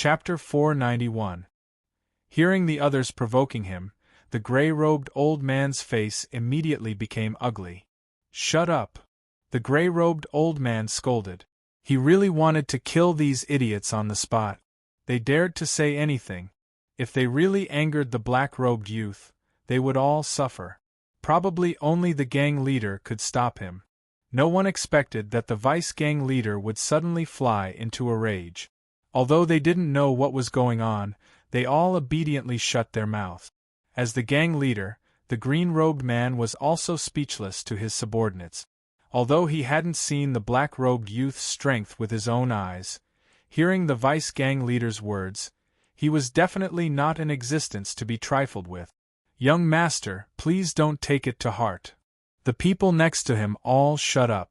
Chapter 491. Hearing the others provoking him, the gray-robed old man's face immediately became ugly. "Shut up!" the gray-robed old man scolded. He really wanted to kill these idiots on the spot. They dared to say anything. If they really angered the black-robed youth, they would all suffer. Probably only the gang leader could stop him. No one expected that the vice-gang leader would suddenly fly into a rage. Although they didn't know what was going on, they all obediently shut their mouths. As the gang leader, the green-robed man was also speechless to his subordinates. Although he hadn't seen the black-robed youth's strength with his own eyes, hearing the vice-gang leader's words, he was definitely not in existence to be trifled with. "Young master, please don't take it to heart." The people next to him all shut up.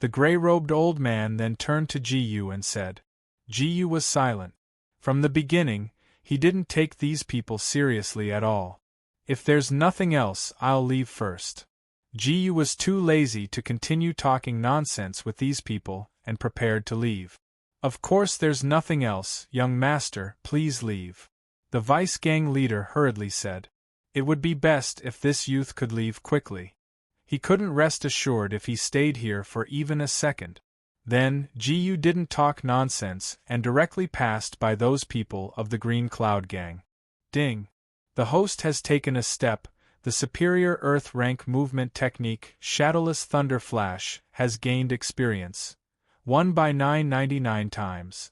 The gray-robed old man then turned to Ji-yu and said. Ji-yu was silent. From the beginning, he didn't take these people seriously at all. "If there's nothing else, I'll leave first." Ji-yu was too lazy to continue talking nonsense with these people and prepared to leave. "Of course there's nothing else, young master, please leave," the vice-gang leader hurriedly said. It would be best if this youth could leave quickly. He couldn't rest assured if he stayed here for even a second. Then, Ji-yu didn't talk nonsense and directly passed by those people of the Green Cloud Gang. Ding! The host has taken a step. The superior Earth rank movement technique, Shadowless Thunder Flash, has gained experience. 1 by 999 times.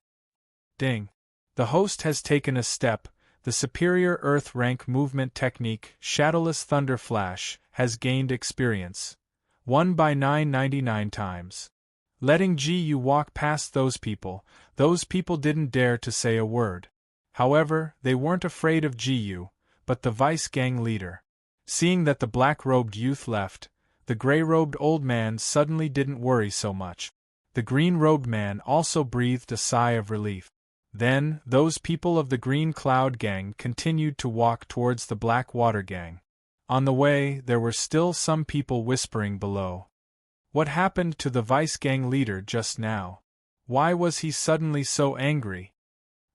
Ding! The host has taken a step. The superior Earth rank movement technique, Shadowless Thunder Flash, has gained experience. 1 by 999 times. Letting Ji-yu walk past those people didn't dare to say a word. However, they weren't afraid of Ji-yu, but the vice-gang leader. Seeing that the black-robed youth left, the gray-robed old man suddenly didn't worry so much. The green-robed man also breathed a sigh of relief. Then, those people of the Green Cloud Gang continued to walk towards the Black Water Gang. On the way, there were still some people whispering below. What happened to the vice-gang leader just now? Why was he suddenly so angry?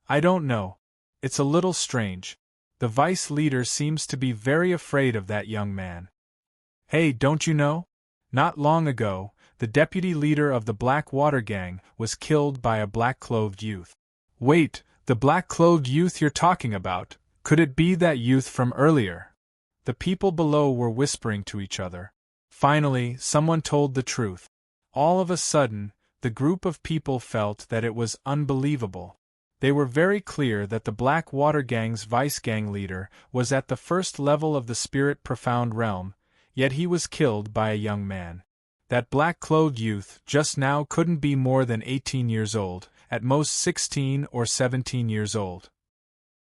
I don't know. It's a little strange. The vice leader seems to be very afraid of that young man. Hey, don't you know? Not long ago, the deputy leader of the Black Water Gang was killed by a black-clothed youth. Wait, the black-clothed youth you're talking about, could it be that youth from earlier? The people below were whispering to each other. Finally, someone told the truth. All of a sudden, the group of people felt that it was unbelievable. They were very clear that the Black Water Gang's vice-gang leader was at the first level of the Spirit Profound Realm, yet he was killed by a young man. That black-clothed youth just now couldn't be more than 18 years old, at most 16 or 17 years old.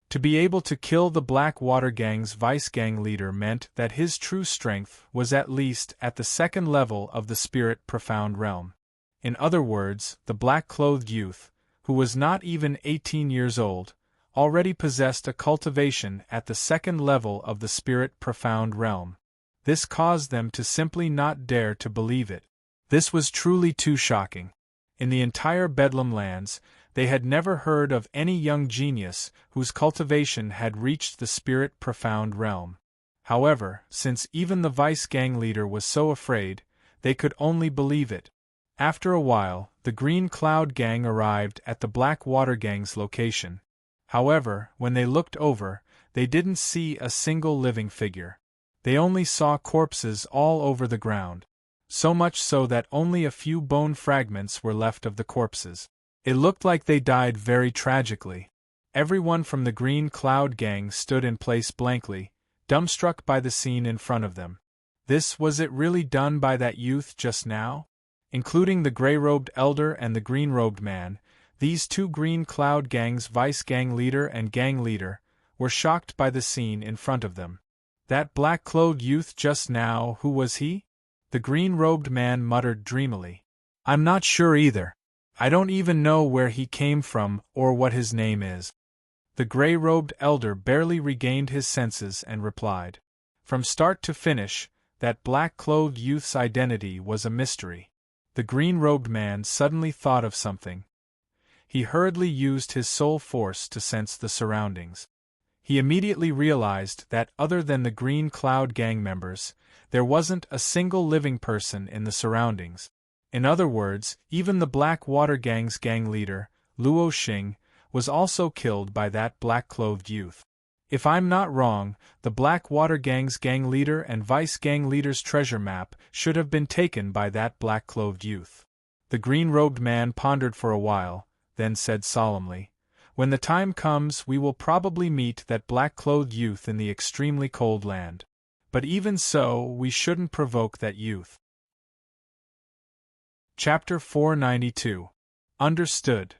To be able to kill the Black Water Gang's vice-gang leader meant that his true strength was at least at the second level of the Spirit Profound Realm. In other words, the black-clothed youth, who was not even 18 years old, already possessed a cultivation at the second level of the Spirit Profound Realm. This caused them to simply not dare to believe it. This was truly too shocking. In the entire Bedlam lands, they had never heard of any young genius whose cultivation had reached the Spirit Profound Realm. However, since even the vice-gang leader was so afraid, they could only believe it. After a while, the Green Cloud Gang arrived at the Black Water Gang's location. However, when they looked over, they didn't see a single living figure. They only saw corpses all over the ground. So much so that only a few bone fragments were left of the corpses. It looked like they died very tragically. Everyone from the Green Cloud Gang stood in place blankly, dumbstruck by the scene in front of them. Was it really done by that youth just now? Including the gray-robed elder and the green-robed man, these two Green Cloud Gang's vice-gang leader and gang leader were shocked by the scene in front of them. That black-clothed youth just now, who was he? The green-robed man muttered dreamily. I'm not sure either. I don't even know where he came from or what his name is. The gray-robed elder barely regained his senses and replied. From start to finish, that black-clothed youth's identity was a mystery. The green-robed man suddenly thought of something. he hurriedly used his soul force to sense the surroundings. He immediately realized that other than the Green Cloud Gang members, there wasn't a single living person in the surroundings. In other words, even the Black Water Gang's gang leader, Luo Xing, was also killed by that black-clothed youth. If I'm not wrong, the Black Water Gang's gang leader and vice gang leader's treasure map should have been taken by that black-clothed youth. The green-robed man pondered for a while, then said solemnly, "When the time comes, we will probably meet that black-clothed youth in the extremely cold land. But even so, we shouldn't provoke that youth." Chapter 492. Understood.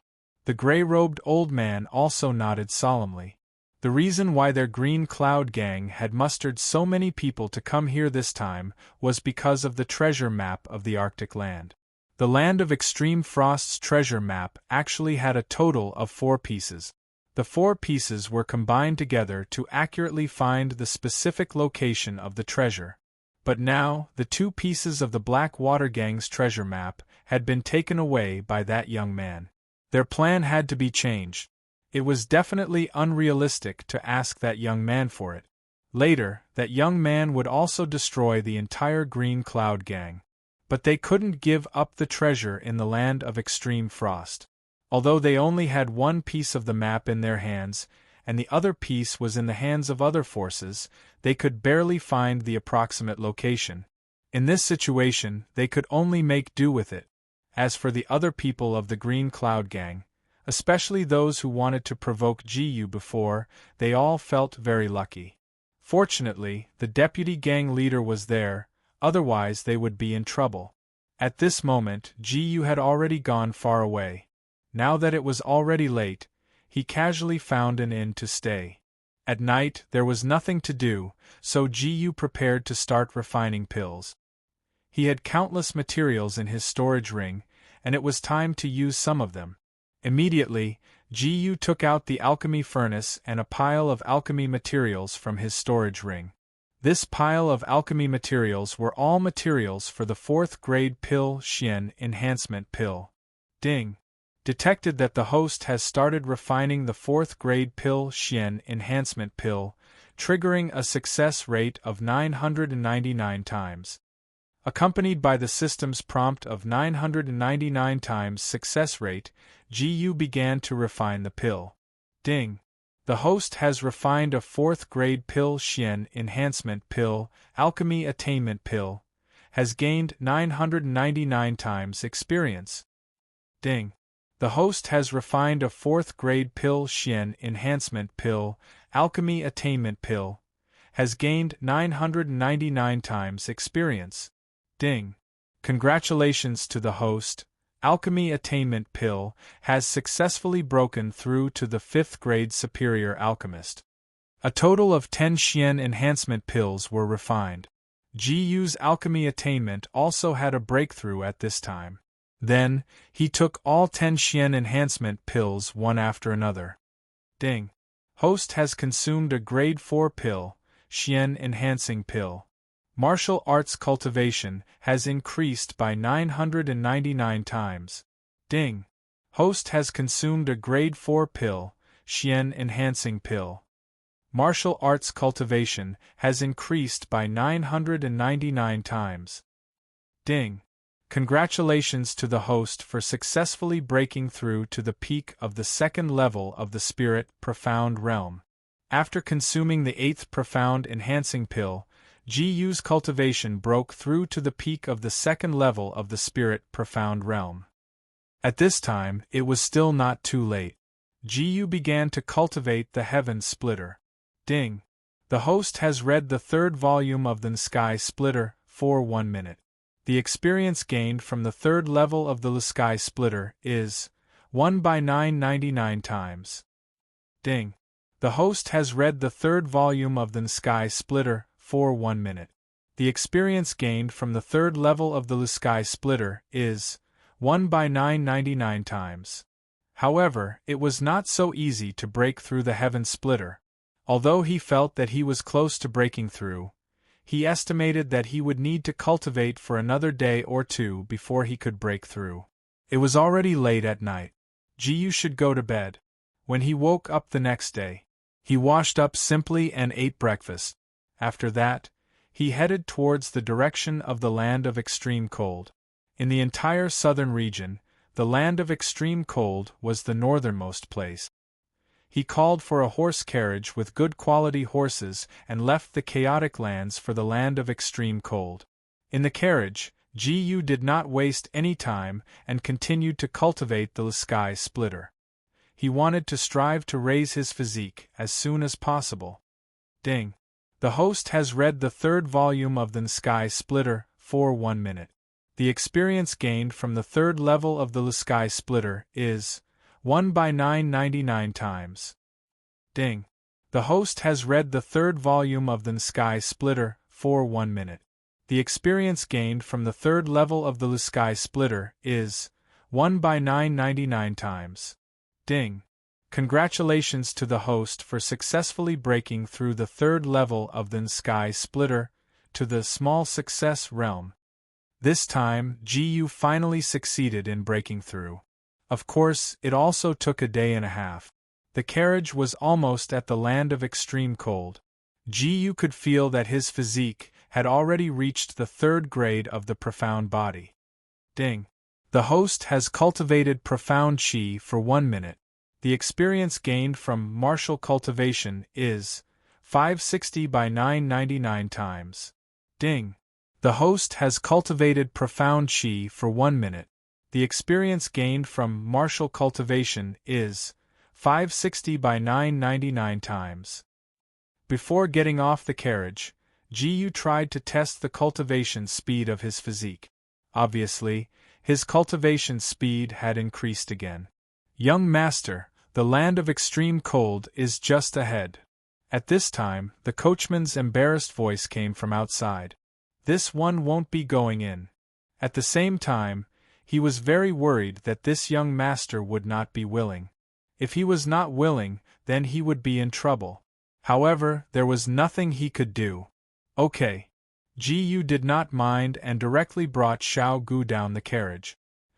The gray-robed old man also nodded solemnly. The reason why their Green Cloud Gang had mustered so many people to come here this time was because of the treasure map of the Arctic land. The Land of Extreme Frost's treasure map actually had a total of 4 pieces. The 4 pieces were combined together to accurately find the specific location of the treasure. But now, the 2 pieces of the Black Water Gang's treasure map had been taken away by that young man. Their plan had to be changed. It was definitely unrealistic to ask that young man for it. Later, that young man would also destroy the entire Green Cloud Gang. But they couldn't give up the treasure in the Land of Extreme Frost. Although they only had 1 piece of the map in their hands, and the other piece was in the hands of other forces, they could barely find the approximate location. In this situation, they could only make do with it. As for the other people of the Green Cloud Gang, especially those who wanted to provoke Jiyu before, they all felt very lucky. Fortunately, the deputy gang leader was there, otherwise they would be in trouble. At this moment, Jiyu had already gone far away. Now that it was already late, he casually found an inn to stay. At night, there was nothing to do, so Jiyu prepared to start refining pills. He had countless materials in his storage ring, and it was time to use some of them. Immediately, Jiyu took out the alchemy furnace and a pile of alchemy materials from his storage ring. This pile of alchemy materials were all materials for the 4th grade pill Xian enhancement pill. Ding! Detected that the host has started refining the 4th grade pill Xian enhancement pill, triggering a success rate of 999 times. Accompanied by the system's prompt of 999 times success rate, Jiyu began to refine the pill. Ding! The host has refined a 4th grade pill Xian enhancement pill, alchemy attainment pill, has gained 999 times experience. Ding! The host has refined a 4th grade pill Xian enhancement pill, alchemy attainment pill, has gained 999 times experience. Ding! Congratulations to the host. Alchemy Attainment Pill has successfully broken through to the 5th grade Superior Alchemist. A total of 10 Xian enhancement pills were refined. Jiyu's Alchemy Attainment also had a breakthrough at this time. Then, he took all 10 Xian enhancement pills one after another. Ding! Host has consumed a grade 4 pill, Xian Enhancing Pill. Martial arts cultivation has increased by 999 times. Ding! Host has consumed a grade 4 pill, Xian Enhancing Pill. Martial arts cultivation has increased by 999 times. Ding! Congratulations to the host for successfully breaking through to the peak of the 2nd level of the Spirit Profound Realm. After consuming the 8th Profound Enhancing Pill, Jiyu's cultivation broke through to the peak of the 2nd level of the Spirit Profound Realm. At this time, it was still not too late. Jiyu began to cultivate the Heaven Splitter. Ding! The host has read the 3rd volume of the Sky Splitter for 1 minute. The experience gained from the 3rd level of the Sky Splitter is 1 by 999 times. Ding! The host has read the 3rd volume of the Sky Splitter for 1 minute. The experience gained from the 3rd level of the Sky Splitter is 1 by 999 times. However, it was not so easy to break through the Heaven Splitter. Although he felt that he was close to breaking through, he estimated that he would need to cultivate for another day or 2 before he could break through. It was already late at night. Ji-yu should go to bed. When he woke up the next day, he washed up simply and ate breakfast. After that, he headed towards the direction of the land of extreme cold. In the entire southern region, the land of extreme cold was the northernmost place. He called for a horse carriage with good quality horses and left the chaotic lands for the land of extreme cold. In the carriage, Ji-yu did not waste any time and continued to cultivate the sky splitter. He wanted to strive to raise his physique as soon as possible. Ding. The host has read the third volume of the Sky Splitter for 1 minute. The experience gained from the third level of the Sky Splitter is 1 by 999 times. Ding. The host has read the third volume of the Sky Splitter for 1 minute. The experience gained from the third level of the Sky Splitter is 1 by 999 times. Ding. Congratulations to the host for successfully breaking through the third level of the Sky Splitter to the small success realm. This time, Ji-yu finally succeeded in breaking through. Of course, it also took a day and a half. The carriage was almost at the land of extreme cold. Ji-yu could feel that his physique had already reached the third grade of the profound body. Ding. The host has cultivated profound chi for 1 minute. The experience gained from martial cultivation is 560 by 999 times. Ding. The host has cultivated profound chi for 1 minute. The experience gained from martial cultivation is 560 by 999 times. Before getting off the carriage, Ji-yu tried to test the cultivation speed of his physique. Obviously, his cultivation speed had increased again. Young master, the land of extreme cold is just ahead. At this time, the coachman's embarrassed voice came from outside. This one won't be going in. At the same time, he was very worried that this young master would not be willing. If he was not willing, then he would be in trouble. However, there was nothing he could do. Okay. Ji-yu did not mind and directly brought Xiao-gu down the carriage.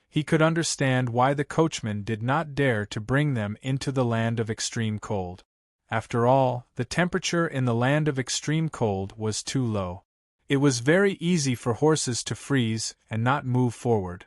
He could understand why the coachman did not dare to bring them into the land of extreme cold. After all, the temperature in the land of extreme cold was too low. It was very easy for horses to freeze and not move forward.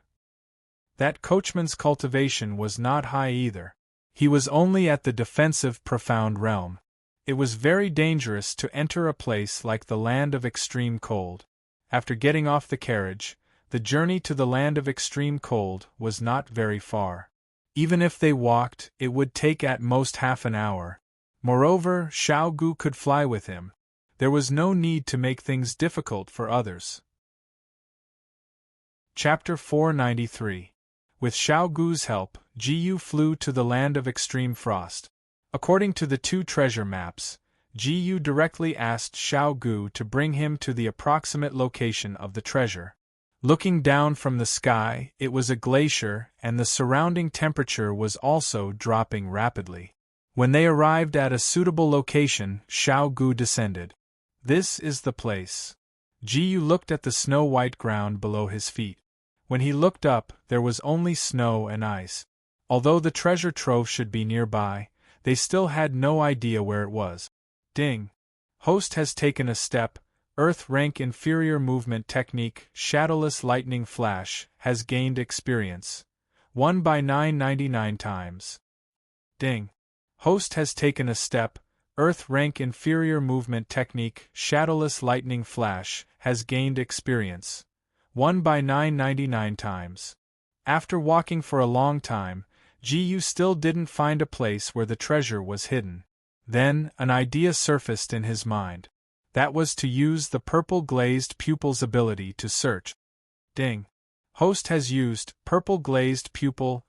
That coachman's cultivation was not high either. He was only at the defensive profound realm. It was very dangerous to enter a place like the land of extreme cold. After getting off the carriage, the journey to the land of extreme cold was not very far. Even if they walked, it would take at most half an hour. Moreover, Xiao-gu could fly with him. There was no need to make things difficult for others. Chapter 493. With Xiao-gu's help, Ji-yu flew to the land of extreme frost. According to the 2 treasure maps, Ji-yu directly asked Xiao-gu to bring him to the approximate location of the treasure. Looking down from the sky, it was a glacier, and the surrounding temperature was also dropping rapidly. When they arrived at a suitable location, Xiao-gu descended. This is the place. Ji-yu looked at the snow-white ground below his feet. When he looked up, there was only snow and ice. Although the treasure trove should be nearby, they still had no idea where it was. Ding. Host has taken a step. Earth rank inferior movement technique shadowless lightning flash has gained experience. 1 by 999 times. Ding. Host has taken a step. Earth rank inferior movement technique shadowless lightning flash has gained experience. 1 by 999 times. After walking for a long time, Ji-yu still didn't find a place where the treasure was hidden. Then, an idea surfaced in his mind. That was to use the purple glazed pupil's ability to search. Ding. Host has used purple glazed pupil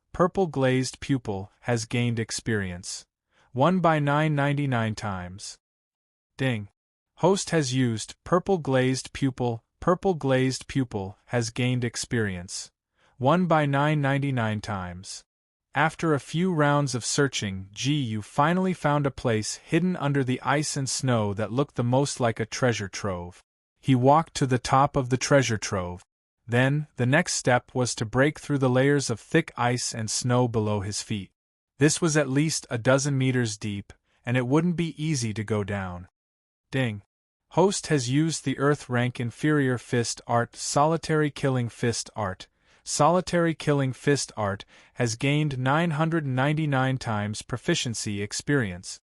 has gained experience. 1 by 999 times. Ding. Host has used purple glazed pupil has gained experience. 1 by 999 times. After a few rounds of searching, Ji-yu finally found a place hidden under the ice and snow that looked the most like a treasure trove. He walked to the top of the treasure trove. Then, the next step was to break through the layers of thick ice and snow below his feet. This was at least a dozen meters deep, and it wouldn't be easy to go down. Ding. Host has used the Earth rank inferior fist art solitary killing fist art. Solitary killing fist art has gained 999 times proficiency experience.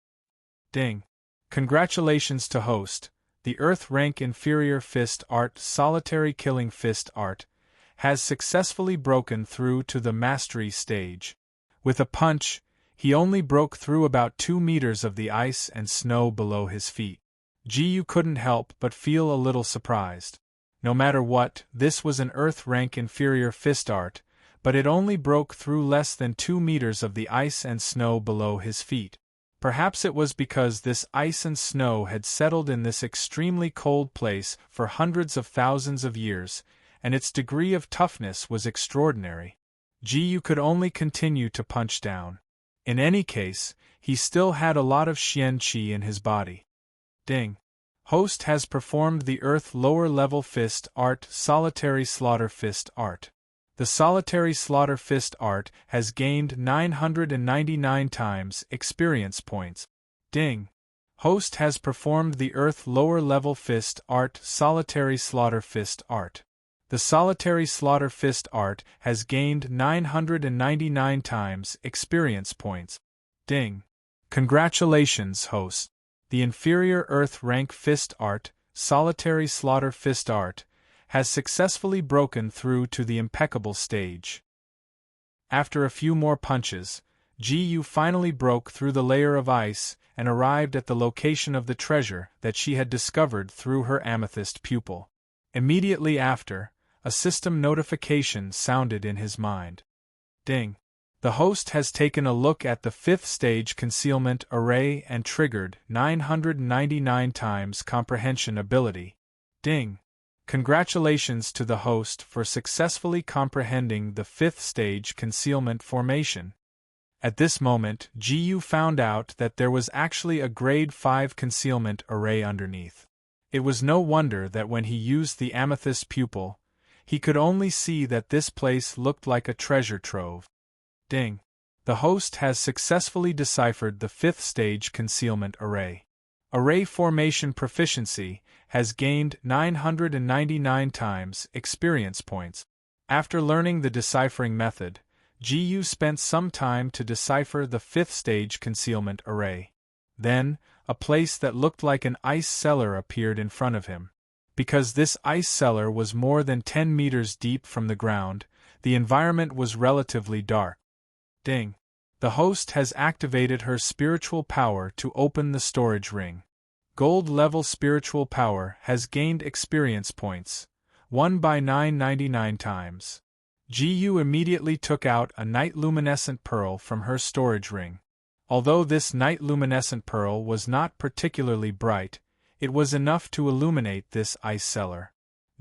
Ding. Congratulations to Host. The Earth rank inferior fist art solitary killing fist art has successfully broken through to the mastery stage. With a punch, he only broke through about 2 meters of the ice and snow below his feet. Jiyu couldn't help but feel a little surprised. No matter what, this was an Earth rank inferior fist art, but it only broke through less than 2 meters of the ice and snow below his feet. Perhaps it was because this ice and snow had settled in this extremely cold place for hundreds of thousands of years, and its degree of toughness was extraordinary. Jiyu could only continue to punch down. In any case, he still had a lot of Xian Qi in his body. Ding. Host has performed the Earth lower level fist art solitary slaughter fist art. The solitary slaughter fist art has gained 999 times experience points. Ding. Host has performed the Earth lower level fist art solitary slaughter fist art. The solitary slaughter fist art has gained 999 times experience points. Ding. Congratulations, Host. The inferior Earth rank fist art, solitary slaughter fist art, has successfully broken through to the impeccable stage. After a few more punches, Jiyu finally broke through the layer of ice and arrived at the location of the treasure that she had discovered through her amethyst pupil. Immediately after, a system notification sounded in his mind. Ding. The host has taken a look at the 5th stage concealment array and triggered 999 times comprehension ability. Ding. Congratulations to the host for successfully comprehending the 5th stage concealment formation. At this moment, Jiyu found out that there was actually a grade 5 concealment array underneath. It was no wonder that when he used the amethyst pupil, he could only see that this place looked like a treasure trove. Ding. The host has successfully deciphered the 5th stage concealment array. Array formation proficiency has gained 999 times experience points. After learning the deciphering method, Jiyu spent some time to decipher the 5th stage concealment array. Then, a place that looked like an ice cellar appeared in front of him. Because this ice cellar was more than 10 meters deep from the ground, the environment was relatively dark. Ding. The host has activated her spiritual power to open the storage ring. Gold level spiritual power has gained experience points, 1 by 999 times. Jiyu immediately took out a night luminescent pearl from her storage ring. Although this night luminescent pearl was not particularly bright, it was enough to illuminate this ice cellar.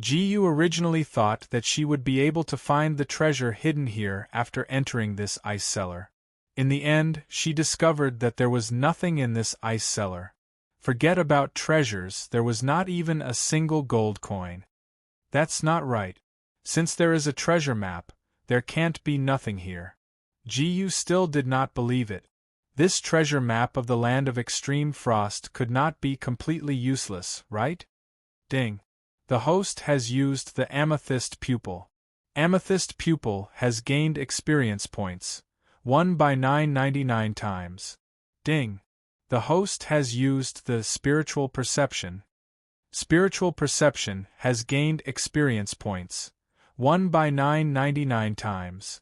Jiyu originally thought that she would be able to find the treasure hidden here after entering this ice cellar. In the end, she discovered that there was nothing in this ice cellar. Forget about treasures, there was not even a single gold coin. That's not right. Since there is a treasure map, there can't be nothing here. Jiyu still did not believe it. This treasure map of the land of extreme frost could not be completely useless, right? Ding. The host has used the amethyst pupil. Amethyst pupil has gained experience points, 1 by 999 times. Ding. The host has used the spiritual perception. Spiritual perception has gained experience points, 1 by 999 times.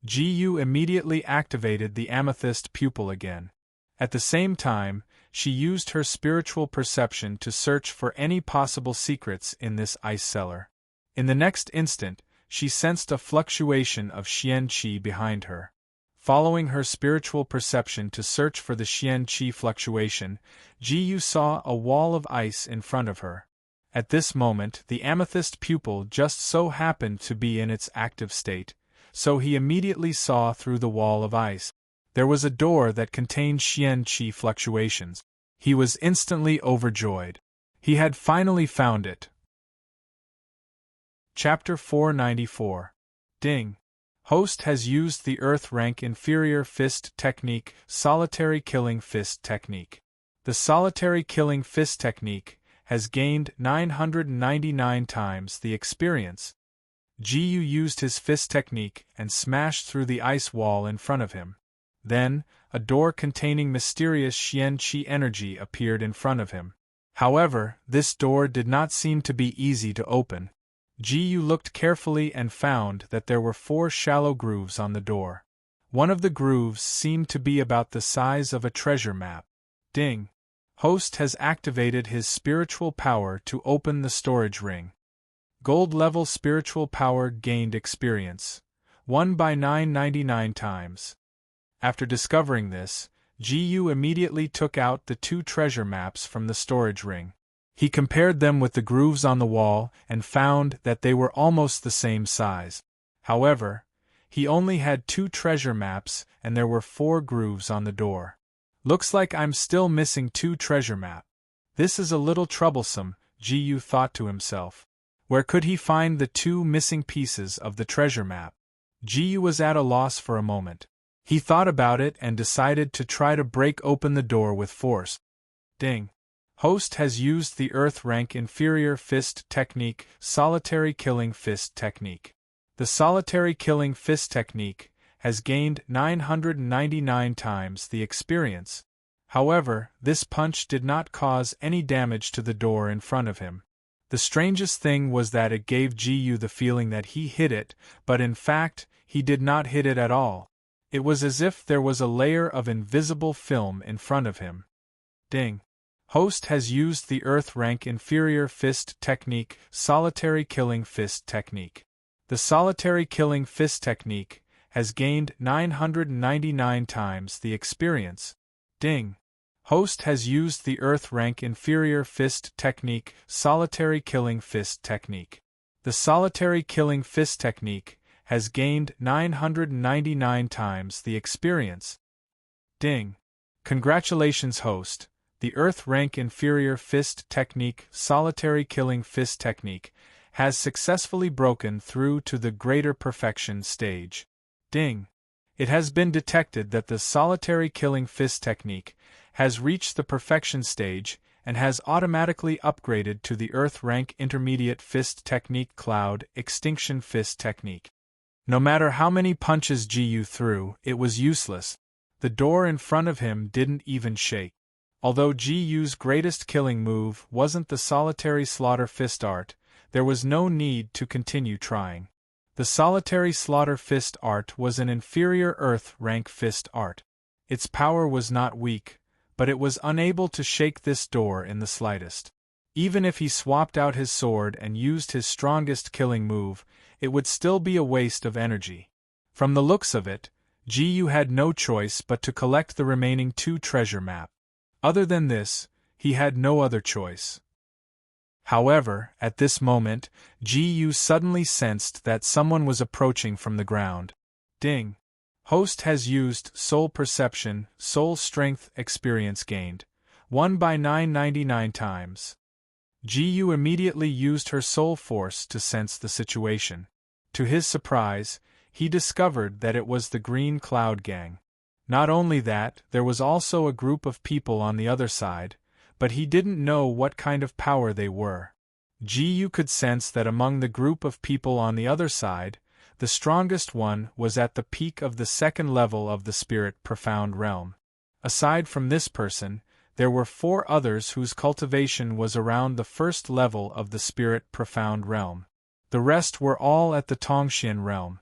Jiyu immediately activated the amethyst pupil again. At the same time, she used her spiritual perception to search for any possible secrets in this ice cellar. In the next instant, she sensed a fluctuation of Xian Qi behind her. Following her spiritual perception to search for the Xian Qi fluctuation, Jiyu saw a wall of ice in front of her. At this moment, the amethyst pupil just so happened to be in its active state, so he immediately saw through the wall of ice. There was a door that contained Xian Qi fluctuations. He was instantly overjoyed. He had finally found it. Chapter 494. Ding. Host has used the Earth rank inferior fist technique, solitary killing fist technique. The solitary killing fist technique has gained 999 times the experience. Gu used his fist technique and smashed through the ice wall in front of him. Then, a door containing mysterious Xian Qi energy appeared in front of him. However, this door did not seem to be easy to open. Gu looked carefully and found that there were 4 shallow grooves on the door. One of the grooves seemed to be about the size of a treasure map. Ding. Host has activated his spiritual power to open the storage ring. Gold level spiritual power gained experience. 1 by 999 times. After discovering this, Gu immediately took out the 2 treasure maps from the storage ring. He compared them with the grooves on the wall and found that they were almost the same size. However, he only had 2 treasure maps and there were 4 grooves on the door. Looks like I'm still missing 2 treasure maps. This is a little troublesome, Gu thought to himself. Where could he find the 2 missing pieces of the treasure map? Gu was at a loss for a moment. He thought about it and decided to try to break open the door with force. Ding. Host has used the Earth rank inferior fist technique, solitary killing fist technique. The solitary killing fist technique has gained 999 times the experience. However, this punch did not cause any damage to the door in front of him. The strangest thing was that it gave Gu the feeling that he hit it, but in fact, he did not hit it at all. It was as if there was a layer of invisible film in front of him. Ding. Host has used the Earth rank inferior fist technique, solitary killing fist technique. The solitary killing fist technique has gained 999 times the experience. Ding. Host has used the Earth rank inferior fist technique, solitary killing fist technique. The solitary killing fist technique has gained 999 times the experience. Ding. Congratulations, Host. The Earth rank inferior fist technique, solitary killing fist technique, has successfully broken through to the greater perfection stage. Ding. It has been detected that the solitary killing fist technique has reached the perfection stage and has automatically upgraded to the Earth rank intermediate fist technique cloud extinction fist technique. No matter how many punches Gu threw, it was useless. The door in front of him didn't even shake. Although Gu's greatest killing move wasn't the solitary slaughter fist art, there was no need to continue trying. The solitary slaughter fist art was an inferior Earth rank fist art. Its power was not weak, but it was unable to shake this door in the slightest. Even if he swapped out his sword and used his strongest killing move, it would still be a waste of energy. From the looks of it, Gu had no choice but to collect the remaining 2 treasure maps. Other than this, he had no other choice. However, at this moment, Gu suddenly sensed that someone was approaching from the ground. Ding. Host has used soul perception, soul strength experience gained. 1 by 999 times. Gu immediately used her soul force to sense the situation. To his surprise, he discovered that it was the Green Cloud Gang. Not only that, there was also a group of people on the other side, but he didn't know what kind of power they were. Gu could sense that among the group of people on the other side, the strongest one was at the peak of the 2nd level of the Spirit Profound Realm. Aside from this person, there were 4 others whose cultivation was around the 1st level of the Spirit Profound Realm. The rest were all at the Tongxian realm.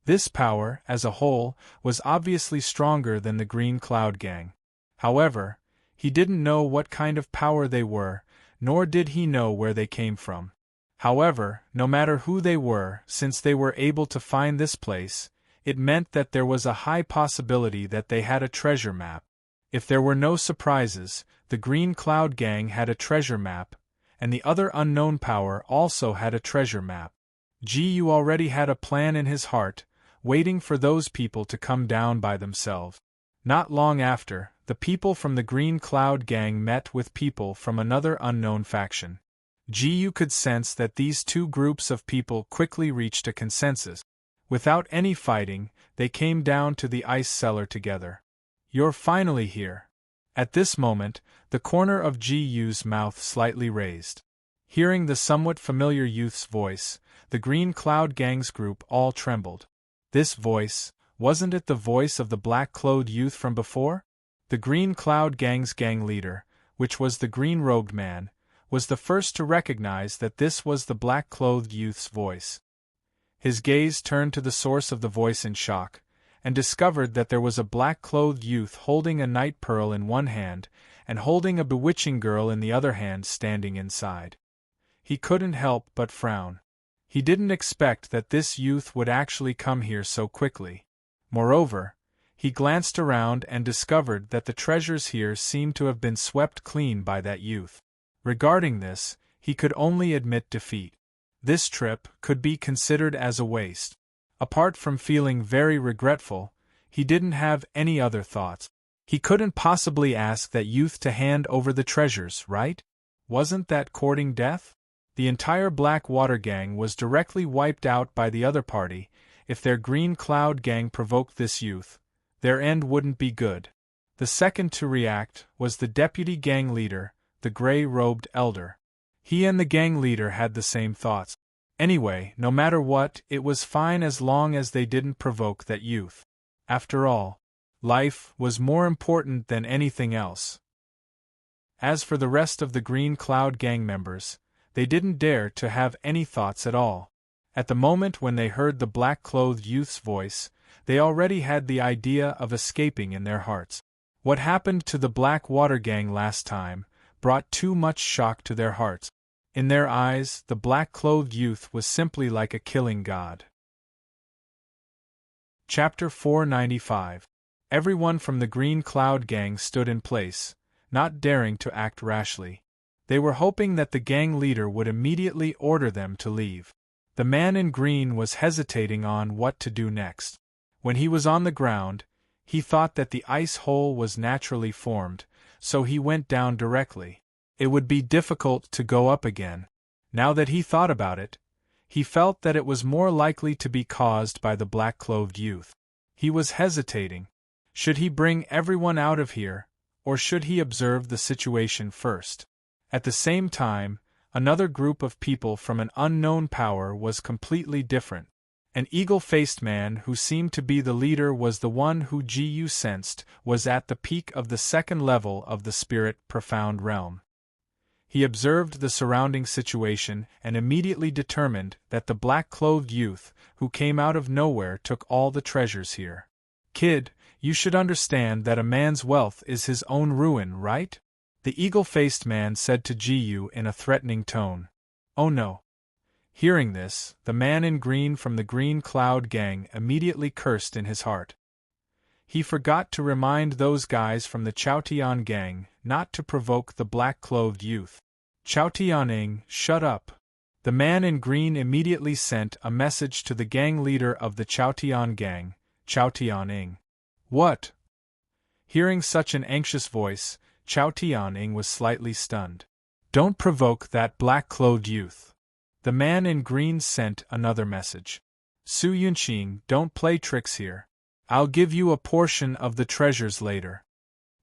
This power, as a whole, was obviously stronger than the Green Cloud Gang. However, he didn't know what kind of power they were, nor did he know where they came from. However, no matter who they were, since they were able to find this place, it meant that there was a high possibility that they had a treasure map. If there were no surprises, the Green Cloud Gang had a treasure map, and the other unknown power also had a treasure map. Gu already had a plan in his heart, waiting for those people to come down by themselves. Not long after, the people from the Green Cloud Gang met with people from another unknown faction. Jiyu could sense that these two groups of people quickly reached a consensus. Without any fighting, they came down to the ice cellar together. "You're finally here." At this moment, the corner of Jiyu's mouth slightly raised. Hearing the somewhat familiar youth's voice, the Green Cloud Gang's group all trembled. This voice, wasn't it the voice of the black-clothed youth from before? The Green Cloud Gang's gang leader, which was the green-robed man, was the first to recognize that this was the black-clothed youth's voice. His gaze turned to the source of the voice in shock, and discovered that there was a black-clothed youth holding a night pearl in one hand and holding a bewitching girl in the other hand standing inside. He couldn't help but frown. He didn't expect that this youth would actually come here so quickly. Moreover, he glanced around and discovered that the treasures here seemed to have been swept clean by that youth. Regarding this, he could only admit defeat. This trip could be considered as a waste. Apart from feeling very regretful, he didn't have any other thoughts. He couldn't possibly ask that youth to hand over the treasures, right? Wasn't that courting death? The entire Black Water Gang was directly wiped out by the other party. If their Green Cloud Gang provoked this youth, their end wouldn't be good. The second to react was the deputy gang leader, the gray-robed elder. He and the gang leader had the same thoughts. Anyway, no matter what, it was fine as long as they didn't provoke that youth. After all, life was more important than anything else. As for the rest of the Green Cloud Gang members, they didn't dare to have any thoughts at all. At the moment when they heard the black-clothed youth's voice, they already had the idea of escaping in their hearts. What happened to the Black Water Gang last time brought too much shock to their hearts. In their eyes, the black-clothed youth was simply like a killing god. Chapter 495. Everyone from the Green Cloud Gang stood in place, not daring to act rashly. They were hoping that the gang leader would immediately order them to leave. The man in green was hesitating on what to do next. When he was on the ground, he thought that the ice hole was naturally formed, so he went down directly. It would be difficult to go up again. Now that he thought about it, he felt that it was more likely to be caused by the black-clothed youth. He was hesitating. Should he bring everyone out of here, or should he observe the situation first? At the same time, another group of people from an unknown power was completely different. An eagle-faced man who seemed to be the leader was the one who Jiyu sensed was at the peak of the second level of the spirit profound realm. He observed the surrounding situation and immediately determined that the black-clothed youth who came out of nowhere took all the treasures here. "Kid, you should understand that a man's wealth is his own ruin, right?" the eagle-faced man said to Jiyu in a threatening tone. "Oh no." Hearing this, the man in green from the Green Cloud Gang immediately cursed in his heart. He forgot to remind those guys from the Chaotian Gang not to provoke the black-clothed youth. "Chaotianing, shut up." The man in green immediately sent a message to the gang leader of the Chaotian Gang, Chaotianing. "What?" Hearing such an anxious voice, Chaotianing was slightly stunned. "Don't provoke that black-clothed youth." The man in green sent another message. "Su Yunqing, don't play tricks here. I'll give you a portion of the treasures later."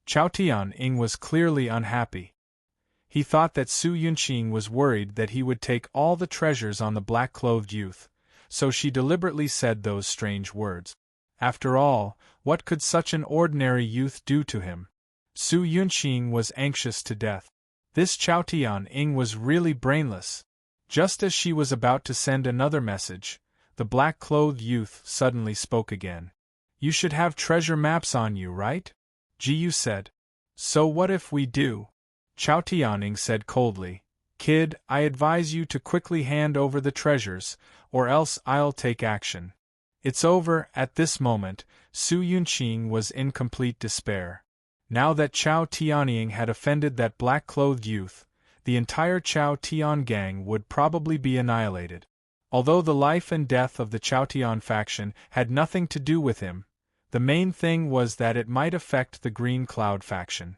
Chaotianing was clearly unhappy. He thought that Su Yunqing was worried that he would take all the treasures on the black-clothed youth, so she deliberately said those strange words. After all, what could such an ordinary youth do to him? Su Yunqing was anxious to death. This Chaotianing was really brainless. Just as she was about to send another message, the black-clothed youth suddenly spoke again. "You should have treasure maps on you, right?" Jiyu said. "So what if we do?" Chaotianing said coldly. "Kid, I advise you to quickly hand over the treasures, or else I'll take action." It's over. At this moment, Su Yunqing was in complete despair. Now that Chaotianing had offended that black-clothed youth, the entire Chaotian gang would probably be annihilated. Although the life and death of the Chaotian faction had nothing to do with him, the main thing was that it might affect the Green Cloud faction.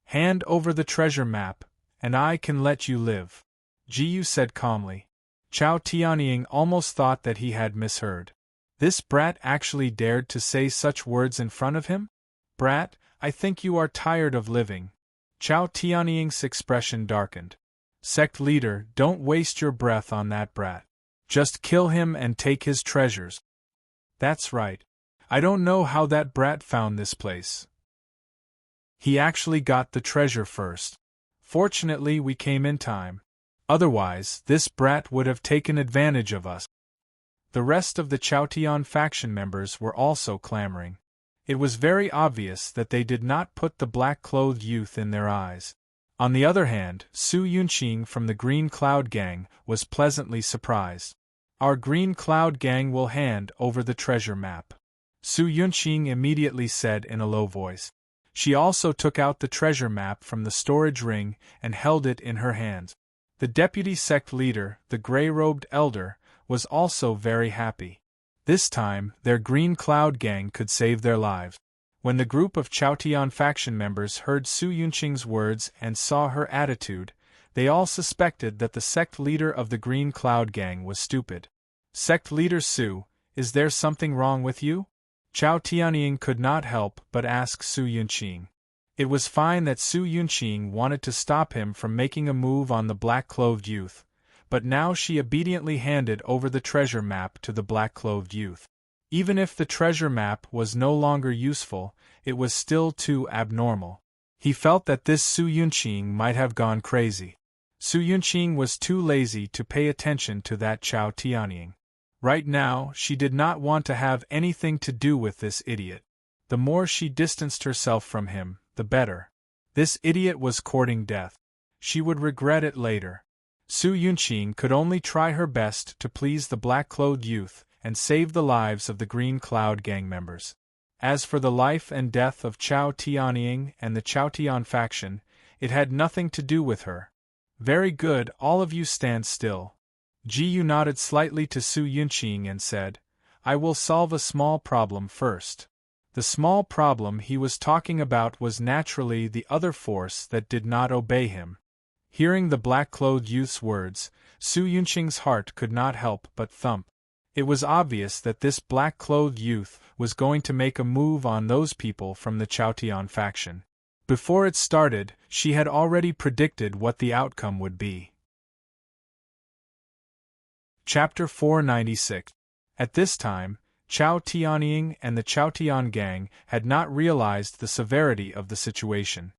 "Hand over the treasure map, and I can let you live." Jiyu said calmly. Chao Tianying almost thought that he had misheard. This brat actually dared to say such words in front of him? Brat, I think you are tired of living. Chao Tianying's expression darkened. Sect leader, don't waste your breath on that brat. Just kill him and take his treasures. That's right. I don't know how that brat found this place. He actually got the treasure first. Fortunately, we came in time. Otherwise, this brat would have taken advantage of us. The rest of the Chaotian faction members were also clamoring. It was very obvious that they did not put the black-clothed youth in their eyes. On the other hand, Su Yunqing from the Green Cloud Gang was pleasantly surprised. Our Green Cloud Gang will hand over the treasure map. Su Yunqing immediately said in a low voice. She also took out the treasure map from the storage ring and held it in her hands. The deputy sect leader, the gray-robed elder, was also very happy. This time, their Green Cloud Gang could save their lives. When the group of Chaotian faction members heard Su Yunqing's words and saw her attitude, they all suspected that the sect leader of the Green Cloud Gang was stupid. Sect leader Su, is there something wrong with you? Chao Tianying could not help but ask Su Yunqing. It was fine that Su Yunqing wanted to stop him from making a move on the black-clothed youth, but now she obediently handed over the treasure map to the black-clothed youth. Even if the treasure map was no longer useful, it was still too abnormal. He felt that this Su Yunqing might have gone crazy. Su Yunqing was too lazy to pay attention to that Chao Tianying. Right now, she did not want to have anything to do with this idiot. The more she distanced herself from him, the better. This idiot was courting death. She would regret it later. Su Yunqing could only try her best to please the black-clothed youth and save the lives of the Green Cloud Gang members. As for the life and death of Chao Tianying and the Chaotian faction, it had nothing to do with her. Very good, all of you stand still. Jiyu nodded slightly to Su Yunqing and said, I will solve a small problem first. The small problem he was talking about was naturally the other force that did not obey him. Hearing the black-clothed youth's words, Su Yunqing's heart could not help but thump. It was obvious that this black-clothed youth was going to make a move on those people from the Chaotian faction. Before it started, she had already predicted what the outcome would be. Chapter 496. At this time, Chao Tianying and the Chaotian gang had not realized the severity of the situation.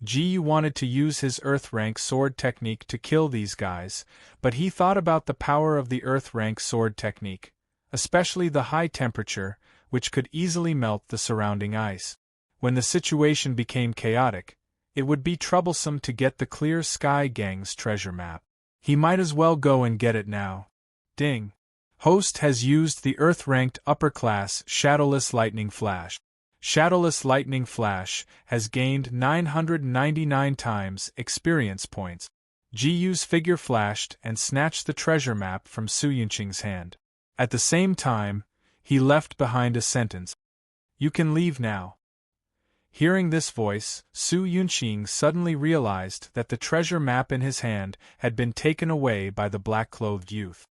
Jiyu wanted to use his Earth-rank sword technique to kill these guys, but he thought about the power of the Earth-rank sword technique, especially the high temperature, which could easily melt the surrounding ice. When the situation became chaotic, it would be troublesome to get the Clear Sky Gang's treasure map. He might as well go and get it now. Ding. Host has used the Earth-ranked upper-class Shadowless Lightning Flash. Shadowless Lightning Flash has gained 999 times experience points. Jiyu's figure flashed and snatched the treasure map from Su Yunqing's hand. At the same time, he left behind a sentence. You can leave now. Hearing this voice, Su Yunqing suddenly realized that the treasure map in his hand had been taken away by the black-clothed youth.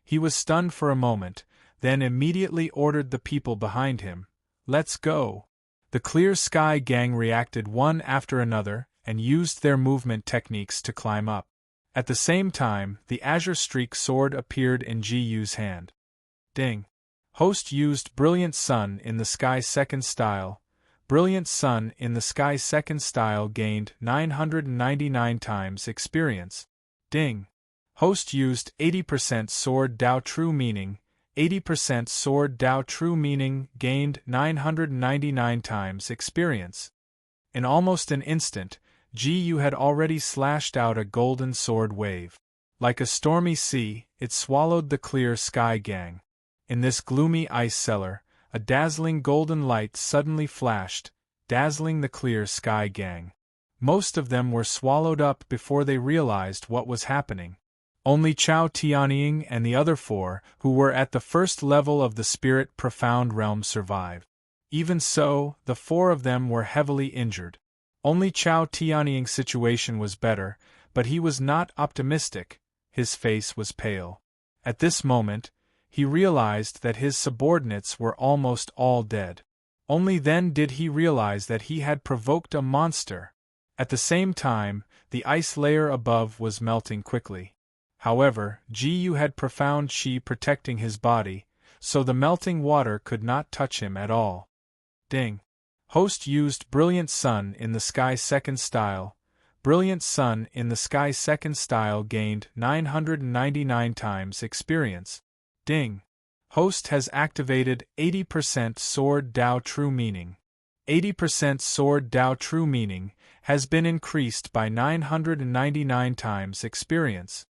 He was stunned for a moment, then immediately ordered the people behind him, Let's go! The Clear Sky Gang reacted one after another and used their movement techniques to climb up. At the same time, the Azure Streak sword appeared in Jiyu's hand. Ding! Host used Brilliant Sun in the Sky Second style. Brilliant Sun in the Sky Second style gained 999 times experience. Ding! Host used 80% Sword Dao True Meaning. 80% Sword Dao True Meaning gained 999 times experience. In almost an instant, Jiyu had already slashed out a golden sword wave. Like a stormy sea, it swallowed the Clear Sky Gang. In this gloomy ice cellar, a dazzling golden light suddenly flashed, dazzling the Clear Sky Gang. Most of them were swallowed up before they realized what was happening. Only Chao Tianying and the other four, who were at the first level of the Spirit Profound Realm, survived. Even so, the four of them were heavily injured. Only Chao Tianying's situation was better, but he was not optimistic, his face was pale. At this moment, he realized that his subordinates were almost all dead. Only then did he realize that he had provoked a monster. At the same time, the ice layer above was melting quickly. However, Ji-yu had profound chi protecting his body, so the melting water could not touch him at all. Ding. Host used Brilliant Sun in the Sky second style. Brilliant Sun in the Sky second style gained 999 times experience. Ding. Host has activated 80% Sword Dao True Meaning. 80% Sword Dao True Meaning has been increased by 999 times experience.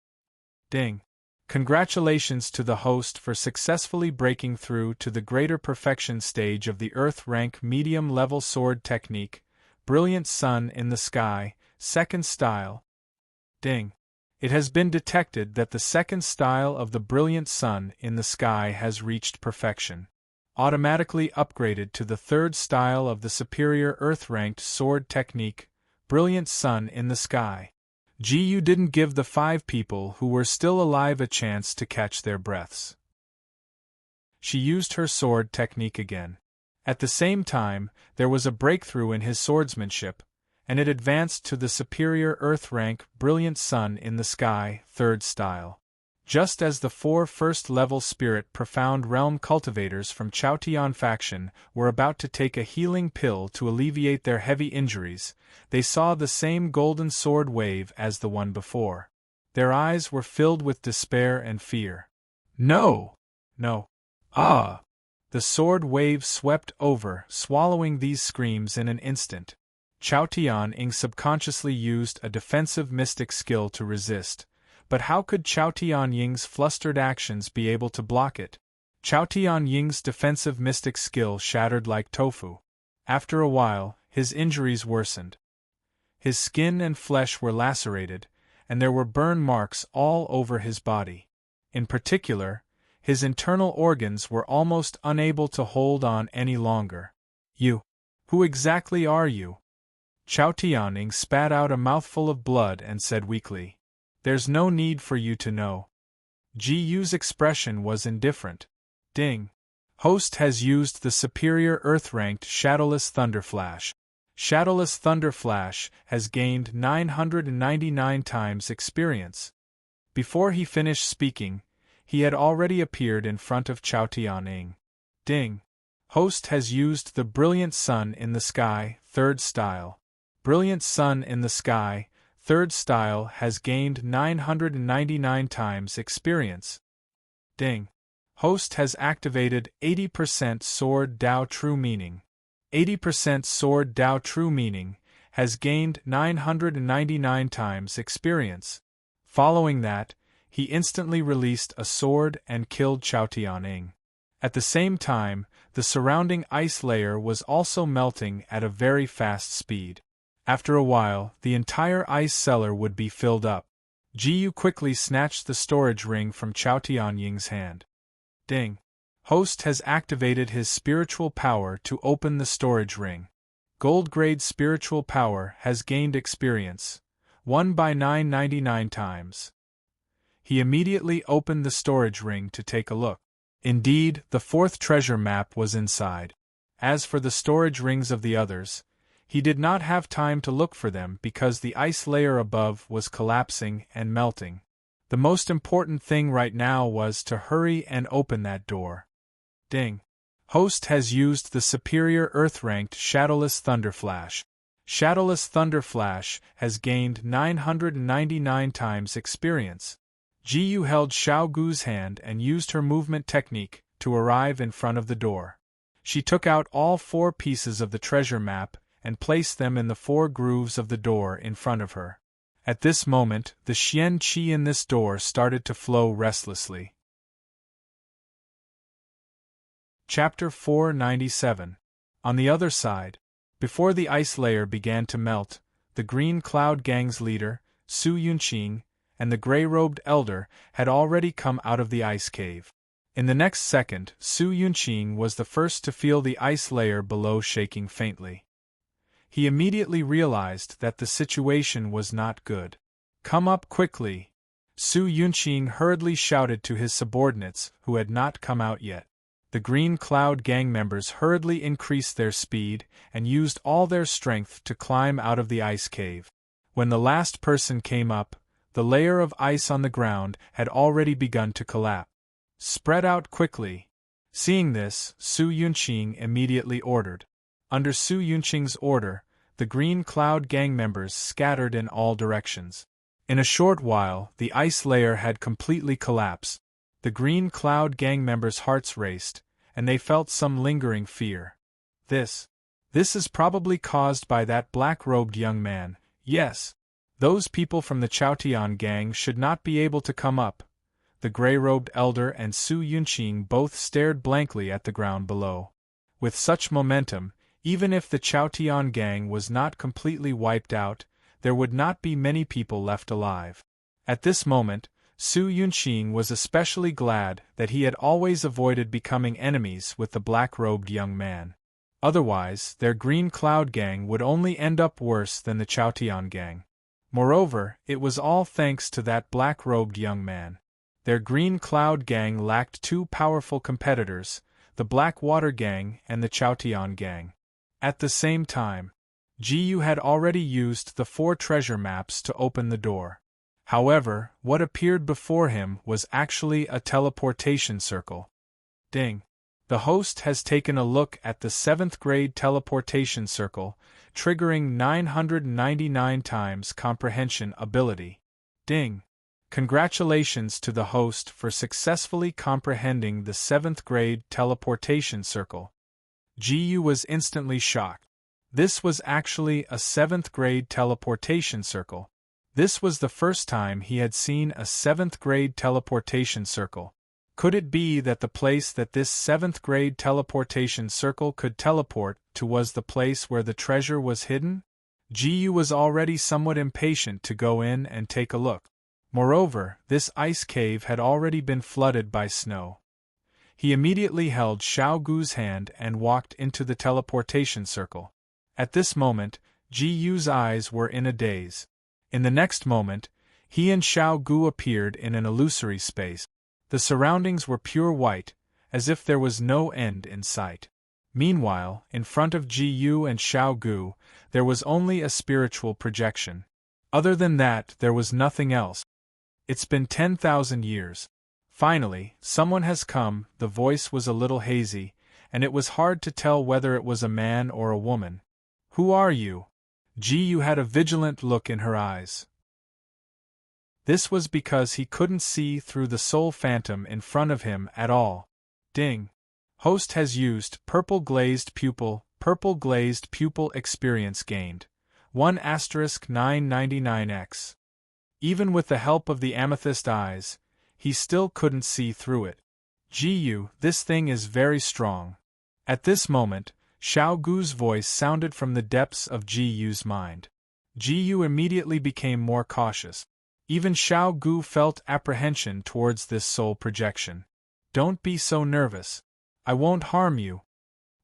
Ding. Congratulations to the host for successfully breaking through to the greater perfection stage of the Earth rank medium level sword technique, Brilliant Sun in the Sky, second style. Ding. It has been detected that the second style of the Brilliant Sun in the Sky has reached perfection. Automatically upgraded to the third style of the superior Earth-ranked sword technique, Brilliant Sun in the Sky. Ji-yu didn't give the 5 people who were still alive a chance to catch their breaths. She used her sword technique again. At the same time, there was a breakthrough in his swordsmanship, and it advanced to the superior Earth rank Brilliant Sun in the Sky, third style. Just as the 4 first-level Spirit Profound Realm cultivators from Chaotian faction were about to take a healing pill to alleviate their heavy injuries, they saw the same golden sword wave as the one before. Their eyes were filled with despair and fear. No! No! Ah! The sword wave swept over, swallowing these screams in an instant. Chaotian subconsciously used a defensive mystic skill to resist. But how could Chao Tianying's flustered actions be able to block it? Chao Tianying's defensive mystic skill shattered like tofu. After a while, his injuries worsened. His skin and flesh were lacerated, and there were burn marks all over his body. In particular, his internal organs were almost unable to hold on any longer. You. Who exactly are you? Chao Tianying spat out a mouthful of blood and said weakly. There's no need for you to know. Ji-yu's expression was indifferent. Ding. Host has used the superior Earth-ranked Shadowless Thunderflash. Shadowless Thunderflash has gained 999 times experience. Before he finished speaking, he had already appeared in front of Chao Tianying. Ding. Host has used the Brilliant Sun in the Sky, third style. Brilliant Sun in the Sky, third style has gained 999 times experience. Ding. Host has activated 80% Sword Dao True Meaning. 80% Sword Dao True Meaning has gained 999 times experience. Following that, he instantly released a sword and killed Chao Tianying. At the same time, the surrounding ice layer was also melting at a very fast speed. After a while, the entire ice cellar would be filled up. Ji-yu quickly snatched the storage ring from Chao Tianying's hand. Ding. Host has activated his spiritual power to open the storage ring. Gold-grade spiritual power has gained experience, 1 by 999 times. He immediately opened the storage ring to take a look. Indeed, the 4th treasure map was inside. As for the storage rings of the others, he did not have time to look for them because the ice layer above was collapsing and melting. The most important thing right now was to hurry and open that door. Ding. Host has used the superior Earth-ranked Shadowless Thunderflash. Shadowless Thunderflash has gained 999 times experience. Ji-yu held Xiao Gu's hand and used her movement technique to arrive in front of the door. She took out all 4 pieces of the treasure map and placed them in the 4 grooves of the door in front of her. At this moment, the Xian Qi in this door started to flow restlessly. Chapter 497. On the other side, before the ice layer began to melt, the Green Cloud Gang's leader, Su Yunqing, and the gray-robed elder had already come out of the ice cave. In the next second, Su Yunqing was the first to feel the ice layer below shaking faintly. He immediately realized that the situation was not good. Come up quickly! Su Yunqing hurriedly shouted to his subordinates, who had not come out yet. The Green Cloud gang members hurriedly increased their speed and used all their strength to climb out of the ice cave. When the last person came up, the layer of ice on the ground had already begun to collapse. Spread out quickly! Seeing this, Su Yunqing immediately ordered. Under Su Yunqing's order, the Green Cloud gang members scattered in all directions. In a short while, the ice layer had completely collapsed. The Green Cloud gang members' hearts raced, and they felt some lingering fear. This is probably caused by that black-robed young man. Yes, those people from the Chaotian gang should not be able to come up. The gray-robed elder and Su Yunqing both stared blankly at the ground below. With such momentum, even if the Chaotian gang was not completely wiped out, there would not be many people left alive. At this moment, Su Yunqing was especially glad that he had always avoided becoming enemies with the black-robed young man. Otherwise, their Green Cloud gang would only end up worse than the Chaotian gang. Moreover, it was all thanks to that black-robed young man. Their Green Cloud gang lacked two powerful competitors, the Black Water gang and the Chaotian gang. At the same time, Jiyu had already used the 4 treasure maps to open the door. However, what appeared before him was actually a teleportation circle. Ding! The host has taken a look at the 7th grade teleportation circle, triggering 999 times comprehension ability. Ding! Congratulations to the host for successfully comprehending the 7th grade teleportation circle. Jiyu was instantly shocked. This was actually a 7th grade teleportation circle. This was the first time he had seen a 7th grade teleportation circle. Could it be that the place that this 7th grade teleportation circle could teleport to was the place where the treasure was hidden? Jiyu was already somewhat impatient to go in and take a look. Moreover, this ice cave had already been flooded by snow. He immediately held Xiao Gu's hand and walked into the teleportation circle. At this moment, Jiyu's eyes were in a daze. In the next moment, he and Xiao Gu appeared in an illusory space. The surroundings were pure white, as if there was no end in sight. Meanwhile, in front of Jiyu and Xiao Gu, there was only a spiritual projection. Other than that, there was nothing else. It's been 10,000 years. Finally, someone has come. The voice was a little hazy, and it was hard to tell whether it was a man or a woman. Who are you? Jiyu had a vigilant look in her eyes. This was because he couldn't see through the soul phantom in front of him at all. Ding! Host has used purple glazed pupil experience gained. 1*999x. Even with the help of the amethyst eyes, he still couldn't see through it. Jiyu, this thing is very strong. At this moment, Xiao Gu's voice sounded from the depths of Jiyu's mind. Jiyu immediately became more cautious. Even Xiao Gu felt apprehension towards this soul projection. Don't be so nervous. I won't harm you.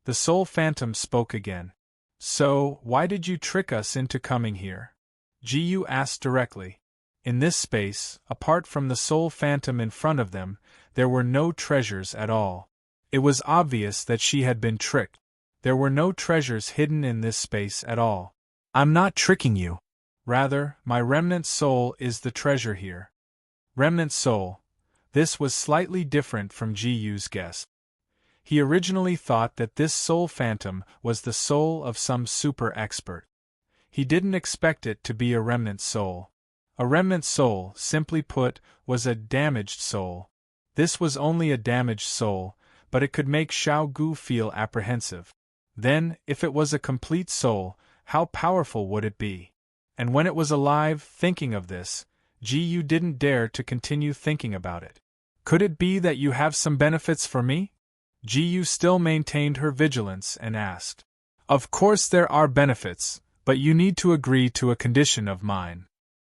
The soul phantom spoke again. So, why did you trick us into coming here? Jiyu asked directly. In this space, apart from the soul phantom in front of them, there were no treasures at all. It was obvious that she had been tricked. There were no treasures hidden in this space at all. I'm not tricking you. Rather, my remnant soul is the treasure here. Remnant soul. This was slightly different from Jiyu's guess. He originally thought that this soul phantom was the soul of some super expert. He didn't expect it to be a remnant soul. A remnant soul, simply put, was a damaged soul. This was only a damaged soul, but it could make Xiao Gu feel apprehensive. Then, if it was a complete soul, how powerful would it be? And when it was alive, thinking of this, Jiyu didn't dare to continue thinking about it. Could it be that you have some benefits for me? Jiyu still maintained her vigilance and asked. Of course there are benefits, but you need to agree to a condition of mine.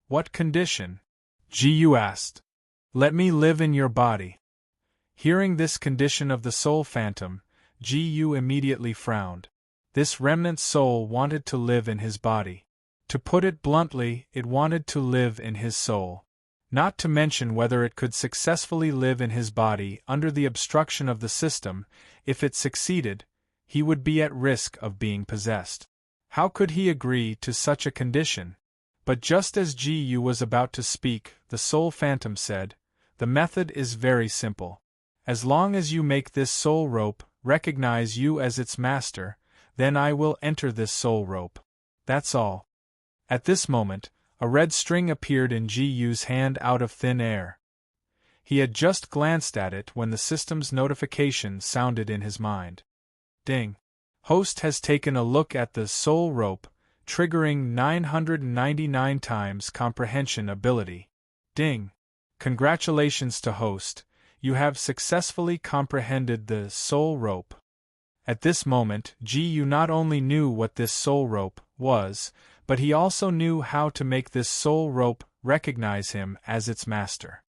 What condition? Jiyu asked. Let me live in your body. Hearing this condition of the soul phantom, Jiyu immediately frowned. This remnant soul wanted to live in his body. To put it bluntly, it wanted to live in his soul. Not to mention whether it could successfully live in his body under the obstruction of the system. If it succeeded, he would be at risk of being possessed. How could he agree to such a condition? But just as Gu was about to speak, the soul phantom said, "The method is very simple. As long as you make this soul rope recognize you as its master, then I will enter this soul rope. That's all." At this moment, a red string appeared in Gu's hand out of thin air. He had just glanced at it when the system's notification sounded in his mind. Ding. Host has taken a look at the soul rope, triggering 999 times comprehension ability. Ding. Congratulations to host, you have successfully comprehended the soul rope. At this moment, Gu not only knew what this soul rope was, but he also knew how to make this soul rope recognize him as its master.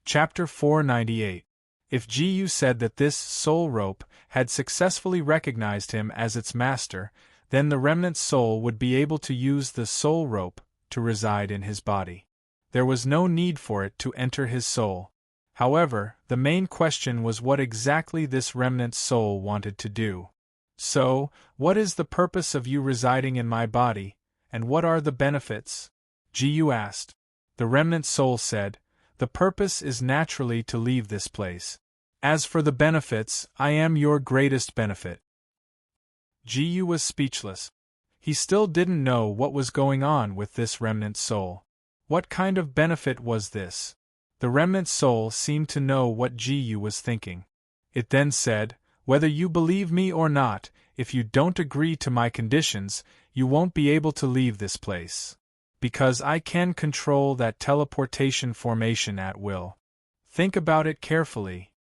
Chapter 498. If Gu said that this soul rope had successfully recognized him as its master, then the remnant soul would be able to use the soul rope to reside in his body. There was no need for it to enter his soul. However, the main question was what exactly this remnant soul wanted to do. So, what is the purpose of you residing in my body, and what are the benefits? Gu asked. The remnant soul said, "The purpose is naturally to leave this place. As for the benefits, I am your greatest benefit." Gu was speechless. He still didn't know what was going on with this remnant soul. What kind of benefit was this? The remnant soul seemed to know what Gu was thinking. It then said, "Whether you believe me or not, if you don't agree to my conditions, you won't be able to leave this place. Because I can control that teleportation formation at will. Think about it carefully."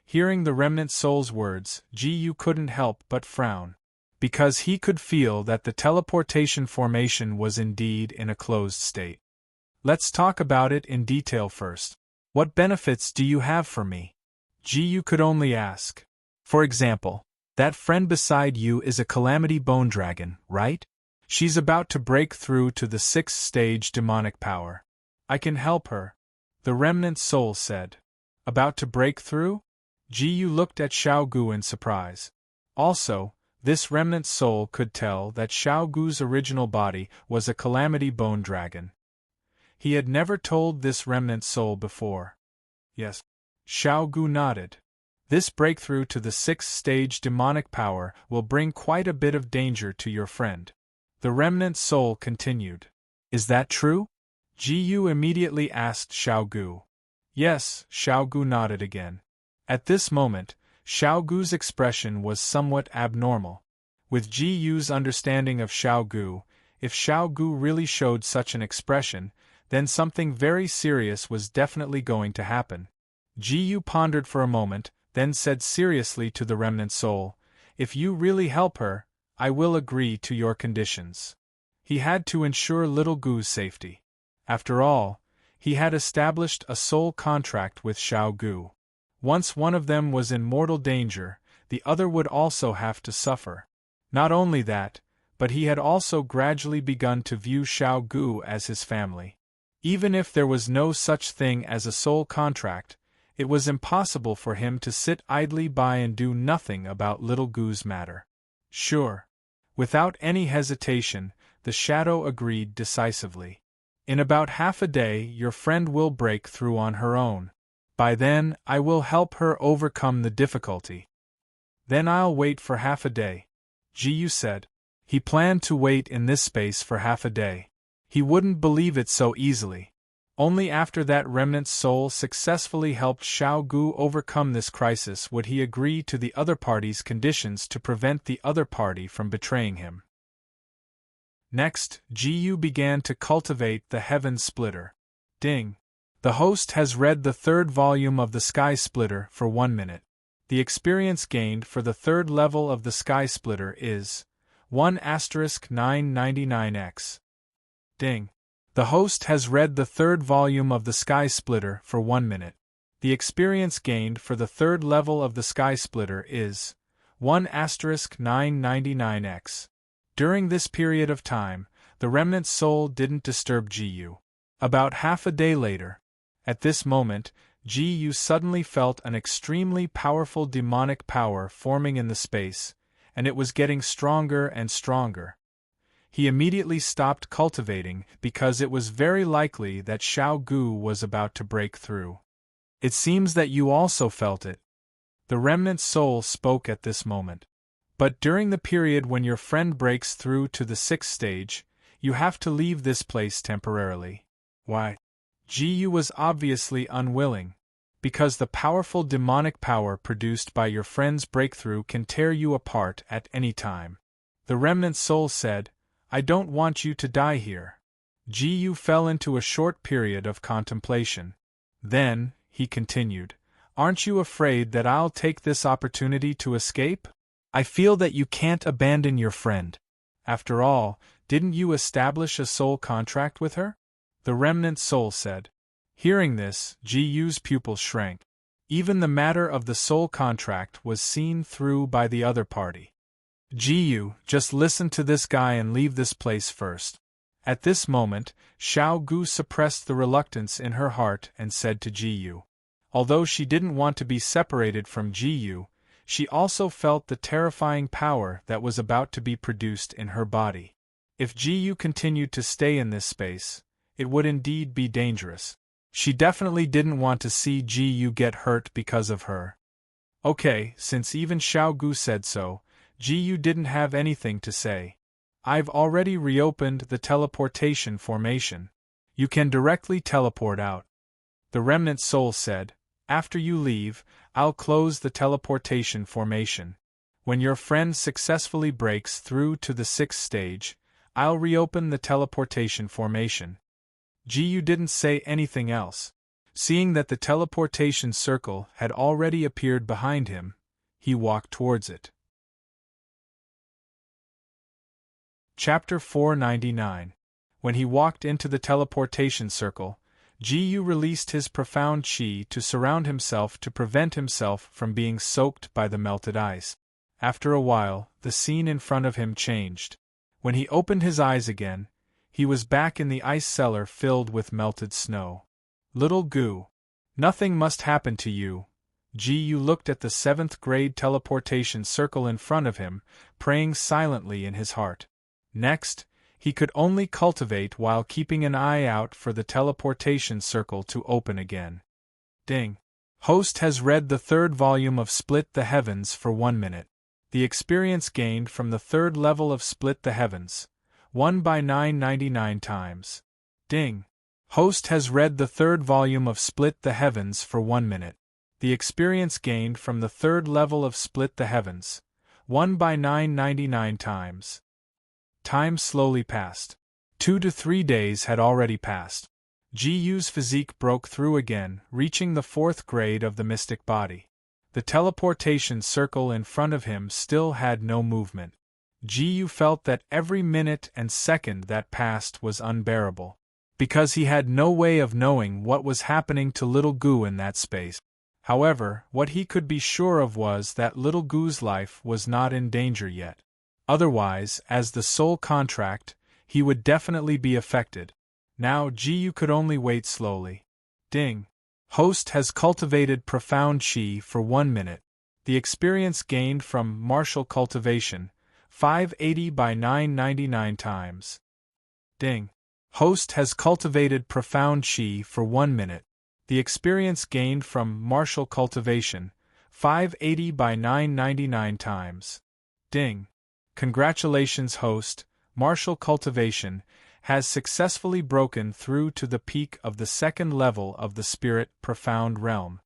Hearing the remnant soul's words, Gu couldn't help but frown. Because he could feel that the teleportation formation was indeed in a closed state. Let's talk about it in detail first. What benefits do you have for me? Gu could only ask. For example, that friend beside you is a calamity bone dragon, right? She's about to break through to the 6th stage demonic power. I can help her, the remnant soul said. About to break through? Gu looked at Xiao Gu in surprise. Also, this remnant soul could tell that Xiao Gu's original body was a calamity bone dragon. He had never told this remnant soul before. Yes. Xiao Gu nodded. This breakthrough to the 6th stage demonic power will bring quite a bit of danger to your friend. The remnant soul continued. Is that true? Gu immediately asked Xiao Gu. Yes, Xiao Gu nodded again. At this moment, Xiao Gu's expression was somewhat abnormal. With Gu's understanding of Xiao Gu, if Xiao Gu really showed such an expression, then something very serious was definitely going to happen. Gu pondered for a moment, then said seriously to the remnant soul, "If you really help her, I will agree to your conditions." He had to ensure little Gu's safety. After all, he had established a soul contract with Xiao Gu. Once one of them was in mortal danger, the other would also have to suffer. Not only that, but he had also gradually begun to view Xiao Gu as his family. Even if there was no such thing as a soul contract, it was impossible for him to sit idly by and do nothing about little Gu's matter. Sure. Without any hesitation, the shadow agreed decisively. In about half a day your friend will break through on her own. By then, I will help her overcome the difficulty. Then I'll wait for half a day, Gu said. He planned to wait in this space for half a day. He wouldn't believe it so easily. Only after that remnant soul successfully helped Xiao Gu overcome this crisis would he agree to the other party's conditions to prevent the other party from betraying him. Next, Gu began to cultivate the Heaven Splitter. Ding. The host has read the 3rd volume of the Sky Splitter for 1 minute. The experience gained for the 3rd level of the Sky Splitter is 1*999x. Ding. The host has read the 3rd volume of the Sky Splitter for 1 minute. The experience gained for the 3rd level of the Sky Splitter is 1*999x. During this period of time, the remnant soul didn't disturb Ji-yu. About half a day later, at this moment, Ji-yu suddenly felt an extremely powerful demonic power forming in the space, and it was getting stronger and stronger. He immediately stopped cultivating because it was very likely that Xiao Gu was about to break through. It seems that you also felt it. The remnant soul spoke at this moment. But during the period when your friend breaks through to the 6th stage, you have to leave this place temporarily. Why? Ji-yu was obviously unwilling. Because the powerful demonic power produced by your friend's breakthrough can tear you apart at any time. The remnant soul said, I don't want you to die here. Ji-yu fell into a short period of contemplation. Then, he continued, aren't you afraid that I'll take this opportunity to escape? I feel that you can't abandon your friend. After all, didn't you establish a soul contract with her? The remnant soul said. Hearing this, Ji-yu's pupils shrank. Even the matter of the soul contract was seen through by the other party. Ji-yu, just listen to this guy and leave this place first. At this moment, Xiao Gu suppressed the reluctance in her heart and said to Ji-yu. Although she didn't want to be separated from Ji-yu, she also felt the terrifying power that was about to be produced in her body. If Ji-yu continued to stay in this space, it would indeed be dangerous. She definitely didn't want to see Ji-yu get hurt because of her. Okay, since even Xiao Gu said so, Ji-yu didn't have anything to say. I've already reopened the teleportation formation. You can directly teleport out. The remnant soul said, after you leave, I'll close the teleportation formation. When your friend successfully breaks through to the 6th stage, I'll reopen the teleportation formation. Ji-yu didn't say anything else. Seeing that the teleportation circle had already appeared behind him, he walked towards it. Chapter 499. When he walked into the teleportation circle, Ji-yu released his profound qi to surround himself to prevent himself from being soaked by the melted ice. After a while, the scene in front of him changed. When he opened his eyes again, he was back in the ice cellar filled with melted snow. Little Gu. Nothing must happen to you. Ji-yu looked at the 7th grade teleportation circle in front of him, praying silently in his heart. Next, he could only cultivate while keeping an eye out for the teleportation circle to open again. Ding. Host has read the 3rd volume of Split the Heavens for 1 minute. The experience gained from the 3rd level of Split the Heavens. 1 by 999 times. Ding. Host has read the 3rd volume of Split the Heavens for 1 minute. The experience gained from the 3rd level of Split the Heavens. 1 by 999 times. Time slowly passed. 2 to 3 days had already passed. Ji-yu's physique broke through again, reaching the 4th grade of the mystic body. The teleportation circle in front of him still had no movement. Ji-yu felt that every minute and second that passed was unbearable. Because he had no way of knowing what was happening to little Gu in that space. However, what he could be sure of was that little Gu's life was not in danger yet. Otherwise, as the soul contract, he would definitely be affected. Now Ji-yu could only wait slowly. Ding. Host has cultivated profound qi for 1 minute. The experience gained from martial cultivation, 580 by 999 times. Ding. Host has cultivated profound qi for 1 minute. The experience gained from martial cultivation, 580 by 999 times. Ding. Congratulations, host. Martial cultivation has successfully broken through to the peak of the 2nd level of the spirit profound realm.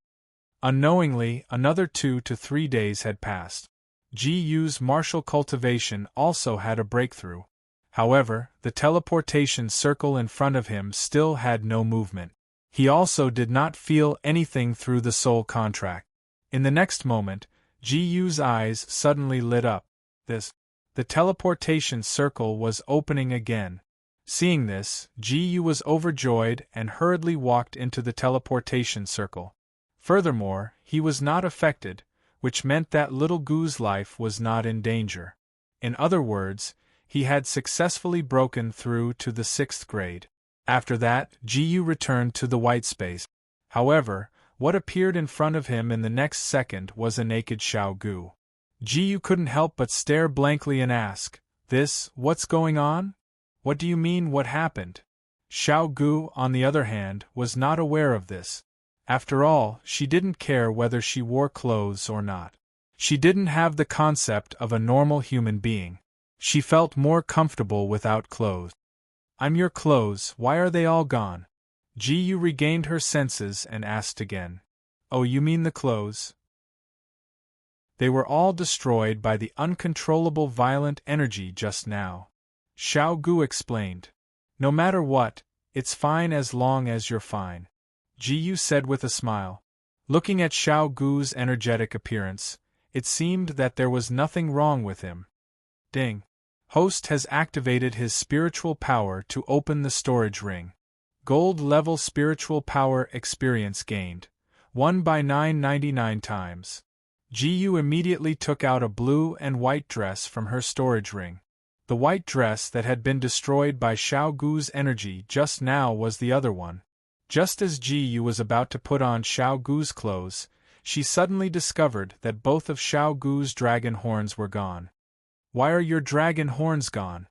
Unknowingly, another 2 to 3 days had passed. Ji-yu's martial cultivation also had a breakthrough. However, the teleportation circle in front of him still had no movement. He also did not feel anything through the soul contract. In the next moment, Ji-yu's eyes suddenly lit up. The teleportation circle was opening again. Seeing this, Ji-yu was overjoyed and hurriedly walked into the teleportation circle. Furthermore, he was not affected, which meant that little Gu's life was not in danger. In other words, he had successfully broken through to the 6th grade. After that, Ji returned to the white space. However, what appeared in front of him in the next second was a naked Xiao Gu. Ji couldn't help but stare blankly and ask, what's going on? What do you mean, what happened? Xiao Gu, on the other hand, was not aware of this. After all, she didn't care whether she wore clothes or not. She didn't have the concept of a normal human being. She felt more comfortable without clothes. I'm your clothes, why are they all gone? Ji regained her senses and asked again. Oh, you mean the clothes? They were all destroyed by the uncontrollable violent energy just now. Xiao Gu explained. No matter what, it's fine as long as you're fine. Ji said with a smile. Looking at Xiao Gu's energetic appearance, it seemed that there was nothing wrong with him. Ding. Host has activated his spiritual power to open the storage ring. Gold level spiritual power experience gained. 1 by 999 times. Ji immediately took out a blue and white dress from her storage ring. The white dress that had been destroyed by Xiao Gu's energy just now was the other one. Just as Ji was about to put on Xiao Gu's clothes, she suddenly discovered that both of Xiao Gu's dragon horns were gone. Why are your dragon horns gone?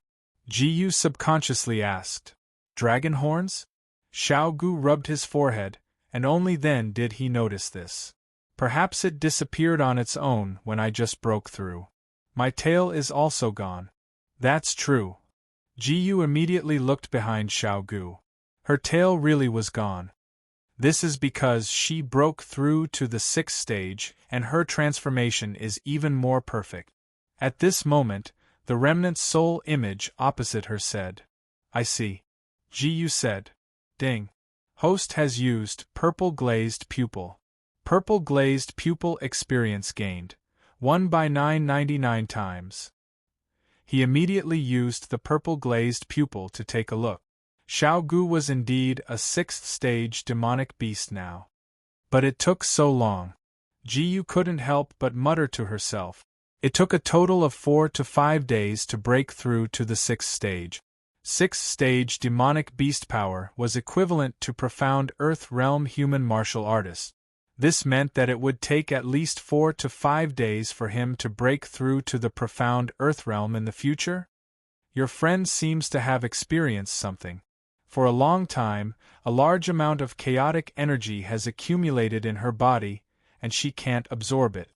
Ji subconsciously asked. Dragon horns? Xiao Gu rubbed his forehead, and only then did he notice this. Perhaps it disappeared on its own when I just broke through. My tail is also gone. That's true. Ji immediately looked behind Xiao Gu. Her tail really was gone. This is because she broke through to the 6th stage, and her transformation is even more perfect. At this moment, the remnant soul image opposite her said, I see. Ji said. Ding. Host has used purple glazed pupil. Purple glazed pupil experience gained. 1 by 999 times. He immediately used the purple glazed pupil to take a look. Xiao Gu was indeed a 6th stage demonic beast now. But it took so long. Ji couldn't help but mutter to herself. It took a total of 4 to 5 days to break through to the 6th stage. 6th stage demonic beast power was equivalent to profound Earth realm human martial artist. This meant that it would take at least 4 to 5 days for him to break through to the profound Earth realm in the future? Your friend seems to have experienced something. For a long time, a large amount of chaotic energy has accumulated in her body, and she can't absorb it.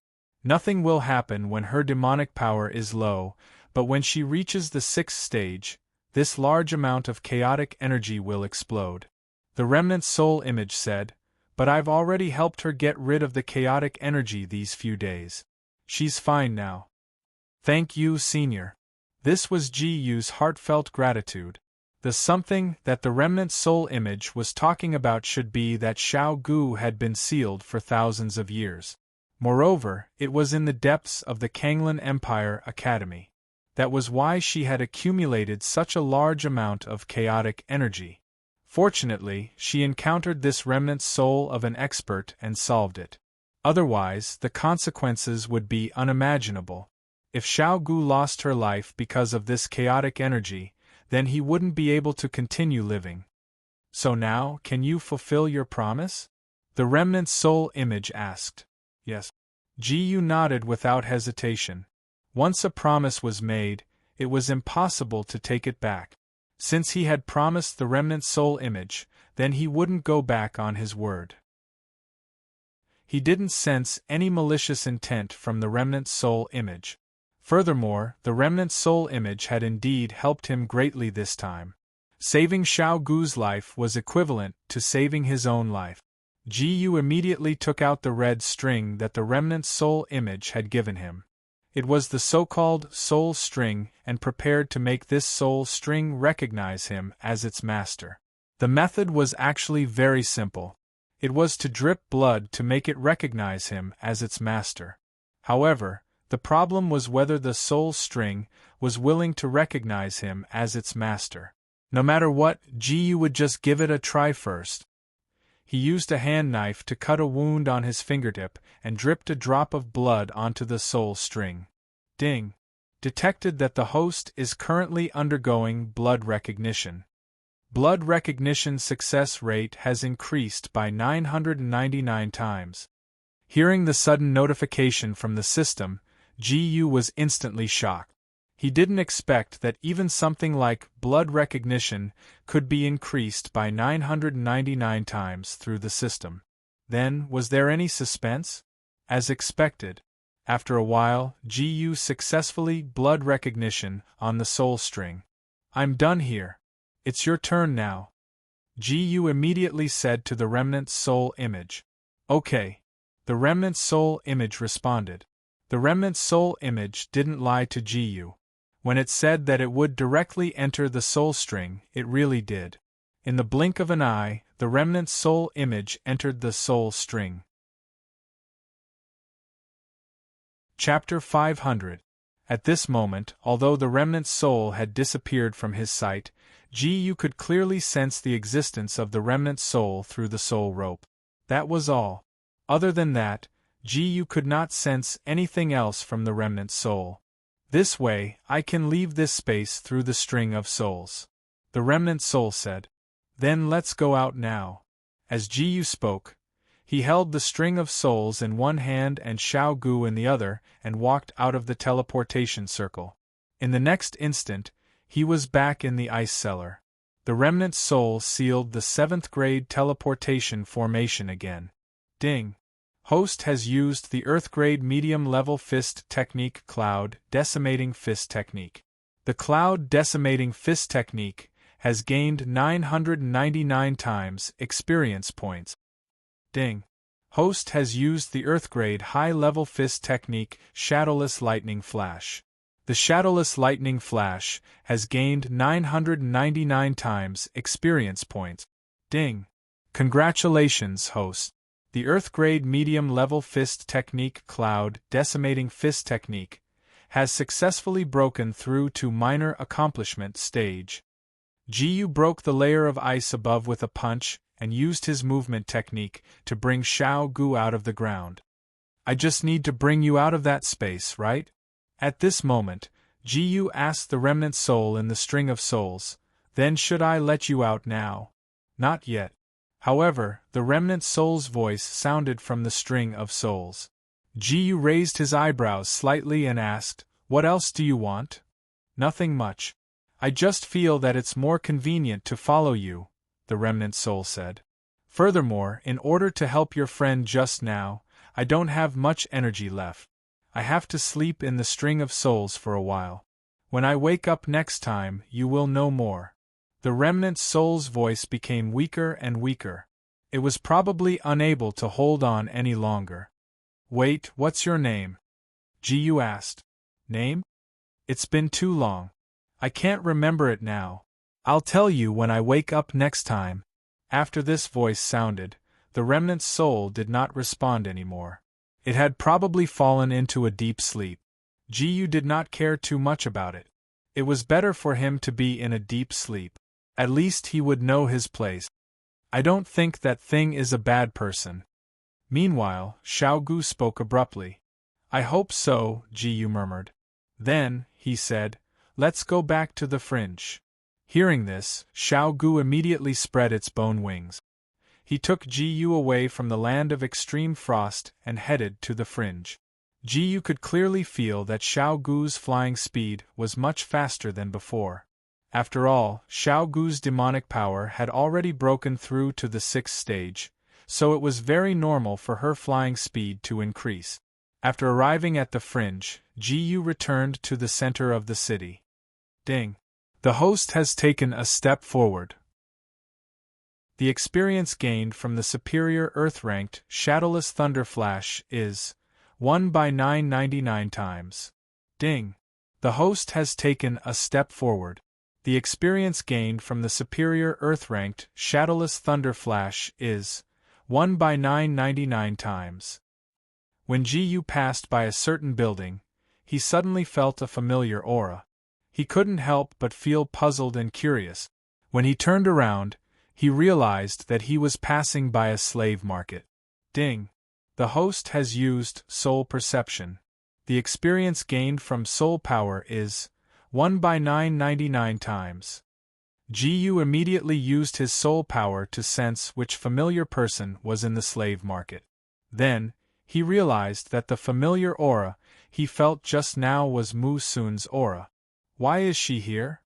Nothing will happen when her demonic power is low, but when she reaches the 6th stage, this large amount of chaotic energy will explode. The remnant soul image said, but I've already helped her get rid of the chaotic energy these few days. She's fine now. Thank you, Senior. This was Ji's heartfelt gratitude. The something that the remnant soul image was talking about should be that Xiao Gu had been sealed for thousands of years. Moreover, it was in the depths of the Kanglan Empire Academy. That was why she had accumulated such a large amount of chaotic energy. Fortunately, she encountered this remnant soul of an expert and solved it. Otherwise, the consequences would be unimaginable. If Xiao Gu lost her life because of this chaotic energy, then he wouldn't be able to continue living. So now, can you fulfill your promise? The remnant soul image asked. Yes. Ji nodded without hesitation. Once a promise was made, it was impossible to take it back. Since he had promised the remnant soul image, then he wouldn't go back on his word. He didn't sense any malicious intent from the remnant soul image. Furthermore, the remnant soul image had indeed helped him greatly this time. Saving Xiao Gu's life was equivalent to saving his own life. Ji immediately took out the red string that the remnant soul image had given him. It was the so-called soul string, and prepared to make this soul string recognize him as its master. The method was actually very simple. It was to drip blood to make it recognize him as its master. However, the problem was whether the soul string was willing to recognize him as its master. No matter what, Ji would just give it a try first. He used a hand knife to cut a wound on his fingertip and dripped a drop of blood onto the soul string. Ding! detected that the host is currently undergoing blood recognition. Blood recognition success rate has increased by 999 times. Hearing the sudden notification from the system, GU was instantly shocked. He didn't expect that even something like blood recognition could be increased by 999 times through the system. Then, was there any suspense? As expected, after a while, GU successfully blood recognition on the soul string. I'm done here. It's your turn now. GU immediately said to the remnant's soul image. Okay. The remnant's soul image responded. The remnant's soul image didn't lie to GU. When it said that it would directly enter the soul string, it really did. In the blink of an eye, the remnant's soul image entered the soul string. Chapter 500. At this moment, although the remnant's soul had disappeared from his sight, GU could clearly sense the existence of the remnant's soul through the soul rope. That was all. Other than that, GU could not sense anything else from the remnant's soul. This way, I can leave this space through the string of souls. The remnant soul said. Then let's go out now. As GU spoke, he held the string of souls in one hand and Xiao Gu in the other and walked out of the teleportation circle. In the next instant, he was back in the ice cellar. The remnant soul sealed the 7th grade teleportation formation again. Ding. Host has used the Earth grade medium level fist technique Cloud Decimating Fist Technique. The Cloud Decimating Fist Technique has gained 999 times experience points. Ding. Host has used the Earth grade high level fist technique Shadowless Lightning Flash. The Shadowless Lightning Flash has gained 999 times experience points. Ding. Congratulations, Host. The Earth grade medium level fist technique Cloud Decimating Fist Technique has successfully broken through to minor accomplishment stage. GU broke the layer of ice above with a punch and used his movement technique to bring Xiao Gu out of the ground. I just need to bring you out of that space, right? At this moment, GU asked the remnant soul in the string of souls, then should I let you out now? Not yet. However, the remnant soul's voice sounded from the string of souls. GU raised his eyebrows slightly and asked, What else do you want? Nothing much. I just feel that it's more convenient to follow you, the remnant soul said. Furthermore, in order to help your friend just now, I don't have much energy left. I have to sleep in the string of souls for a while. When I wake up next time, you will know more. The remnant soul's voice became weaker and weaker. It was probably unable to hold on any longer. Wait, what's your name? GU asked. Name? It's been too long. I can't remember it now. I'll tell you when I wake up next time. After this voice sounded, the remnant's soul did not respond anymore. It had probably fallen into a deep sleep. GU did not care too much about it. It was better for him to be in a deep sleep. At least he would know his place. I don't think that thing is a bad person. Meanwhile, Xiao Gu spoke abruptly. I hope so, GU murmured. Then, he said, let's go back to the fringe. Hearing this, Xiao Gu immediately spread its bone wings. He took GU away from the land of extreme frost and headed to the fringe. GU could clearly feel that Xiao Gu's flying speed was much faster than before. After all, Xiao Gu's demonic power had already broken through to the 6th stage, so it was very normal for her flying speed to increase. After arriving at the fringe, GU returned to the center of the city. Ding. The host has taken a step forward. The experience gained from the superior Earth-ranked Shadowless Thunder Flash is 1 by 999 times. Ding. The host has taken a step forward. The experience gained from the superior Earth-ranked Shadowless Thunder Flash is 1 by 999 times. When GU passed by a certain building, he suddenly felt a familiar aura. He couldn't help but feel puzzled and curious. When he turned around, he realized that he was passing by a slave market. Ding. The host has used soul perception. The experience gained from soul power is 1 by 999 times. Gu immediately used his soul power to sense which familiar person was in the slave market. Then, he realized that the familiar aura he felt just now was Mu Sun's aura. Why is she here?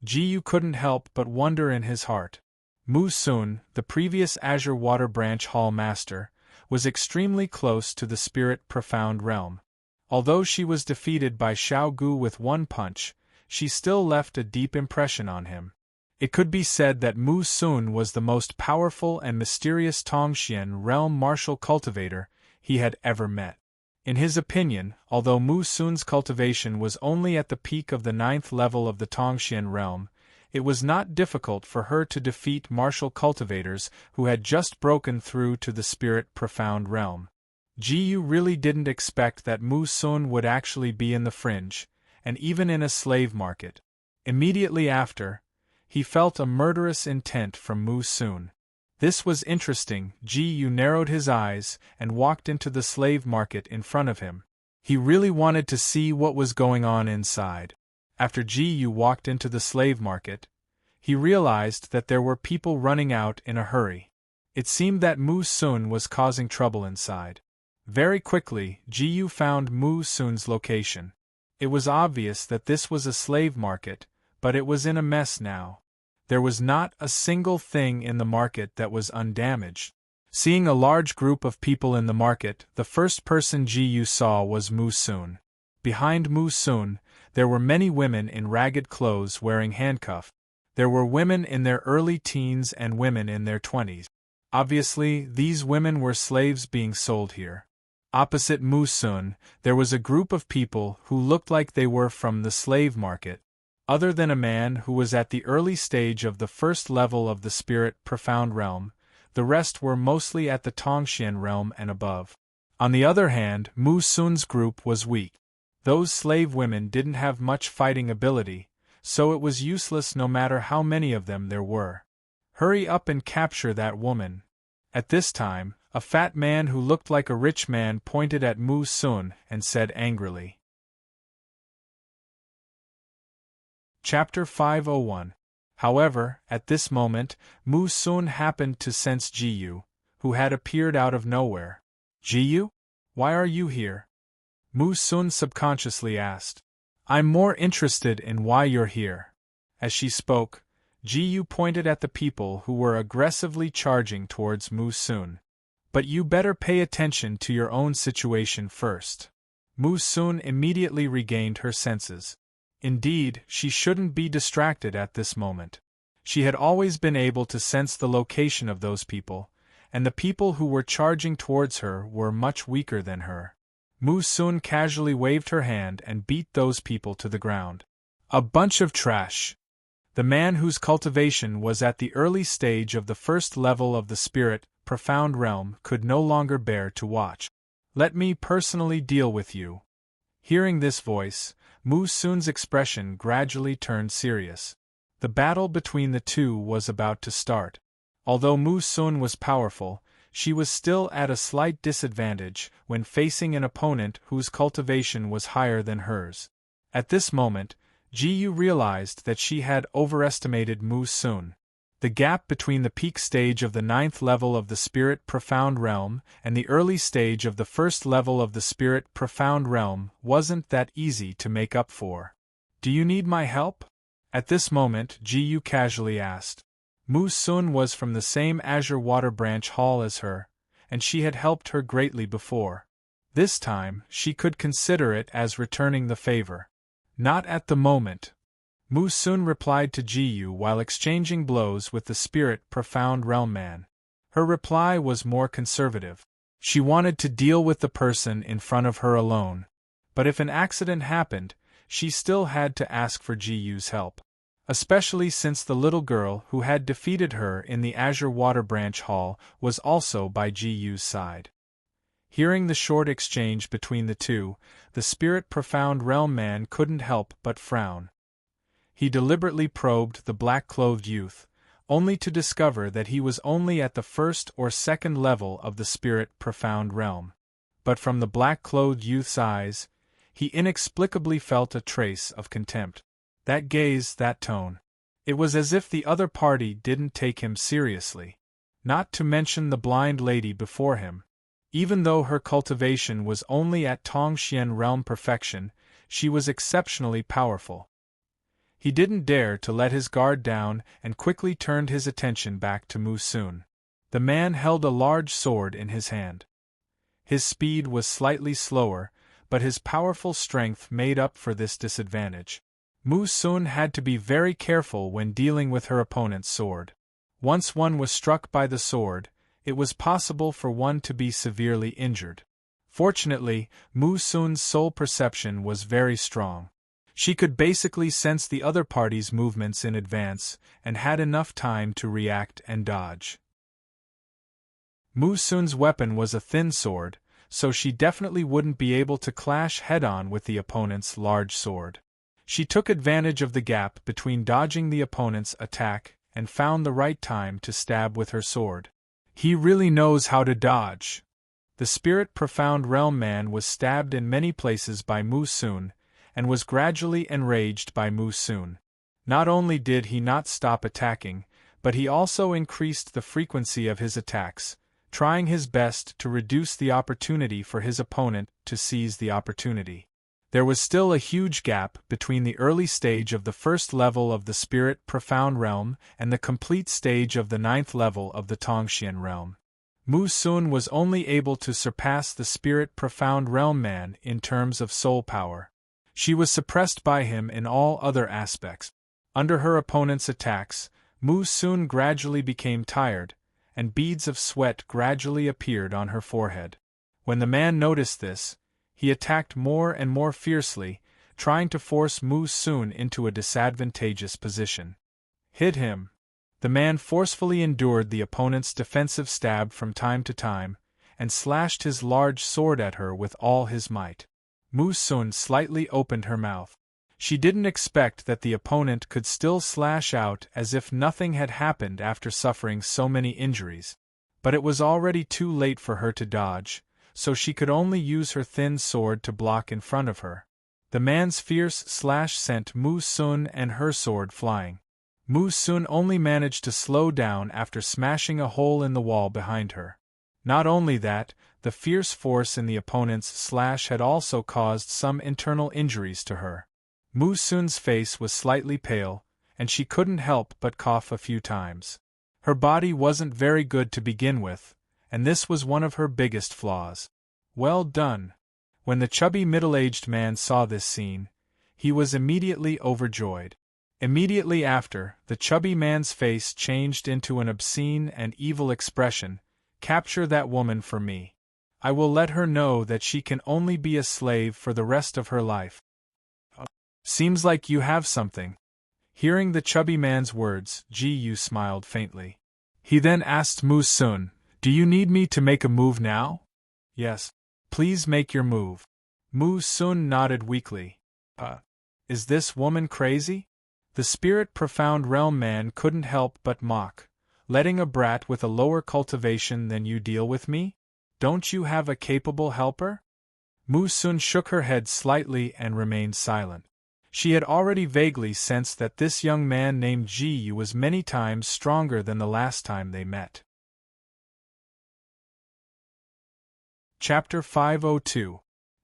Gu couldn't help but wonder in his heart. Mu Sun, the previous Azure Water Branch Hall Master, was extremely close to the Spirit Profound Realm. Although she was defeated by Xiao Gu with one punch, she still left a deep impression on him. It could be said that Mu Sun was the most powerful and mysterious Tongxian realm martial cultivator he had ever met. In his opinion, although Mu Sun's cultivation was only at the peak of the 9th level of the Tongxian realm, it was not difficult for her to defeat martial cultivators who had just broken through to the Spirit Profound realm. Gu really didn't expect that Mu Sun would actually be in the fringe, and even in a slave market. Immediately after, he felt a murderous intent from Mu Sun. This was interesting. Gu narrowed his eyes and walked into the slave market in front of him. He really wanted to see what was going on inside. After Gu walked into the slave market, he realized that there were people running out in a hurry. It seemed that Mu Sun was causing trouble inside. Very quickly, Gu found Mu Sun's location. It was obvious that this was a slave market, but it was in a mess now. There was not a single thing in the market that was undamaged. Seeing a large group of people in the market, the first person Gu saw was Mu Sun. Behind Mu Sun, there were many women in ragged clothes wearing handcuffs. There were women in their early teens and women in their 20s. Obviously, these women were slaves being sold here. Opposite Mu Sun, there was a group of people who looked like they were from the slave market. Other than a man who was at the early stage of the first level of the Spirit Profound Realm, the rest were mostly at the Tongxian realm and above. On the other hand, Mu Sun's group was weak. Those slave women didn't have much fighting ability, so it was useless no matter how many of them there were. Hurry up and capture that woman. At this time, a fat man who looked like a rich man pointed at Mu Sun and said angrily. Chapter 501. However, at this moment, Mu Sun happened to sense Gu, who had appeared out of nowhere. Gu? Why are you here? Mu Sun subconsciously asked. I'm more interested in why you're here. As she spoke, Gu pointed at the people who were aggressively charging towards Mu Sun. But you better pay attention to your own situation first. Mu Sun immediately regained her senses. Indeed, she shouldn't be distracted at this moment. She had always been able to sense the location of those people, and the people who were charging towards her were much weaker than her. Mu Sun casually waved her hand and beat those people to the ground. A bunch of trash. The man whose cultivation was at the early stage of the first level of the Spirit Profound Realm could no longer bear to watch. Let me personally deal with you. Hearing this voice, Mu Sun's expression gradually turned serious. The battle between the two was about to start. Although Mu Sun was powerful, she was still at a slight disadvantage when facing an opponent whose cultivation was higher than hers. At this moment, Gu realized that she had overestimated Mu Sun. The gap between the peak stage of the 9th level of the Spirit Profound Realm and the early stage of the first level of the Spirit Profound Realm wasn't that easy to make up for. Do you need my help? At this moment, Gu casually asked. Mu Sun was from the same Azure Water Branch Hall as her, and she had helped her greatly before. This time, she could consider it as returning the favor. Not at the moment. Mu Sun replied to Gu while exchanging blows with the Spirit Profound Realm man. Her reply was more conservative. She wanted to deal with the person in front of her alone. But if an accident happened, she still had to ask for Gu's help. Especially since the little girl who had defeated her in the Azure Water Branch Hall was also by Gu's side. Hearing the short exchange between the two, the Spirit Profound Realm man couldn't help but frown. He deliberately probed the black-clothed youth, only to discover that he was only at the first or second level of the Spirit Profound Realm. But from the black-clothed youth's eyes, he inexplicably felt a trace of contempt. That gaze, that tone. It was as if the other party didn't take him seriously. Not to mention the blind lady before him. Even though her cultivation was only at Tongxian realm perfection, she was exceptionally powerful. He didn't dare to let his guard down and quickly turned his attention back to Mu Sun. The man held a large sword in his hand. His speed was slightly slower, but his powerful strength made up for this disadvantage. Mu Sun had to be very careful when dealing with her opponent's sword. Once one was struck by the sword, it was possible for one to be severely injured. Fortunately, Mu Sun's soul perception was very strong. She could basically sense the other party's movements in advance and had enough time to react and dodge. Mu Sun's weapon was a thin sword, so she definitely wouldn't be able to clash head-on with the opponent's large sword. She took advantage of the gap between dodging the opponent's attack and found the right time to stab with her sword. He really knows how to dodge. The Spirit Profound Realm man was stabbed in many places by Mu Sun, and was gradually enraged by Mu Sun. Not only did he not stop attacking, but he also increased the frequency of his attacks, trying his best to reduce the opportunity for his opponent to seize the opportunity. There was still a huge gap between the early stage of the first level of the Spirit Profound Realm and the complete stage of the 9th level of the Tongxian Realm. Mu Sun was only able to surpass the Spirit Profound Realm man in terms of soul power. She was suppressed by him in all other aspects. Under her opponent's attacks, Mu Sun gradually became tired, and beads of sweat gradually appeared on her forehead. When the man noticed this, he attacked more and more fiercely, trying to force Mu Sun into a disadvantageous position. Hit him. The man forcefully endured the opponent's defensive stab from time to time, and slashed his large sword at her with all his might. Mu Sun slightly opened her mouth. She didn't expect that the opponent could still slash out as if nothing had happened after suffering so many injuries. But it was already too late for her to dodge, so she could only use her thin sword to block in front of her. The man's fierce slash sent Mu Sun and her sword flying. Mu Sun only managed to slow down after smashing a hole in the wall behind her. Not only that, the fierce force in the opponent's slash had also caused some internal injuries to her. Mu Sun's face was slightly pale, and she couldn't help but cough a few times. Her body wasn't very good to begin with, and this was one of her biggest flaws. Well done! When the chubby middle-aged man saw this scene, he was immediately overjoyed. Immediately after, the chubby man's face changed into an obscene and evil expression. Capture that woman for me. I will let her know that she can only be a slave for the rest of her life. Seems like you have something. Hearing the chubby man's words, Ji-Yu smiled faintly. He then asked Mu Sun, "Do you need me to make a move now?" "Yes. Please make your move." Mu Sun nodded weakly. Is this woman crazy?" The Spirit Profound Realm man couldn't help but mock. "Letting a brat with a lower cultivation than you deal with me? Don't you have a capable helper?" Mu Sun shook her head slightly and remained silent. She had already vaguely sensed that this young man named Ji-Yu was many times stronger than the last time they met. Chapter 502.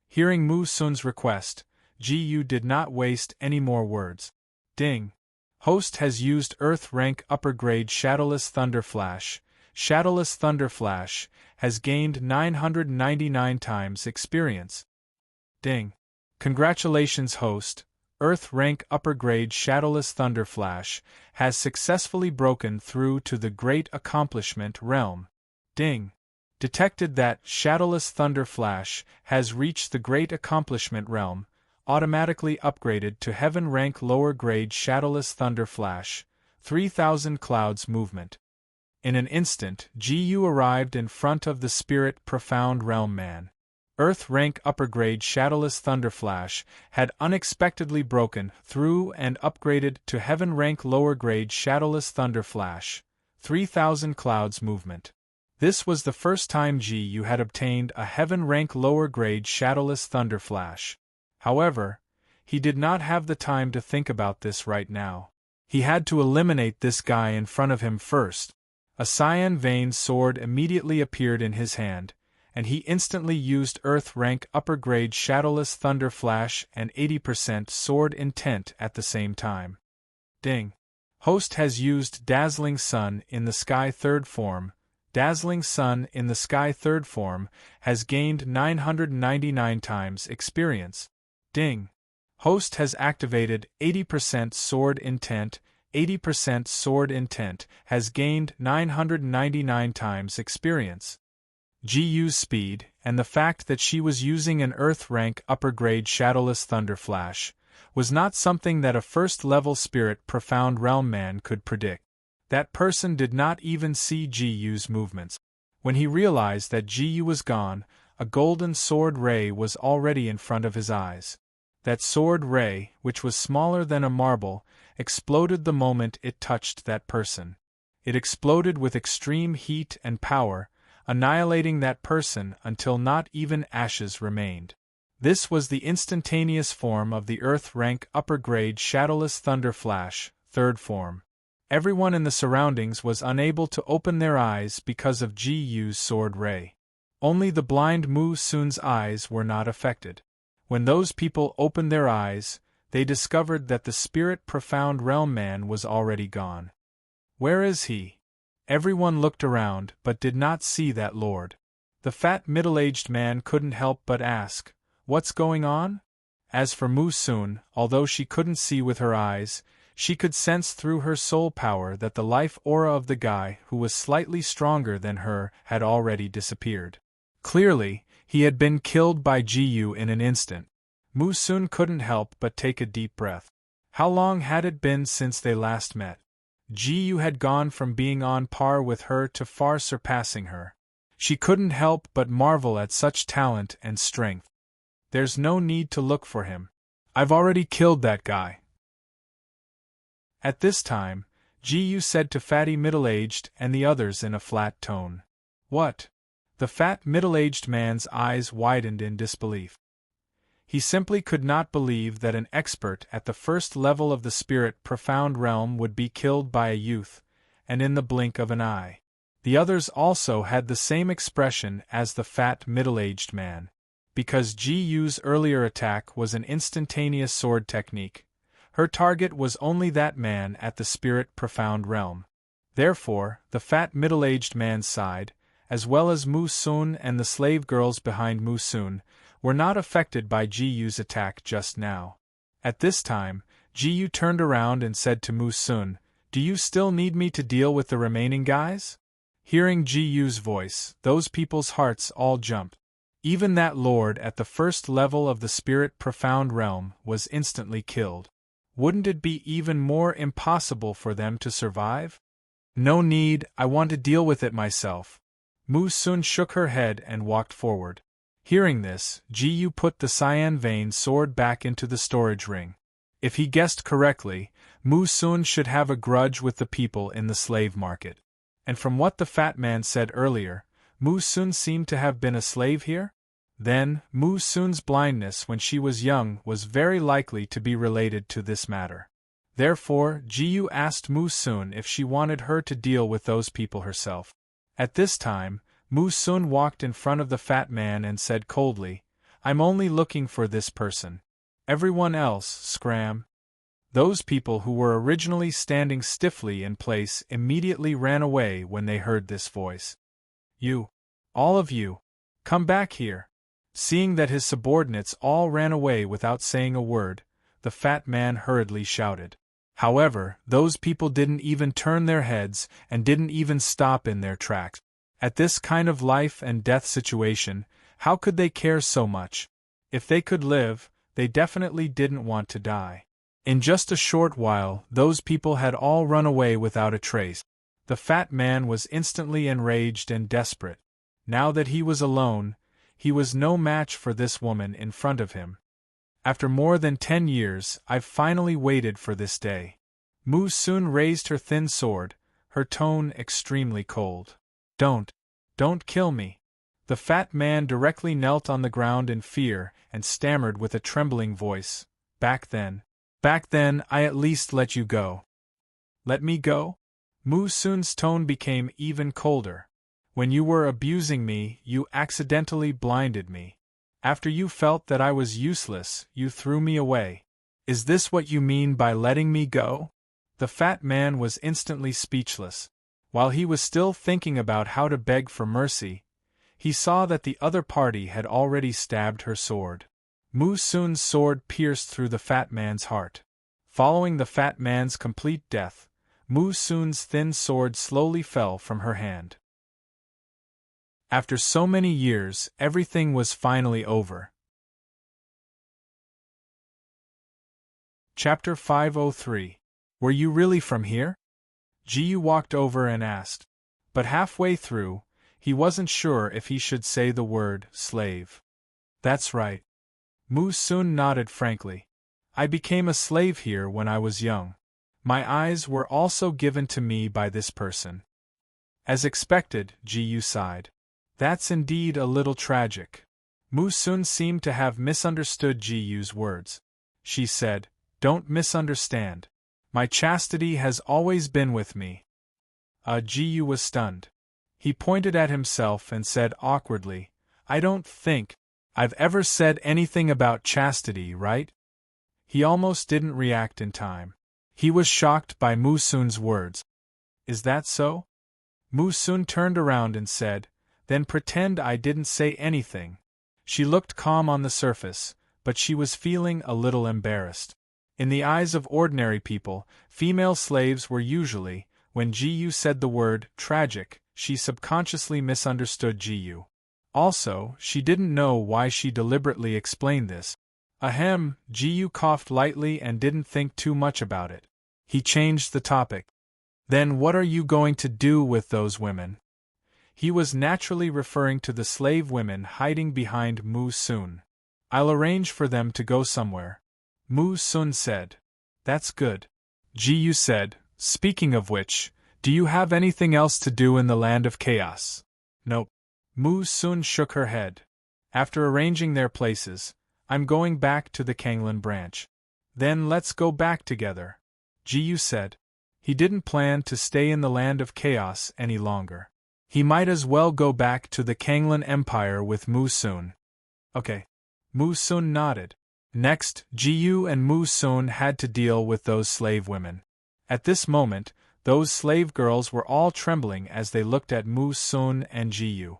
Hearing Mu Sun's request, Ji-Yu did not waste any more words. Ding. Host has used Earth Rank Upper Grade Shadowless Thunder Flash. Shadowless Thunder Flash has gained 999 times experience. Ding. Congratulations, Host. Earth Rank Upper Grade Shadowless Thunder Flash has successfully broken through to the Great Accomplishment realm. Ding. Detected that Shadowless Thunder Flash has reached the Great Accomplishment realm, automatically upgraded to Heaven Rank Lower Grade Shadowless Thunder Flash, 3000 Clouds Movement. In an instant, Ji-Yu arrived in front of the Spirit Profound Realm man. Earth Rank Upper Grade Shadowless Thunder Flash had unexpectedly broken through and upgraded to Heaven Rank Lower Grade Shadowless Thunder Flash, 3000 Clouds Movement. This was the first time Ji-Yu had obtained a Heaven Rank Lower Grade Shadowless Thunder Flash. However, he did not have the time to think about this right now. He had to eliminate this guy in front of him first. A cyan vein sword immediately appeared in his hand, and he instantly used Earth rank upper grade Shadowless Thunder Flash and 80% sword intent at the same time. Ding. Host has used Dazzling Sun in the Sky third form. Dazzling Sun in the Sky third form has gained 999 times experience. Ding. Host has activated 80% sword intent. 80% sword intent has gained 999 times experience. GU's speed, and the fact that she was using an Earth rank upper grade Shadowless Thunder Flash, was not something that a first-level Spirit Profound Realm man could predict. That person did not even see GU's movements. When he realized that GU was gone, a golden sword ray was already in front of his eyes. That sword ray, which was smaller than a marble, exploded the moment it touched that person. It exploded with extreme heat and power, annihilating that person until not even ashes remained. This was the instantaneous form of the Earth rank upper grade Shadowless Thunder Flash, third form. Everyone in the surroundings was unable to open their eyes because of GU's sword ray. Only the blind Mu Sun's eyes were not affected. When those people opened their eyes, they discovered that the Spirit Profound Realm man was already gone. Where is he? Everyone looked around but did not see that lord. The fat middle-aged man couldn't help but ask, "What's going on?" As for Mu Sun, although she couldn't see with her eyes, she could sense through her soul power that the life aura of the guy who was slightly stronger than her had already disappeared. Clearly, he had been killed by GU in an instant. Mu Sun couldn't help but take a deep breath. How long had it been since they last met? GU had gone from being on par with her to far surpassing her. She couldn't help but marvel at such talent and strength. There's no need to look for him. I've already killed that guy. At this time, GU said to Fatty Middle-Aged and the others in a flat tone. What? The fat middle-aged man's eyes widened in disbelief. He simply could not believe that an expert at the first level of the Spirit Profound Realm would be killed by a youth, and in the blink of an eye. The others also had the same expression as the fat middle-aged man. Because GU's earlier attack was an instantaneous sword technique, her target was only that man at the Spirit Profound Realm. Therefore, the fat middle-aged man's side, as well as Mu Sun and the slave girls behind Mu Sun, were not affected by GU's attack just now. At this time, GU turned around and said to Mu Sun, "Do you still need me to deal with the remaining guys?" Hearing GU's voice, those people's hearts all jumped. Even that lord at the first level of the Spirit Profound Realm was instantly killed. Wouldn't it be even more impossible for them to survive? No need, I want to deal with it myself. Mu Sun shook her head and walked forward. Hearing this, GU put the cyan vein sword back into the storage ring. If he guessed correctly, Mu Sun should have a grudge with the people in the slave market. And from what the fat man said earlier, Mu Sun seemed to have been a slave here? Then, Mu Sun's blindness when she was young was very likely to be related to this matter. Therefore, GU asked Mu Sun if she wanted her to deal with those people herself. At this time, Mu Sun walked in front of the fat man and said coldly, "I'm only looking for this person. Everyone else, scram." Those people who were originally standing stiffly in place immediately ran away when they heard this voice. "You! All of you! Come back here!" Seeing that his subordinates all ran away without saying a word, the fat man hurriedly shouted. However, those people didn't even turn their heads and didn't even stop in their tracks. At this kind of life and death situation, how could they care so much? If they could live, they definitely didn't want to die. In just a short while, those people had all run away without a trace. The fat man was instantly enraged and desperate. Now that he was alone, he was no match for this woman in front of him. After more than 10 years, I've finally waited for this day. Mu Sun raised her thin sword, her tone extremely cold. Don't kill me. The fat man directly knelt on the ground in fear and stammered with a trembling voice, Back then I at least let you go. Let me go? Mu Sun's tone became even colder. When you were abusing me, you accidentally blinded me. After you felt that I was useless, you threw me away. Is this what you mean by letting me go? The fat man was instantly speechless. While he was still thinking about how to beg for mercy, he saw that the other party had already stabbed her sword. Mu Sun's sword pierced through the fat man's heart. Following the fat man's complete death, Mu Sun's thin sword slowly fell from her hand. After so many years, everything was finally over. Chapter 503. Were you really from here? Jiyu walked over and asked. But halfway through, he wasn't sure if he should say the word slave. That's right. Mu Sun nodded frankly. I became a slave here when I was young. My eyes were also given to me by this person. As expected, Jiyu sighed. That's indeed a little tragic. Mu Sun seemed to have misunderstood Jiyu's words. She said, Don't misunderstand. My chastity has always been with me. Jiyu was stunned. He pointed at himself and said awkwardly, I don't think I've ever said anything about chastity, right? He almost didn't react in time. He was shocked by Mu Sun's words. Is that so? Mu Sun turned around and said, Then pretend I didn't say anything. She looked calm on the surface, but she was feeling a little embarrassed. In the eyes of ordinary people, female slaves were usually, when Jiyu said the word tragic, she subconsciously misunderstood Jiyu. Also, she didn't know why she deliberately explained this. Ahem, Jiyu coughed lightly and didn't think too much about it. He changed the topic. Then what are you going to do with those women? He was naturally referring to the slave women hiding behind Mu Sun. I'll arrange for them to go somewhere. Mu Sun said. That's good. Jiyu said, Speaking of which, do you have anything else to do in the land of chaos? Nope. Mu Sun shook her head. After arranging their places, I'm going back to the Kanglan branch. Then let's go back together, Jiyu said. He didn't plan to stay in the land of chaos any longer. He might as well go back to the Kanglan Empire with Mu Sun. Okay. Mu Sun nodded. Next, Jiyu and Mu Sun had to deal with those slave women. At this moment, those slave girls were all trembling as they looked at Mu Sun and Jiyu.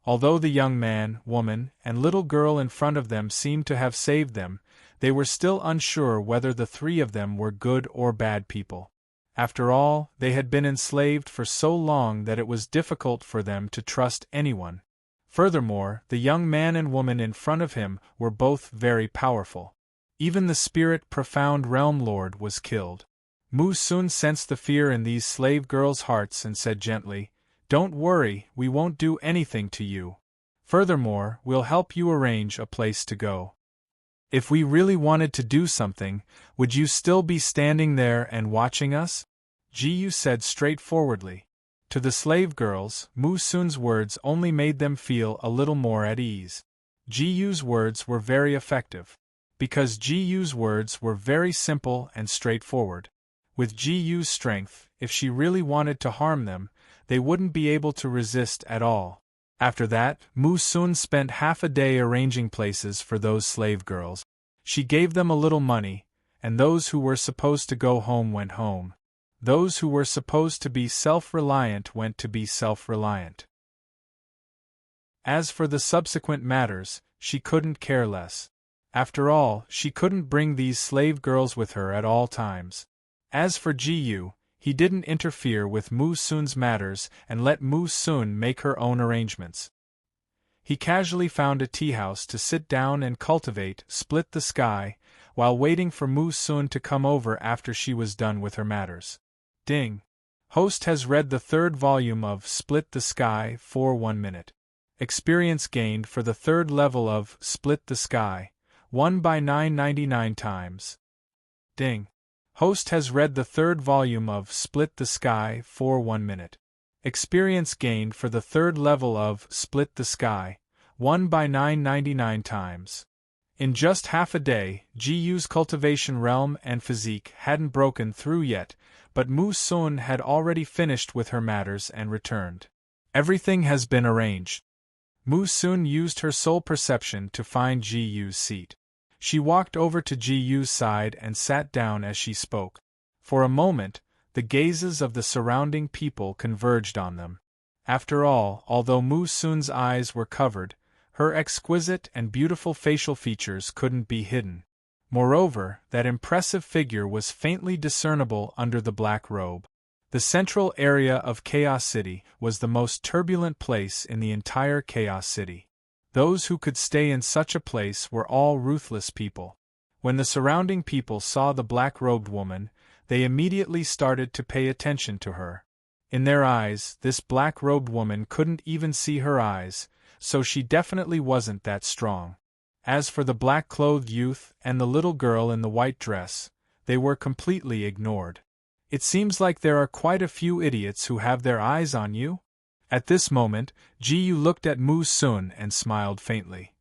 Although the young man, woman, and little girl in front of them seemed to have saved them, they were still unsure whether the three of them were good or bad people. After all, they had been enslaved for so long that it was difficult for them to trust anyone. Furthermore, the young man and woman in front of him were both very powerful. Even the spirit profound realm lord was killed. Mu Sun sensed the fear in these slave girls' hearts and said gently, Don't worry, we won't do anything to you. Furthermore, we'll help you arrange a place to go. If we really wanted to do something, would you still be standing there and watching us? Jiyu said straightforwardly. To the slave girls, Mu Sun's words only made them feel a little more at ease. Jiyu's words were very effective. Because Jiyu's words were very simple and straightforward. With Jiyu's strength, if she really wanted to harm them, they wouldn't be able to resist at all. After that, Mu Sun spent half a day arranging places for those slave girls. She gave them a little money, and those who were supposed to go home went home. Those who were supposed to be self-reliant went to be self-reliant. As for the subsequent matters, she couldn't care less. After all, she couldn't bring these slave girls with her at all times. As for Jiyu, he didn't interfere with Mu Sun's matters and let Mu Sun make her own arrangements. He casually found a tea-house to sit down and cultivate Split the Sky, while waiting for Mu Sun to come over after she was done with her matters. Ding! Host has read the third volume of Split the Sky for 1 minute. Experience gained for the third level of Split the Sky, 1 by 999 times. Ding! Host has read the third volume of Split the Sky for 1 minute. Experience gained for the third level of Split the Sky, 1 by 999 times. In just half a day, Ji-Yu's cultivation realm and physique hadn't broken through yet, but Mu-Sun had already finished with her matters and returned. Everything has been arranged. Mu-Sun used her soul perception to find Ji-Yu's seat. She walked over to Ji-Yu's side and sat down as she spoke. For a moment, the gazes of the surrounding people converged on them. After all, although Mu-Sun's eyes were covered, her exquisite and beautiful facial features couldn't be hidden. Moreover, that impressive figure was faintly discernible under the black robe. The central area of Chaos City was the most turbulent place in the entire Chaos City. Those who could stay in such a place were all ruthless people. When the surrounding people saw the black-robed woman, they immediately started to pay attention to her. In their eyes, this black-robed woman couldn't even see her eyes, so she definitely wasn't that strong. As for the black-clothed youth and the little girl in the white dress, they were completely ignored. It seems like there are quite a few idiots who have their eyes on you. At this moment, Ji-Yu looked at Mu-Sun and smiled faintly.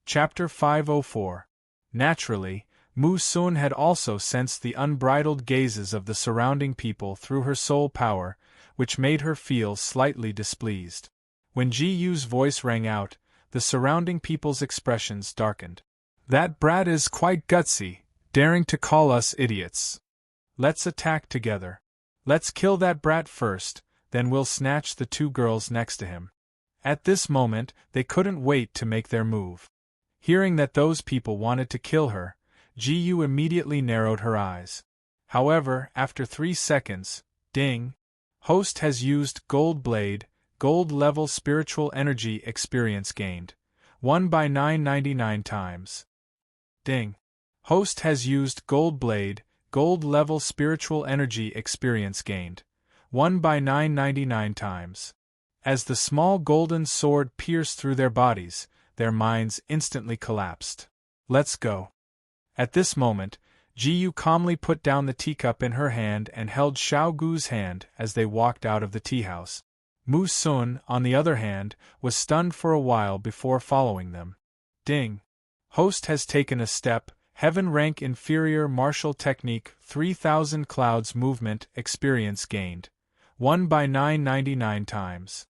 Chapter 504. Naturally, Mu-Sun had also sensed the unbridled gazes of the surrounding people through her soul power, which made her feel slightly displeased. When Ji-Yu's voice rang out, the surrounding people's expressions darkened. "That brat is quite gutsy, daring to call us idiots. Let's attack together. Let's kill that brat first, then we'll snatch the two girls next to him." At this moment, they couldn't wait to make their move. Hearing that those people wanted to kill her, Ji-Yu immediately narrowed her eyes. However, after 3 seconds, ding! Host has used Gold Blade, Gold Level Spiritual Energy Experience gained. 1 by 999 times. Ding! Host has used Gold Blade, Gold Level Spiritual Energy Experience gained. 1 by 999 times. As the small golden sword pierced through their bodies, their minds instantly collapsed. "Let's go." At this moment, Ji-Yu calmly put down the teacup in her hand and held Xiao Gu's hand as they walked out of the tea-house. Mu-Sun, on the other hand, was stunned for a while before following them. Ding! Host has taken a step. Heaven rank inferior martial technique 3000 clouds movement experience gained. 1 by 999 times.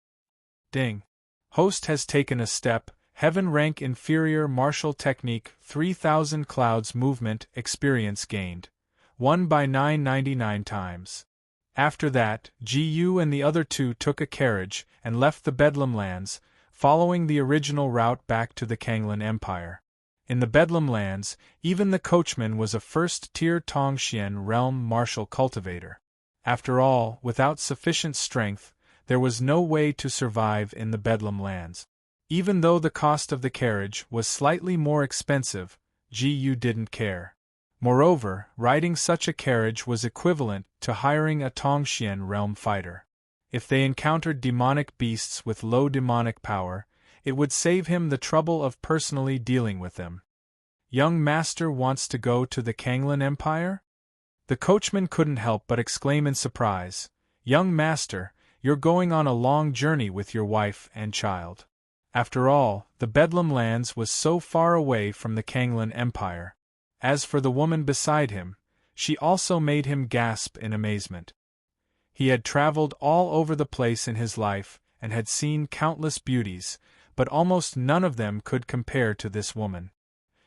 Ding! Host has taken a step. Heaven rank inferior martial technique 3000 clouds movement experience gained. 1 by 999 times. After that, Ji-Yu and the other two took a carriage and left the Bedlam lands, following the original route back to the Kanglan Empire. In the Bedlam lands, even the coachman was a first-tier Tongxian realm martial cultivator. After all, without sufficient strength, there was no way to survive in the Bedlam lands. Even though the cost of the carriage was slightly more expensive, Ji-Yu didn't care. Moreover, riding such a carriage was equivalent to hiring a Tongxian realm fighter. If they encountered demonic beasts with low demonic power, it would save him the trouble of personally dealing with them. "Young master wants to go to the Kanglan Empire?" The coachman couldn't help but exclaim in surprise. "Young master, you're going on a long journey with your wife and child." After all, the Bedlam lands was so far away from the Kanglan Empire. As for the woman beside him, she also made him gasp in amazement. He had traveled all over the place in his life and had seen countless beauties, but almost none of them could compare to this woman.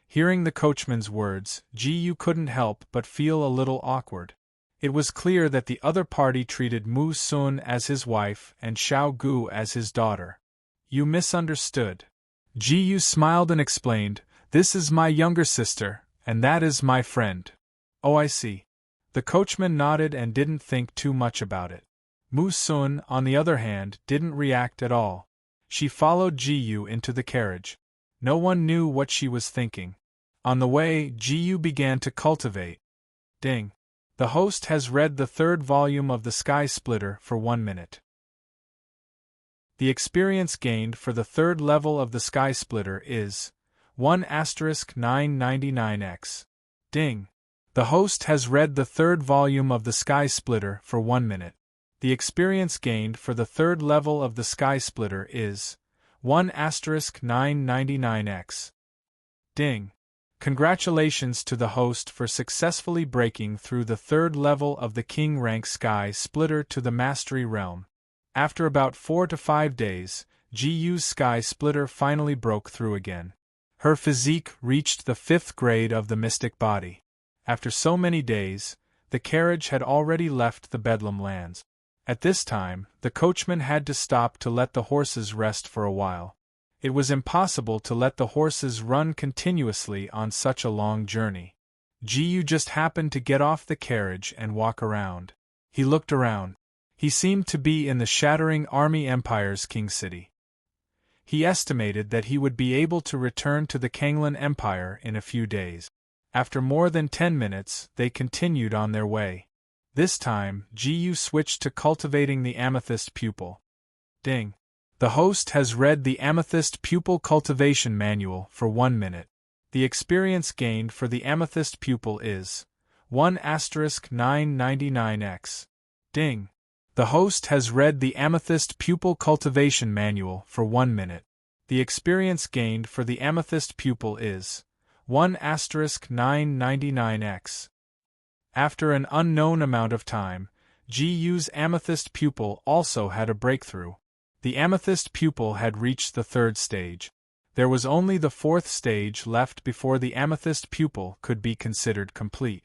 Hearing the coachman's words, Ji-Yu couldn't help but feel a little awkward. It was clear that the other party treated Mu-Sun as his wife and Xiao Gu as his daughter. "You misunderstood." Ji-Yu smiled and explained, "This is my younger sister, and that is my friend." "Oh, I see." The coachman nodded and didn't think too much about it. Mu-Sun, on the other hand, didn't react at all. She followed Ji-Yu into the carriage. No one knew what she was thinking. On the way, Ji-Yu began to cultivate. Ding! The host has read the 3rd volume of the Sky Splitter for 1 minute. The experience gained for the 3rd level of the Sky Splitter is 1*999x. Ding! The host has read the third volume of the Sky Splitter for 1 minute. The experience gained for the third level of the Sky Splitter is 1*999x. Ding. Congratulations to the host for successfully breaking through the third level of the King rank Sky Splitter to the Mastery Realm. After about 4 to 5 days, GU's Sky Splitter finally broke through again. Her physique reached the 5th grade of the mystic body. After so many days, the carriage had already left the Bedlam lands. At this time, the coachman had to stop to let the horses rest for a while. It was impossible to let the horses run continuously on such a long journey. GU just happened to get off the carriage and walk around. He looked around. He seemed to be in the shattering army empire's king city. He estimated that he would be able to return to the Kanglan Empire in a few days. After more than 10 minutes, they continued on their way. This time, GU switched to cultivating the amethyst pupil. Ding. The host has read the Amethyst Pupil Cultivation Manual for 1 minute. The experience gained for the Amethyst Pupil is 1*999x. Ding. The host has read the Amethyst Pupil Cultivation Manual for 1 minute. The experience gained for the Amethyst Pupil is 1*999x. After an unknown amount of time, GU's Amethyst Pupil also had a breakthrough. The Amethyst Pupil had reached the 3rd stage. There was only the 4th stage left before the Amethyst Pupil could be considered complete.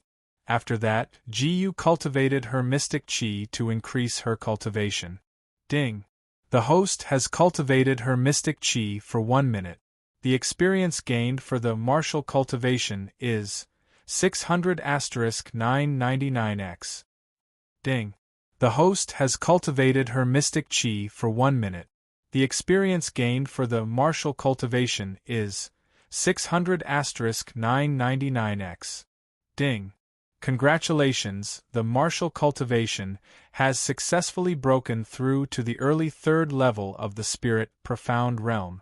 After that, GU cultivated her mystic chi to increase her cultivation. Ding. The host has cultivated her mystic chi for 1 minute. The experience gained for the martial cultivation is 600*999x. Ding. The host has cultivated her mystic chi for 1 minute. The experience gained for the martial cultivation is 600*999x. Ding. Congratulations, the martial cultivation has successfully broken through to the early 3rd level of the Spirit Profound Realm.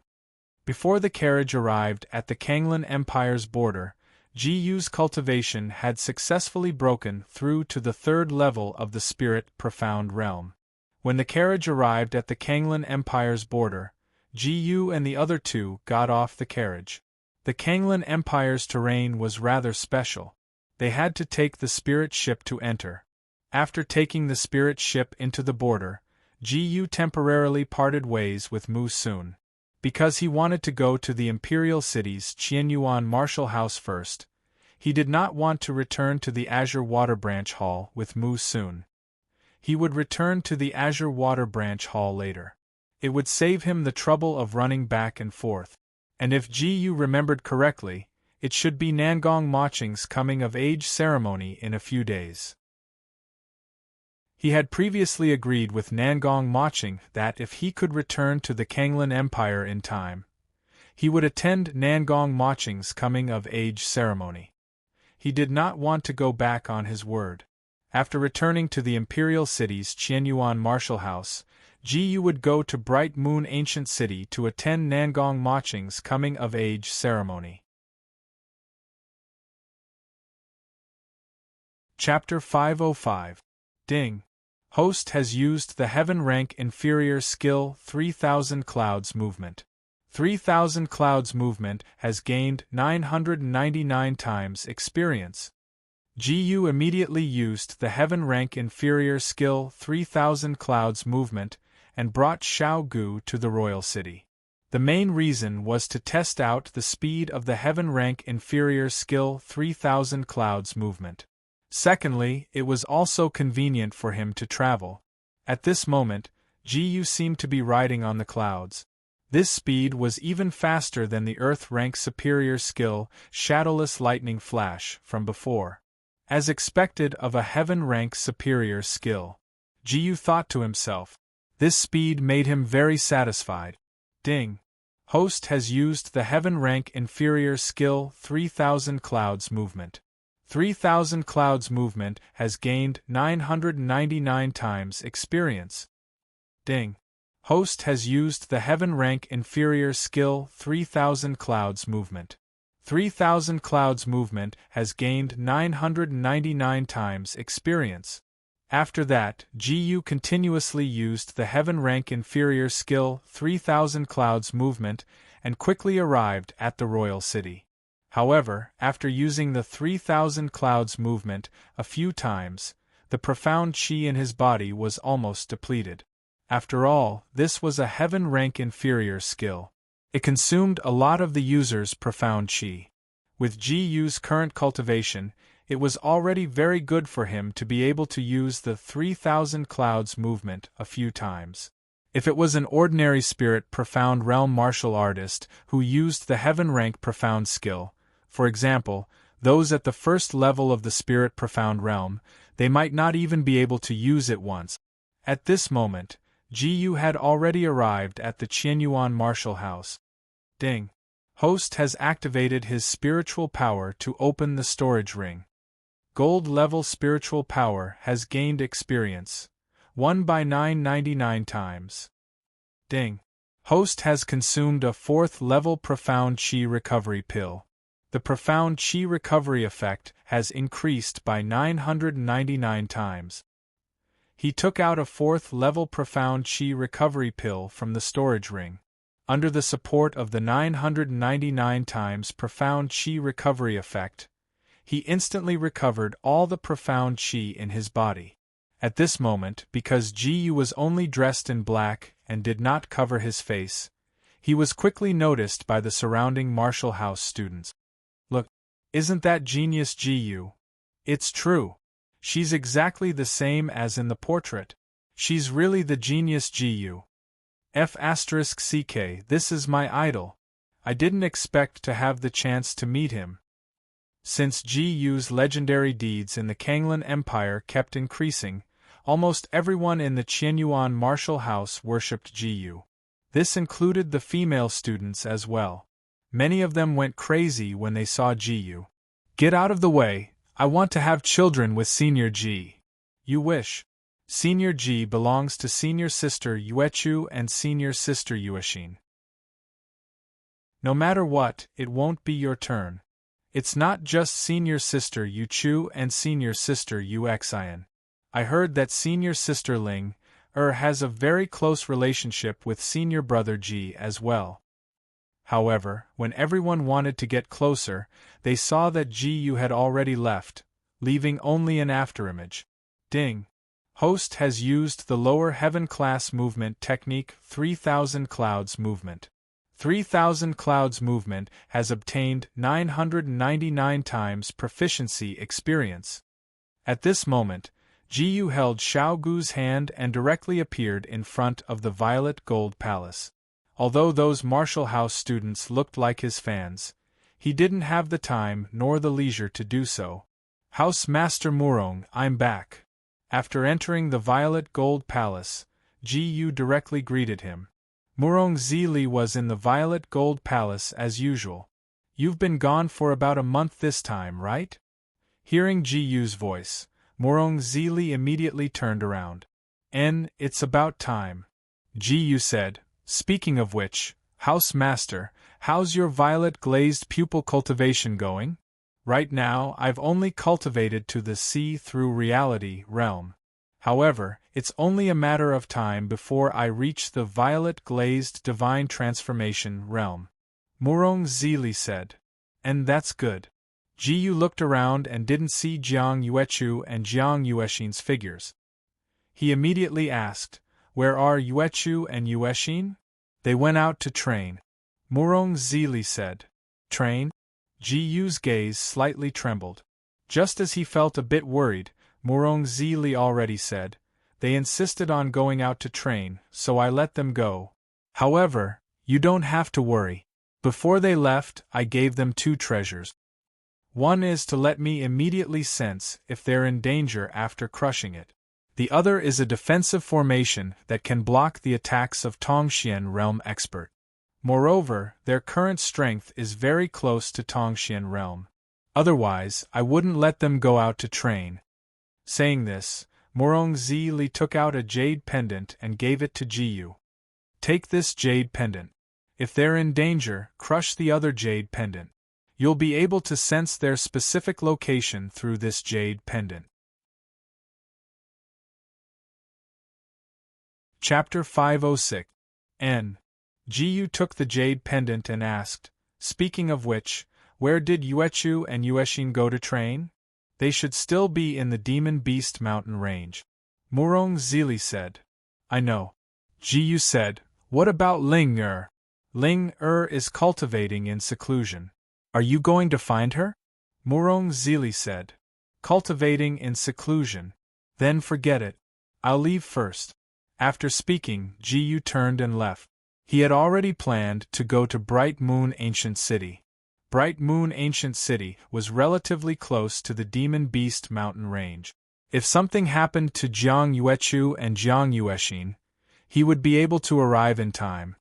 Before the carriage arrived at the Kanglan Empire's border, GU's cultivation had successfully broken through to the 3rd level of the Spirit Profound Realm. When the carriage arrived at the Kanglan Empire's border, GU and the other two got off the carriage. The Kanglan Empire's terrain was rather special. They had to take the spirit ship to enter. After taking the spirit ship into the border, GU temporarily parted ways with Mu Sun. Because he wanted to go to the imperial city's Qianyuan Martial House first, he did not want to return to the Azure Water Branch Hall with Mu Sun. He would return to the Azure Water Branch Hall later. It would save him the trouble of running back and forth. And if GU remembered correctly, it should be Nangong Maching's coming-of-age ceremony in a few days. He had previously agreed with Nangong Maching that if he could return to the Kanglan Empire in time, he would attend Nangong Maching's coming-of-age ceremony. He did not want to go back on his word. After returning to the imperial city's Qianyuan Martial House, GU would go to Bright Moon Ancient City to attend Nangong Maching's coming-of-age ceremony. Chapter 505. Ding. Host has used the Heaven Rank Inferior Skill 3000 Clouds Movement. 3000 Clouds Movement has gained 999 times experience. GU immediately used the Heaven Rank Inferior Skill 3000 Clouds Movement and brought Xiao Gu to the royal city. The main reason was to test out the speed of the Heaven Rank Inferior Skill 3000 Clouds Movement. Secondly, it was also convenient for him to travel. At this moment, GU seemed to be riding on the clouds. This speed was even faster than the Earth Rank Superior Skill Shadowless Lightning Flash from before. As expected of a Heaven Rank Superior Skill, GU thought to himself. This speed made him very satisfied. Ding. Host has used the Heaven Rank Inferior Skill 3000 Clouds Movement. 3000 Clouds Movement has gained 999 times experience. Ding. Host has used the Heaven Rank Inferior Skill 3000 Clouds Movement. 3000 Clouds movement has gained 999 times experience. After that, Gu continuously used the heaven rank inferior skill 3000 Clouds movement and quickly arrived at the royal city. However, after using the 3000 Clouds movement a few times, the profound chi in his body was almost depleted. After all, this was a heaven rank inferior skill. It consumed a lot of the user's profound chi. With Gu's current cultivation, it was already very good for him to be able to use the 3000 Clouds movement a few times. If it was an ordinary spirit profound realm martial artist who used the heaven rank profound skill, for example, those at the first level of the spirit profound realm, they might not even be able to use it once. At this moment, Gu had already arrived at the Qianyuan martial house. Ding. Host has activated his spiritual power to open the storage ring. Gold level spiritual power has gained experience. 1 by 999 times. Ding. Host has consumed a 4th level profound chi recovery pill. The profound chi recovery effect has increased by 999 times. He took out a 4th level profound chi recovery pill from the storage ring. Under the support of the 999 times profound chi recovery effect, he instantly recovered all the profound chi in his body. At this moment, because Gu was only dressed in black and did not cover his face, he was quickly noticed by the surrounding martial house students. Look, isn't that genius Gu? It's true. She's exactly the same as in the portrait. She's really the genius Gu. F***ck, this is my idol. I didn't expect to have the chance to meet him. Since Gu's legendary deeds in the Kanglan Empire kept increasing, almost everyone in the Qianyuan martial house worshipped Gu. This included the female students as well. Many of them went crazy when they saw Gu. Get out of the way, I want to have children with Senior G. You wish. Senior G belongs to Senior Sister Yuechu and Senior Sister Yuexin. No matter what, it won't be your turn. It's not just Senior Sister Yuchu and Senior Sister Yuexian. I heard that Senior Sister Ling has a very close relationship with Senior Brother G as well. However, when everyone wanted to get closer, they saw that Gu had already left, leaving only an afterimage. Ding. Host has used the lower heaven class movement technique 3000 Clouds movement. 3000 Clouds movement has obtained 999 times proficiency experience. At this moment, Gu held Xiao Gu's hand and directly appeared in front of the Violet Gold Palace. Although those martial house students looked like his fans, he didn't have the time nor the leisure to do so. House Master Murong, I'm back. After entering the Violet Gold Palace, Gu directly greeted him. Murong Zili was in the Violet Gold Palace as usual. You've been gone for about a month this time, right? Hearing Gu's voice, Murong Zili immediately turned around. It's about time. Gu said, speaking of which, House Master, how's your violet glazed pupil cultivation going? Right now, I've only cultivated to the see-through reality realm. However, it's only a matter of time before I reach the violet glazed divine transformation realm. Murong Zili said. And that's good. Gu looked around and didn't see Jiang Yuechu and Jiang Yuexin's figures. He immediately asked, where are Yuechu and Yuexin? They went out to train. Murong Zili said. Train? Gu's gaze slightly trembled. Just as he felt a bit worried, Murong Zili already said, they insisted on going out to train, so I let them go. However, you don't have to worry. Before they left, I gave them 2 treasures. One is to let me immediately sense if they're in danger after crushing it. The other is a defensive formation that can block the attacks of Tongxian Realm Expert. Moreover, their current strength is very close to Tongxian Realm. Otherwise, I wouldn't let them go out to train. Saying this, Murong Zili took out a jade pendant and gave it to Gu. Take this jade pendant. If they're in danger, crush the other jade pendant. You'll be able to sense their specific location through this jade pendant. Chapter 506. N. Jiyu took the jade pendant and asked, "Speaking of which, where did Yuechu and Yueshin go to train?" "They should still be in the Demon Beast mountain range," Murong Zili said. "I know." Jiyu said, "What about Ling Er?" "Ling Er is cultivating in seclusion." "Are you going to find her?" Murong Zili said. "Cultivating in seclusion. Then forget it. I'll leave first." After speaking, Jiyu turned and left. He had already planned to go to Bright Moon Ancient City. Bright Moon Ancient City was relatively close to the Demon Beast mountain range. If something happened to Jiang Yuechu and Jiang Yueshin, he would be able to arrive in time.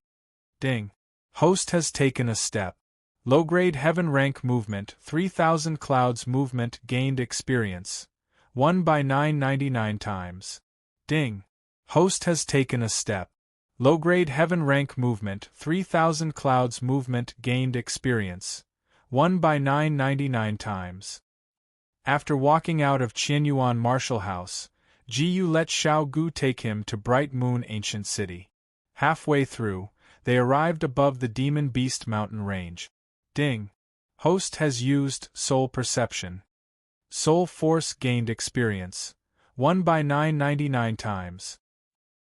Ding. Host has taken a step. Low-grade heaven rank movement 3000 clouds movement gained experience. 1 by 999 times. Ding. Host has taken a step. Low-grade heaven rank movement 3000 clouds movement gained experience. 1 by 999 times. After walking out of Qianyuan Martial House, Jiyu let Xiao Gu take him to Bright Moon Ancient City. Halfway through, they arrived above the Demon Beast mountain range. Ding. Host has used Soul Perception. Soul Force gained experience. 1 by 999 times.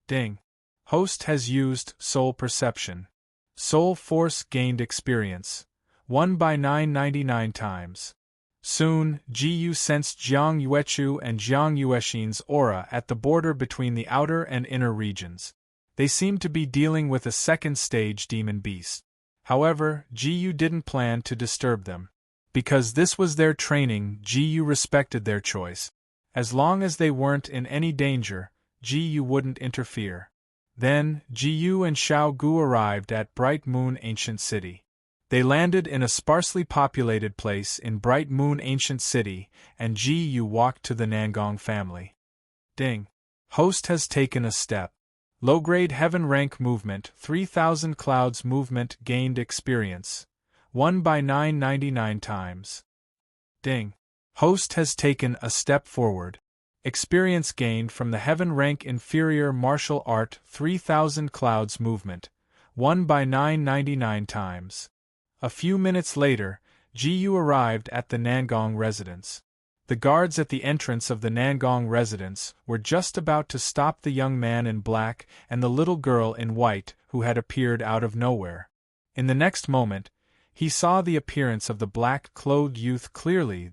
Ding. Host has used Soul Perception. Soul Force gained experience. 1 by 999 times. Soon, Jiyu sensed Jiang Yuechu and Jiang Yueshin's aura at the border between the outer and inner regions. They seemed to be dealing with a second-stage demon beast. However, Jiyu didn't plan to disturb them. Because this was their training, Jiyu respected their choice. As long as they weren't in any danger, Jiyu wouldn't interfere. Then, Jiyu and Xiao Gu arrived at Bright Moon Ancient City. They landed in a sparsely populated place in Bright Moon Ancient City, and Jiyu walked to the Nangong family. Ding. Host has taken a step. Low-grade heaven rank movement 3000 clouds movement gained experience. 1 by 999 times. Ding. Host has taken a step forward. Experience gained from the heaven rank inferior martial art 3000 clouds movement. 1 by 999 times. A few minutes later, Jiyu arrived at the Nangong residence. The guards at the entrance of the Nangong residence were just about to stop the young man in black and the little girl in white who had appeared out of nowhere. In the next moment, he saw the appearance of the black-clothed youth clearly.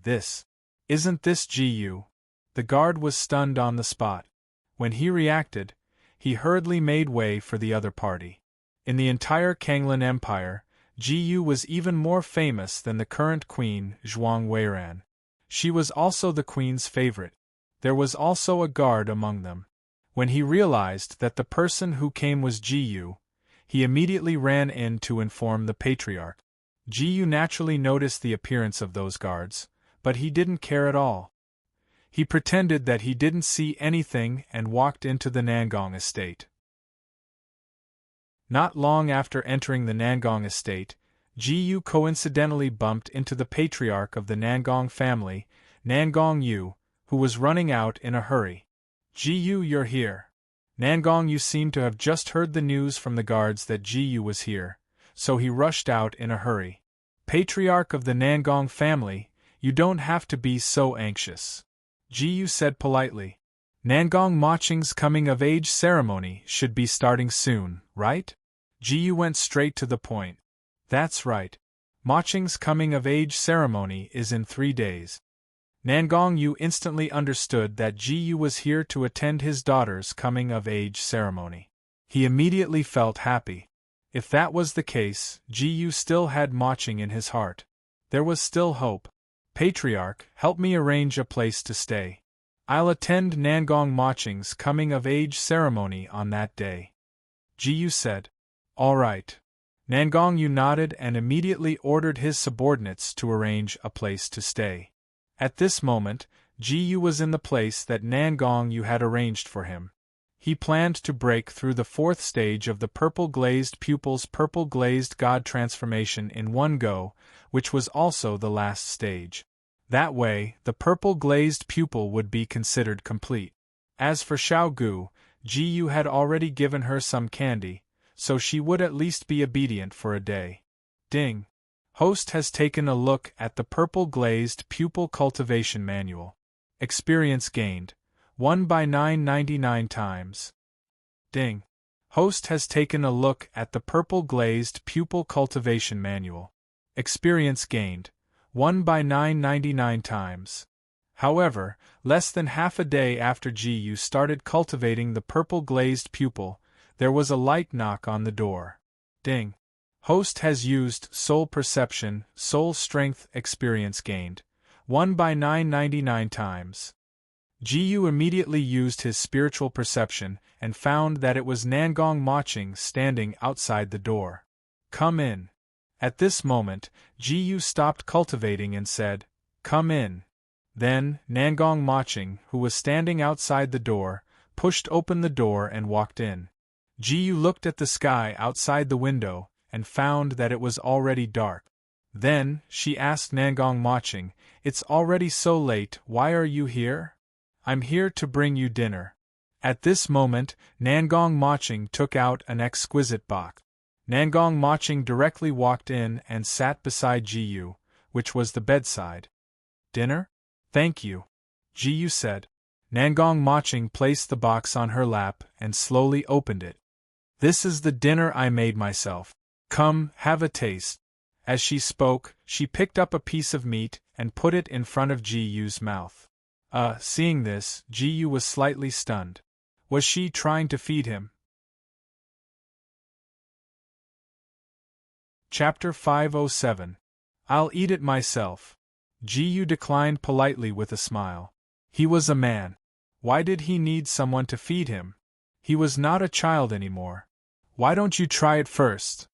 Isn't this Jiyu? The guard was stunned on the spot. When he reacted, he hurriedly made way for the other party. In the entire Kanglan Empire, Jiyu was even more famous than the current queen, Zhuang Weiran. She was also the queen's favorite. There was also a guard among them. When he realized that the person who came was Jiyu, he immediately ran in to inform the patriarch. Jiyu naturally noticed the appearance of those guards, but he didn't care at all. He pretended that he didn't see anything and walked into the Nangong estate. Not long after entering the Nangong estate, Jiyu coincidentally bumped into the patriarch of the Nangong family, Nangong Yu, who was running out in a hurry. "Jiyu, you're here." Nangong Yu seemed to have just heard the news from the guards that Jiyu was here, so he rushed out in a hurry. "Patriarch of the Nangong family, you don't have to be so anxious," Jiyu said politely. "Nangong Maching's coming-of-age ceremony should be starting soon, right?" Jiyu went straight to the point. "That's right. Maching's coming-of-age ceremony is in 3 days." Nangong Yu instantly understood that Jiyu was here to attend his daughter's coming-of-age ceremony. He immediately felt happy. If that was the case, Jiyu still had Maching in his heart. There was still hope. "Patriarch, help me arrange a place to stay. I'll attend Nangong Maching's coming-of-age ceremony on that day," Jiyu said. "All right." Nangong Yu nodded and immediately ordered his subordinates to arrange a place to stay. At this moment, Jiyu was in the place that Nangong Yu had arranged for him. He planned to break through the fourth stage of the purple-glazed pupil's purple-glazed god transformation in one go, which was also the last stage. That way, the purple-glazed pupil would be considered complete. As for Xiao Gu, Ji had already given her some candy, so she would at least be obedient for a day. Ding. Host has taken a look at the purple-glazed pupil cultivation manual. Experience gained. 1 by 999 times. Ding. Host has taken a look at the purple-glazed pupil cultivation manual. Experience gained. 1 by 999 times. However, less than half a day after Ji started cultivating the purple-glazed pupil, there was a light knock on the door. Ding. Host has used soul perception, soul strength, experience gained. 1 by 999 times. Ji immediately used his spiritual perception and found that it was Nangong Maching standing outside the door. Come in. At this moment, Ji stopped cultivating and said, Come in. Then, Nangong Maching, who was standing outside the door, pushed open the door and walked in. Ji looked at the sky outside the window and found that it was already dark. Then, she asked Nangong Maching, It's already so late, why are you here? I'm here to bring you dinner. At this moment, Nangong Maching took out an exquisite box. Nangong Maching directly walked in and sat beside Ji, which was the bedside. Dinner? Thank you. Ji said. Nangong Maching placed the box on her lap and slowly opened it. This is the dinner I made myself. Come, have a taste. As she spoke, she picked up a piece of meat and put it in front of Ji's mouth. Seeing this, Ji was slightly stunned. Was she trying to feed him? Chapter 507. I'll eat it myself. Ji declined politely with a smile. He was a man. Why did he need someone to feed him? He was not a child anymore. Why don't you try it first?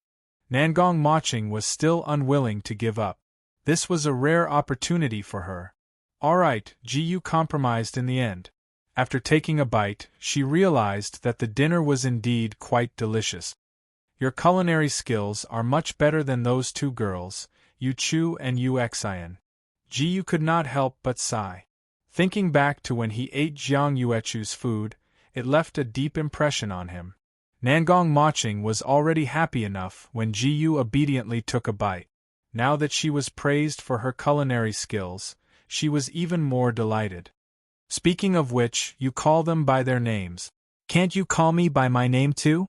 Nangong Maching was still unwilling to give up. This was a rare opportunity for her. Alright, Ji compromised in the end. After taking a bite, she realized that the dinner was indeed quite delicious. Your culinary skills are much better than those two girls, Yu Chu and Yu Xian. Ji could not help but sigh. Thinking back to when he ate Jiang Yuechu's food, it left a deep impression on him. Nangong Maching was already happy enough when Ji obediently took a bite. Now that she was praised for her culinary skills, she was even more delighted. Speaking of which, you call them by their names. Can't you call me by my name too?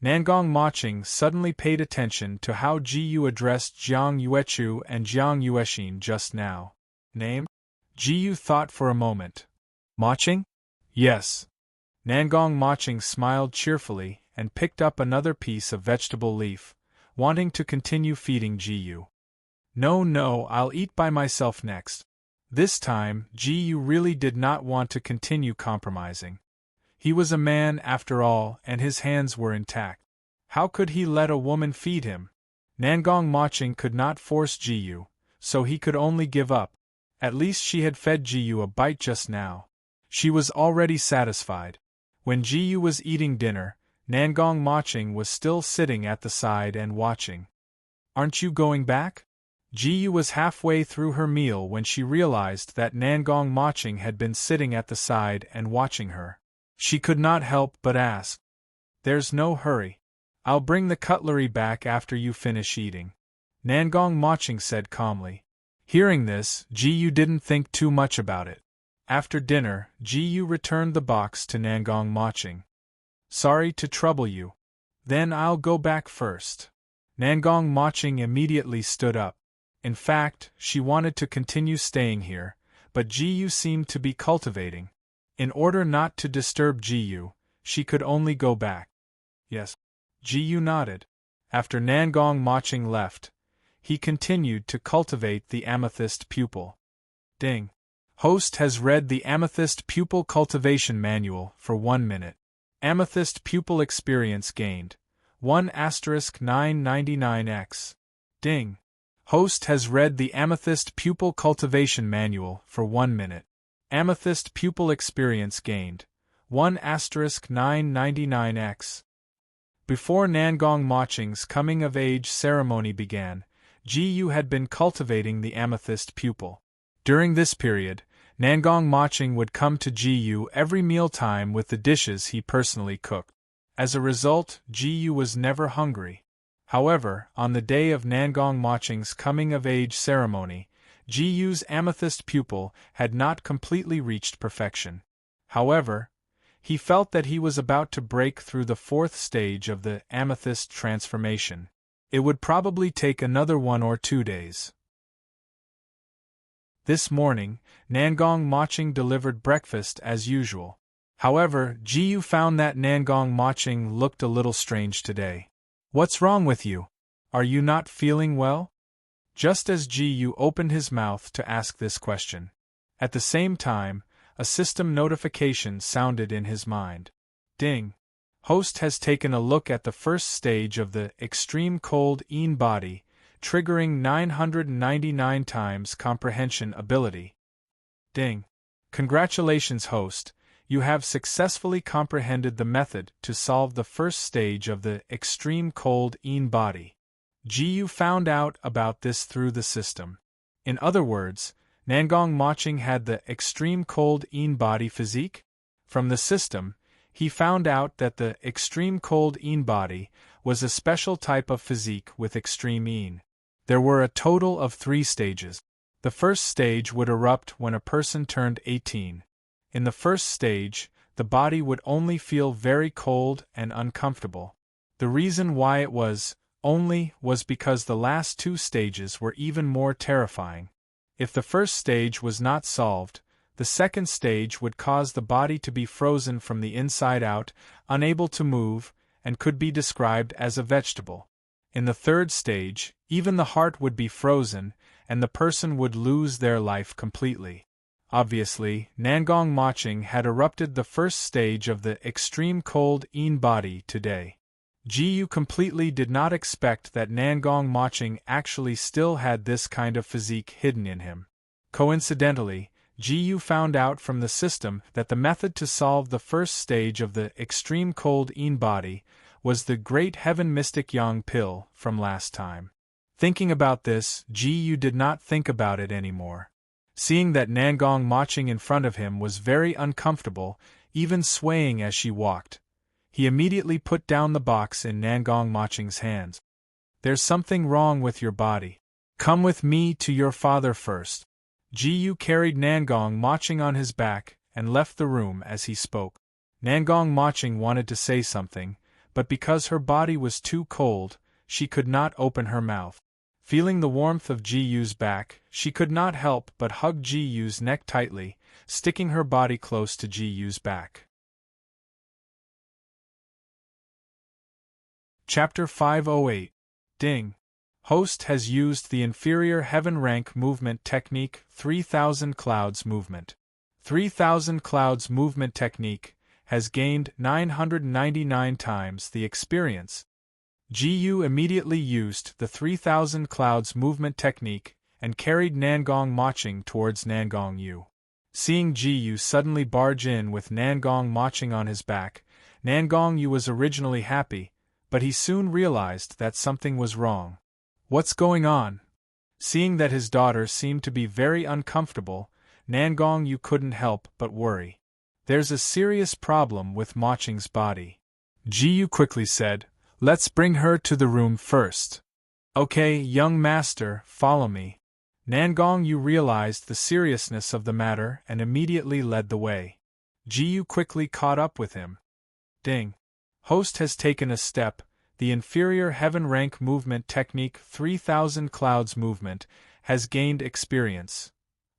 Nangong Maching suddenly paid attention to how Ji addressed Jiang Yuechu and Jiang Yuexin just now. Name? Ji thought for a moment. Maching? Yes. Nangong Maching smiled cheerfully and picked up another piece of vegetable leaf, wanting to continue feeding Ji. No, I'll eat by myself next. This time, Ji really did not want to continue compromising. He was a man after all, and his hands were intact. How could he let a woman feed him? Nangong Maching could not force Ji, so he could only give up. At least she had fed Ji a bite just now. She was already satisfied. When Ji was eating dinner, Nangong Maching was still sitting at the side and watching. Aren't you going back? Ji was halfway through her meal when she realized that Nangong Maching had been sitting at the side and watching her. She could not help but ask. There's no hurry. I'll bring the cutlery back after you finish eating. Nangong Maching said calmly. Hearing this, Ji didn't think too much about it. After dinner, Ji returned the box to Nangong Maching. Sorry to trouble you. Then I'll go back first. Nangong Maching immediately stood up. In fact, she wanted to continue staying here, but Ji seemed to be cultivating. In order not to disturb Ji, she could only go back. Yes. Ji nodded. After Nangong Maching left, he continued to cultivate the amethyst pupil. Ding. Host has read the Amethyst Pupil Cultivation Manual for 1 minute. Amethyst Pupil Experience gained. 1*999x. Ding. Host has read the Amethyst Pupil Cultivation Manual for 1 minute. Amethyst Pupil Experience gained. 1*999x. Before Nangong Maching's coming-of-age ceremony began, Ji-yu had been cultivating the amethyst pupil. During this period, Nangong Maching would come to Ji-yu every mealtime with the dishes he personally cooked. As a result, Ji-yu was never hungry. However, on the day of Nangong Maching's coming-of-age ceremony, Ji-yu's amethyst pupil had not completely reached perfection. However, he felt that he was about to break through the fourth stage of the amethyst transformation. It would probably take another 1 or 2 days. This morning, Nangong Maching delivered breakfast as usual. However, Ji-yu found that Nangong Maching looked a little strange today. "What's wrong with you? Are you not feeling well?" Just as Ji-yu opened his mouth to ask this question, at the same time, a system notification sounded in his mind. Ding! Host has taken a look at the first stage of the extreme cold Een body, triggering 999 times comprehension ability. Ding! Congratulations, host! You have successfully comprehended the method to solve the first stage of the extreme cold Een body. Ji-yu found out about this through the system. In other words, Nangong Maching had the extreme cold Een body physique? From the system, he found out that the extreme cold Een body was a special type of physique with extreme Een. There were a total of 3 stages. The first stage would erupt when a person turned 18. In the first stage, the body would only feel very cold and uncomfortable. The reason why it was because the last 2 stages were even more terrifying. If the first stage was not solved, the second stage would cause the body to be frozen from the inside out, unable to move, and could be described as a vegetable. In the third stage, even the heart would be frozen, and the person would lose their life completely. Obviously, Nangong Maching had erupted the first stage of the extreme cold Een body today. Ji-yu completely did not expect that Nangong Maching actually still had this kind of physique hidden in him. Coincidentally, Ji-yu found out from the system that the method to solve the first stage of the extreme cold Een body was the Great Heaven Mystic Yang pill from last time. Thinking about this, Ji-yu did not think about it anymore. Seeing that Nangong Maching in front of him was very uncomfortable, even swaying as she walked, he immediately put down the box in Nangong Maching's hands. "There's something wrong with your body. Come with me to your father first." Ji-yu carried Nangong Maching on his back and left the room as he spoke. Nangong Maching wanted to say something, but because her body was too cold, she could not open her mouth. Feeling the warmth of Ji-yu's back, she could not help but hug Ji-yu's neck tightly, sticking her body close to Ji-yu's back. Chapter 508. Ding! Host has used the inferior heaven rank movement technique 3000 clouds movement. 3000 clouds movement technique has gained 999 times the experience. Ji-yu immediately used the 3000 clouds movement technique and carried Nangong Maching towards Nangong Yu. Seeing Ji-yu suddenly barge in with Nangong Maching on his back, Nangong Yu was originally happy, but he soon realized that something was wrong. "What's going on?" Seeing that his daughter seemed to be very uncomfortable, Nangong Yu couldn't help but worry. "There's a serious problem with Maching's body," Ji-yu quickly said. "Let's bring her to the room first." "Okay, young master, follow me." Nangong Yu realized the seriousness of the matter and immediately led the way. Ji-yu quickly caught up with him. Ding! Host has taken a step. The inferior heaven rank movement technique 3000 clouds movement has gained experience.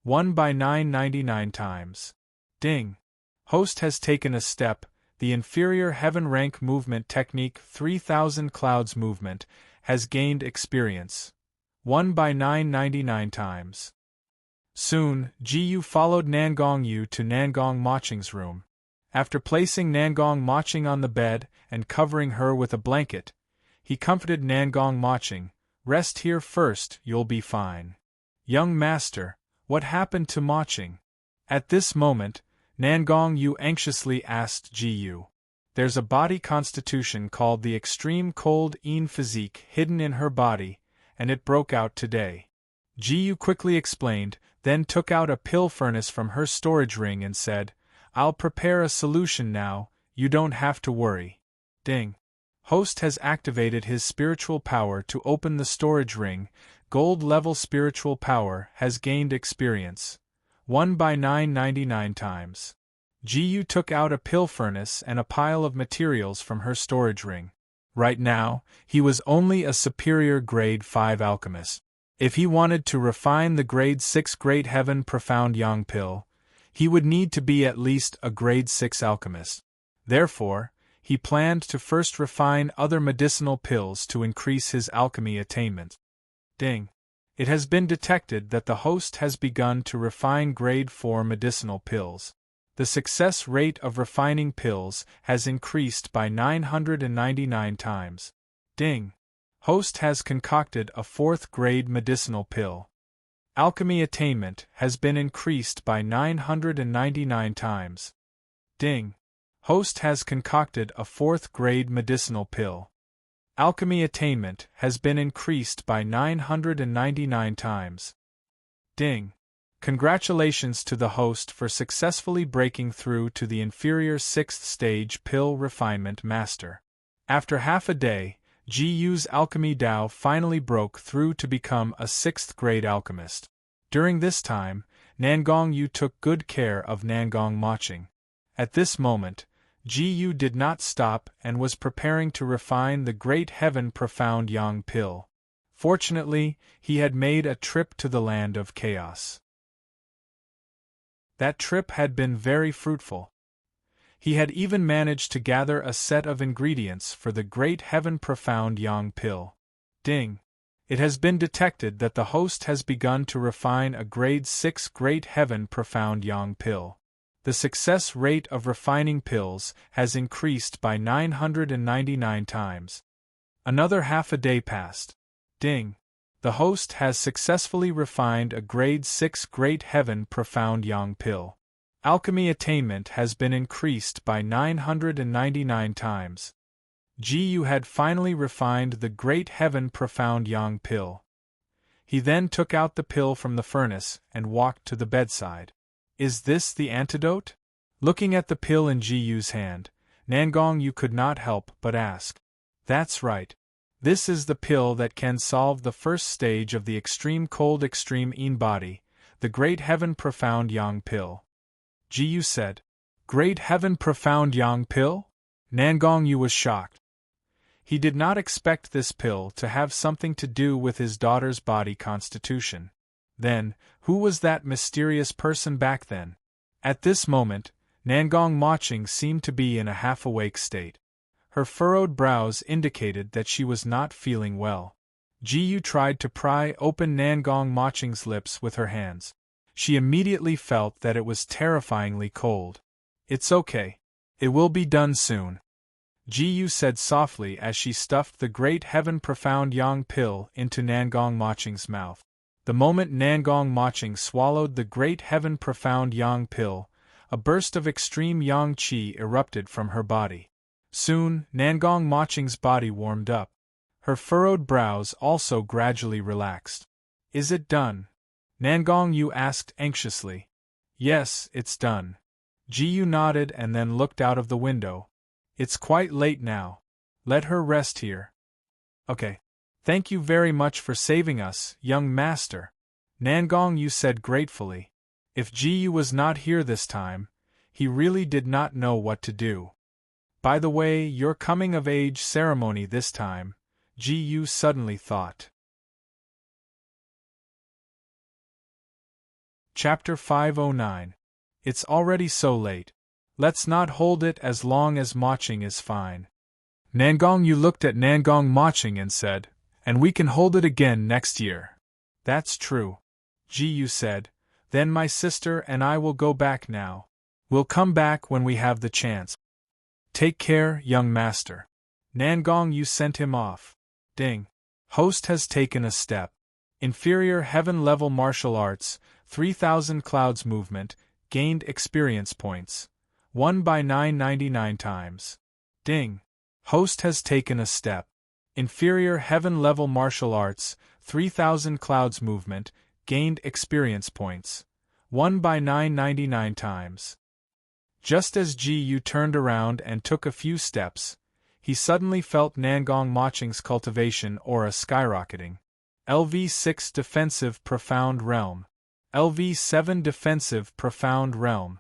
1/999 times. Ding! Host has taken a step. The inferior heaven rank movement technique 3000 clouds movement has gained experience. 1/999 times. Soon, Ji-yu followed Nangong Yu to Nangong Maching's room. After placing Nangong Maching on the bed and covering her with a blanket, he comforted Nangong Maching. "Rest here first, you'll be fine." "Young master, what happened to Maching?" At this moment, Nangong Yu anxiously asked Ji Yu. There's a body constitution called the extreme cold Een physique hidden in her body, and it broke out today. Ji Yu quickly explained, then took out a pill furnace from her storage ring and said, I'll prepare a solution now, you don't have to worry. Ding. Host has activated his spiritual power to open the storage ring. Gold level spiritual power has gained experience. 1 by 999 times. Ji Yu took out a pill furnace and a pile of materials from her storage ring. Right now, he was only a superior grade 5 alchemist. If he wanted to refine the grade 6 Great Heaven Profound Yang pill, he would need to be at least a grade 6 alchemist. Therefore, he planned to first refine other medicinal pills to increase his alchemy attainment. Ding. It has been detected that the host has begun to refine grade 4 medicinal pills. The success rate of refining pills has increased by 999 times. Ding. Host has concocted a 4th grade medicinal pill. Alchemy attainment has been increased by 999 times. Ding. Host has concocted a 4th grade medicinal pill. Alchemy attainment has been increased by 999 times. Ding. Congratulations to the host for successfully breaking through to the inferior 6th stage pill refinement master. After half a day, Ji Yu's alchemy Dao finally broke through to become a 6th grade alchemist. During this time, Nangong Yu took good care of Nangong Maching. At this moment, Ji Yu did not stop and was preparing to refine the Great Heaven Profound Yang pill. Fortunately, he had made a trip to the land of chaos. That trip had been very fruitful. He had even managed to gather a set of ingredients for the Great Heaven Profound Yang pill. Ding. It has been detected that the host has begun to refine a grade 6 Great Heaven Profound Yang pill. The success rate of refining pills has increased by 999 times. Another half a day passed. Ding. The host has successfully refined a grade 6 Great Heaven Profound Yang pill. Alchemy attainment has been increased by 999 times. Ji Yu had finally refined the Great Heaven Profound Yang pill. He then took out the pill from the furnace and walked to the bedside. Is this the antidote? Looking at the pill in Ji Yu's hand, Nangong Yu could not help but ask. That's right. This is the pill that can solve the first stage of the extreme cold extreme Een body, the Great Heaven Profound Yang pill. Ji Yu said. Great Heaven Profound Yang pill? Nangong Yu was shocked. He did not expect this pill to have something to do with his daughter's body constitution. Then, who was that mysterious person back then? At this moment, Nangong Maching seemed to be in a half-awake state. Her furrowed brows indicated that she was not feeling well. Ji Yu tried to pry open Nangong Maching's lips with her hands. She immediately felt that it was terrifyingly cold. It's okay. It will be done soon. Ji Yu said softly as she stuffed the Great Heaven Profound Yang pill into Nangong Maching's mouth. The moment Nangong Maching swallowed the Great Heaven Profound Yang pill, a burst of extreme Yang Qi erupted from her body. Soon, Nangong Maching's body warmed up. Her furrowed brows also gradually relaxed. Is it done? Nangong Yu asked anxiously. Yes, it's done. Ji Yu nodded and then looked out of the window. It's quite late now. Let her rest here. Okay. Thank you very much for saving us, young master. Nangong Yu said gratefully. If Ji Yu was not here this time, he really did not know what to do. By the way, your coming-of-age ceremony this time, Ji Yu suddenly thought. Chapter 509. It's already so late. Let's not hold it as long as Maching is fine. Nangong Yu looked at Nangong Maching and said, and we can hold it again next year. That's true. Ji Yu said, then my sister and I will go back now. We'll come back when we have the chance. Take care, young master. Nangong Yu sent him off. Ding. Host has taken a step. Inferior heaven-level martial arts, 3000 clouds movement, gained experience points. 1 by 999 times. Ding. Host has taken a step. Inferior heaven level martial arts, 3000 clouds movement, gained experience points. 1 by 999 times. Just as Ji-Yu turned around and took a few steps, he suddenly felt Nangong Maching's cultivation aura skyrocketing. LV6 Defensive Profound Realm. LV7 Defensive Profound Realm.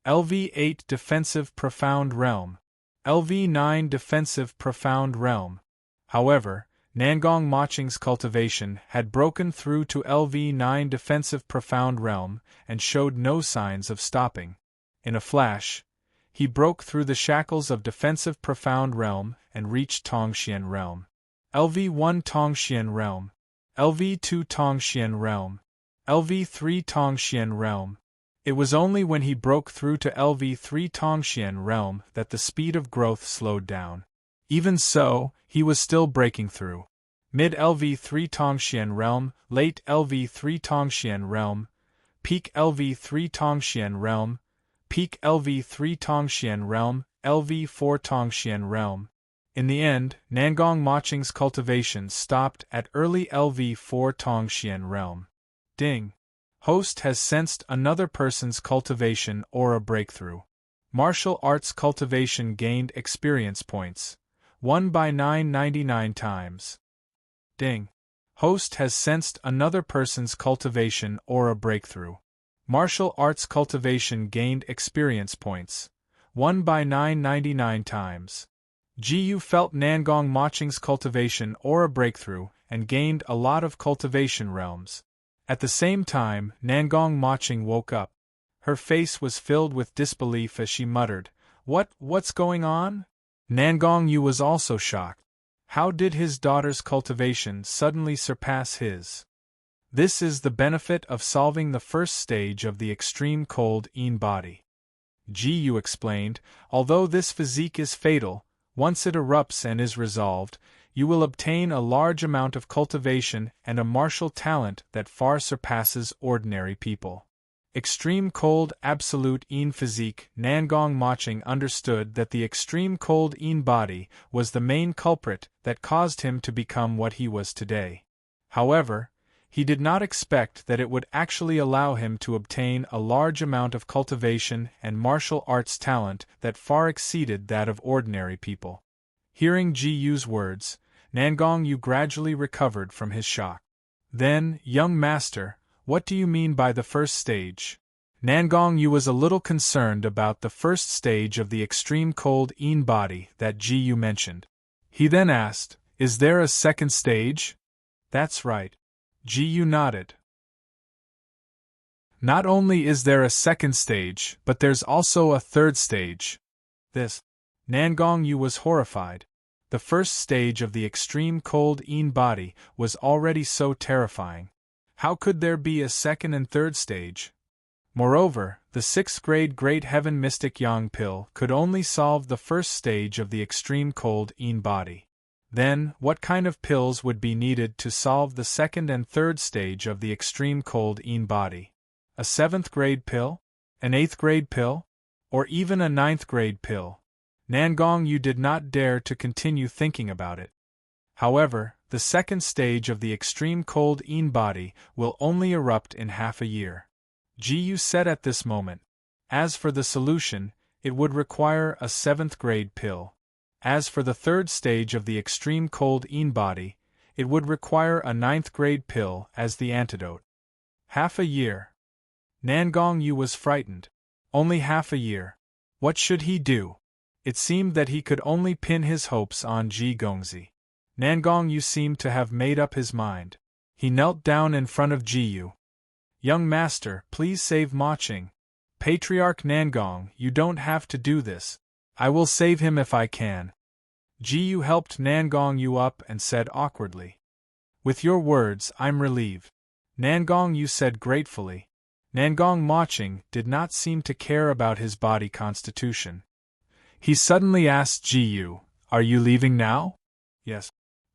LV8 Defensive Profound Realm. LV9 Defensive Profound Realm. However, Nangong Maching's cultivation had broken through to LV9 Defensive Profound Realm and showed no signs of stopping. In a flash, he broke through the shackles of Defensive Profound Realm and reached Tongxian Realm. LV1 Tongxian Realm. LV2 Tongxian Realm. LV3 Tongxian Realm. It was only when he broke through to LV3 Tongxian Realm that the speed of growth slowed down. Even so, he was still breaking through. Mid LV3 Tongxian Realm, late LV3 Tongxian Realm, peak LV3 Tongxian Realm, peak LV3 Tongxian Realm, LV4 Tongxian Realm. In the end, Nangong Maching's cultivation stopped at early LV4 Tongxian Realm. Ding. Host has sensed another person's cultivation aura breakthrough. Martial arts cultivation gained experience points. 1 by 999 times. Ding. Host has sensed another person's cultivation aura breakthrough. Martial arts cultivation gained experience points. 1 by 999 times. Ji-Yu felt Nangong Maching's cultivation aura breakthrough and gained a lot of cultivation realms. At the same time, Nangong Maching woke up. Her face was filled with disbelief as she muttered, What's going on? Nangong Yu was also shocked. How did his daughter's cultivation suddenly surpass his? This is the benefit of solving the first stage of the extreme cold Yin body. Ji-Yu explained, although this physique is fatal, once it erupts and is resolved, you will obtain a large amount of cultivation and a martial talent that far surpasses ordinary people. Extreme cold absolute Yin physique. Nangong Maching understood that the extreme cold Yin body was the main culprit that caused him to become what he was today. However, he did not expect that it would actually allow him to obtain a large amount of cultivation and martial arts talent that far exceeded that of ordinary people. Hearing Ji-Yu's words, Nangong Yu gradually recovered from his shock. Then, young master, what do you mean by the first stage? Nangong Yu was a little concerned about the first stage of the extreme cold Yin body that Ji-Yu mentioned. He then asked, is there a second stage? That's right. Ji-Yu nodded. Not only is there a second stage, but there's also a third stage. This. Nangong Yu was horrified. The first stage of the extreme cold Yin body was already so terrifying. How could there be a second and third stage? Moreover, the 6th grade Great Heaven Mystic Yang pill could only solve the first stage of the extreme cold Yin body. Then, what kind of pills would be needed to solve the second and third stage of the extreme cold Yin body? A 7th grade pill? An 8th grade pill? Or even a 9th grade pill? Nangong Yu did not dare to continue thinking about it. However, the second stage of the extreme cold Yin body will only erupt in half a year. Ji-Yu said at this moment. As for the solution, it would require a 7th grade pill. As for the third stage of the extreme cold Yin body, it would require a 9th grade pill as the antidote. Half a year. Nangong Yu was frightened. Only half a year. What should he do? It seemed that he could only pin his hopes on Ji Gongzi. Nangong Yu seemed to have made up his mind. He knelt down in front of Ji-Yu. Young master, please save Maching. Patriarch Nangong, you don't have to do this. I will save him if I can. Ji-Yu helped Nangong Yu up and said awkwardly. With your words, I'm relieved. Nangong Yu said gratefully. Nangong Maching did not seem to care about his body constitution. He suddenly asked Ji-Yu, are you leaving now? Yes.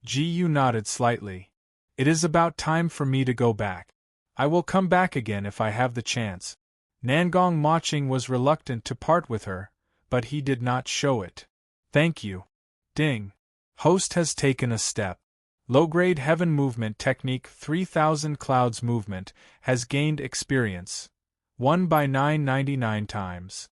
Ji-Yu nodded slightly. It is about time for me to go back. I will come back again if I have the chance. Nangong Maching was reluctant to part with her, but he did not show it. Thank you. Ding. Host has taken a step. Low-grade heaven movement technique 3000 clouds movement has gained experience. 1 by 999 times.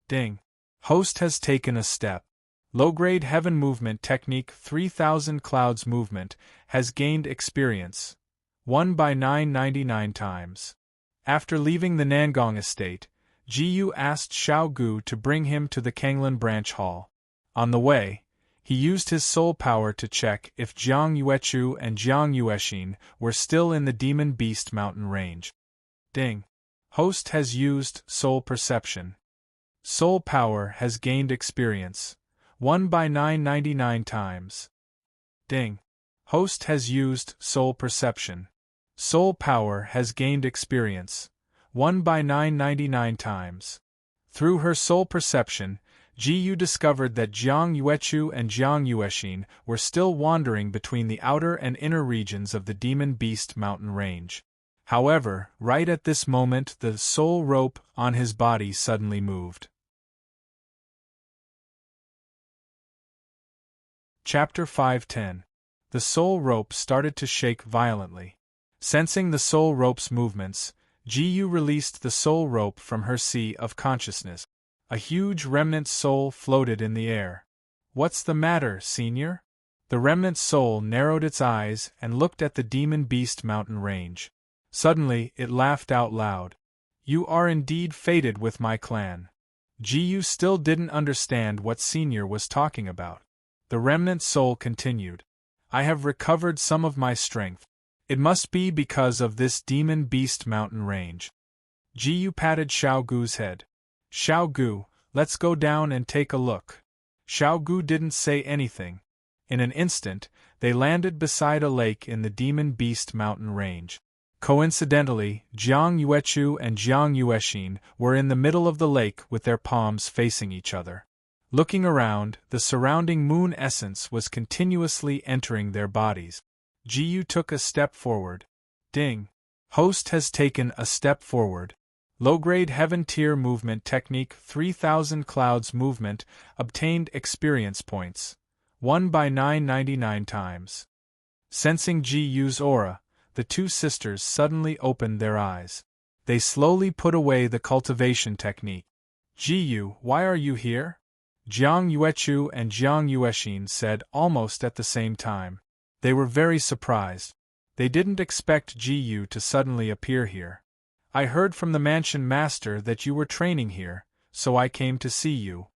Ding. Host has taken a step. Low-grade heaven movement technique 3000 clouds movement has gained experience. 1 by 999 times. After leaving the Nangong estate, Jiyu asked Xiao Gu to bring him to the Kanglin branch hall. On the way, he used his soul power to check if Jiang Yuechu and Jiang Yuexin were still in the Demon Beast mountain range. Ding. Host has used soul perception. Soul power has gained experience. 1 by 999 times. Ding. Host has used soul perception. Soul power has gained experience. 1 by 999 times. Through her soul perception, Jiyu discovered that Jiang Yuechu and Jiang Yuexin were still wandering between the outer and inner regions of the Demon Beast mountain range. However, right at this moment the soul rope on his body suddenly moved. Chapter 5:10. The soul rope started to shake violently. Sensing the soul rope's movements, Jiyu released the soul rope from her sea of consciousness. A huge remnant soul floated in the air. What's the matter, Senior? The remnant soul narrowed its eyes and looked at the Demon Beast mountain range. Suddenly, it laughed out loud. You are indeed fated with my clan. Jiyu still didn't understand what Senior was talking about. The remnant soul continued. I have recovered some of my strength. It must be because of this Demon Beast mountain range. Jiyu patted Xiao Gu's head. Xiao Gu, let's go down and take a look. Xiao Gu didn't say anything. In an instant, they landed beside a lake in the Demon Beast mountain range. Coincidentally, Jiang Yuechu and Jiang Yuexin were in the middle of the lake with their palms facing each other. Looking around, the surrounding moon essence was continuously entering their bodies. Jiyu took a step forward. Ding. Host has taken a step forward. Low-grade heaven tier movement technique 3000 clouds movement obtained experience points. 1 by 999 times. Sensing Jiyu's aura, the two sisters suddenly opened their eyes. They slowly put away the cultivation technique. Jiyu, why are you here? Jiang Yuechu and Jiang Yuexin said almost at the same time. They were very surprised. They didn't expect Jiyu to suddenly appear here. I heard from the mansion master that you were training here, so I came to see you.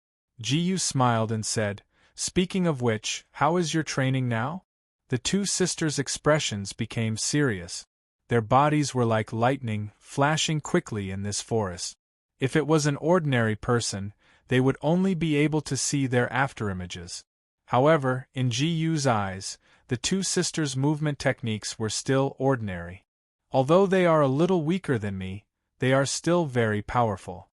Jiyu smiled and said, Speaking of which, how is your training now? The two sisters' expressions became serious. Their bodies were like lightning, flashing quickly in this forest. If it was an ordinary person, they would only be able to see their afterimages. However, in Jiyu's eyes, the two sisters' movement techniques were still ordinary. Although they are a little weaker than me, they are still very powerful.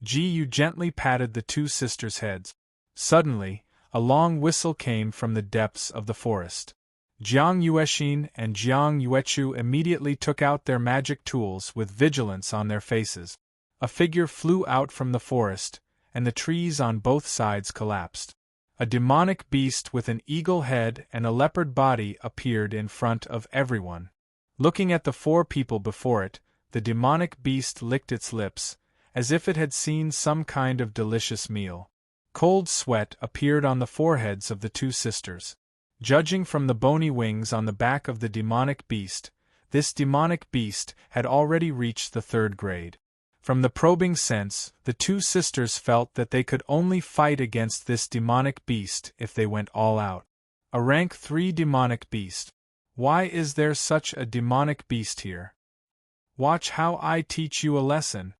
Jiyu gently patted the two sisters' heads. Suddenly, a long whistle came from the depths of the forest. Jiang Yuexin and Jiang Yuechu immediately took out their magic tools with vigilance on their faces. A figure flew out from the forest, and the trees on both sides collapsed. A demonic beast with an eagle head and a leopard body appeared in front of everyone. Looking at the four people before it, the demonic beast licked its lips, as if it had seen some kind of delicious meal. Cold sweat appeared on the foreheads of the two sisters. Judging from the bony wings on the back of the demonic beast, this demonic beast had already reached the 3rd grade. From the probing sense, the two sisters felt that they could only fight against this demonic beast if they went all out. A rank 3 demonic beast. Why is there such a demonic beast here? Watch how I teach you a lesson.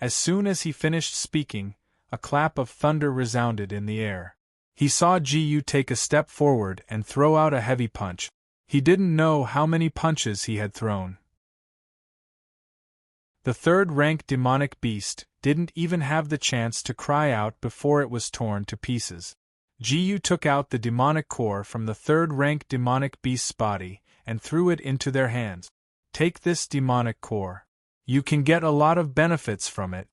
As soon as he finished speaking, a clap of thunder resounded in the air. He saw Jiyu take a step forward and throw out a heavy punch. He didn't know how many punches he had thrown. The 3rd rank demonic beast didn't even have the chance to cry out before it was torn to pieces. Jiyu took out the demonic core from the 3rd rank demonic beast's body and threw it into their hands. Take this demonic core. You can get a lot of benefits from it.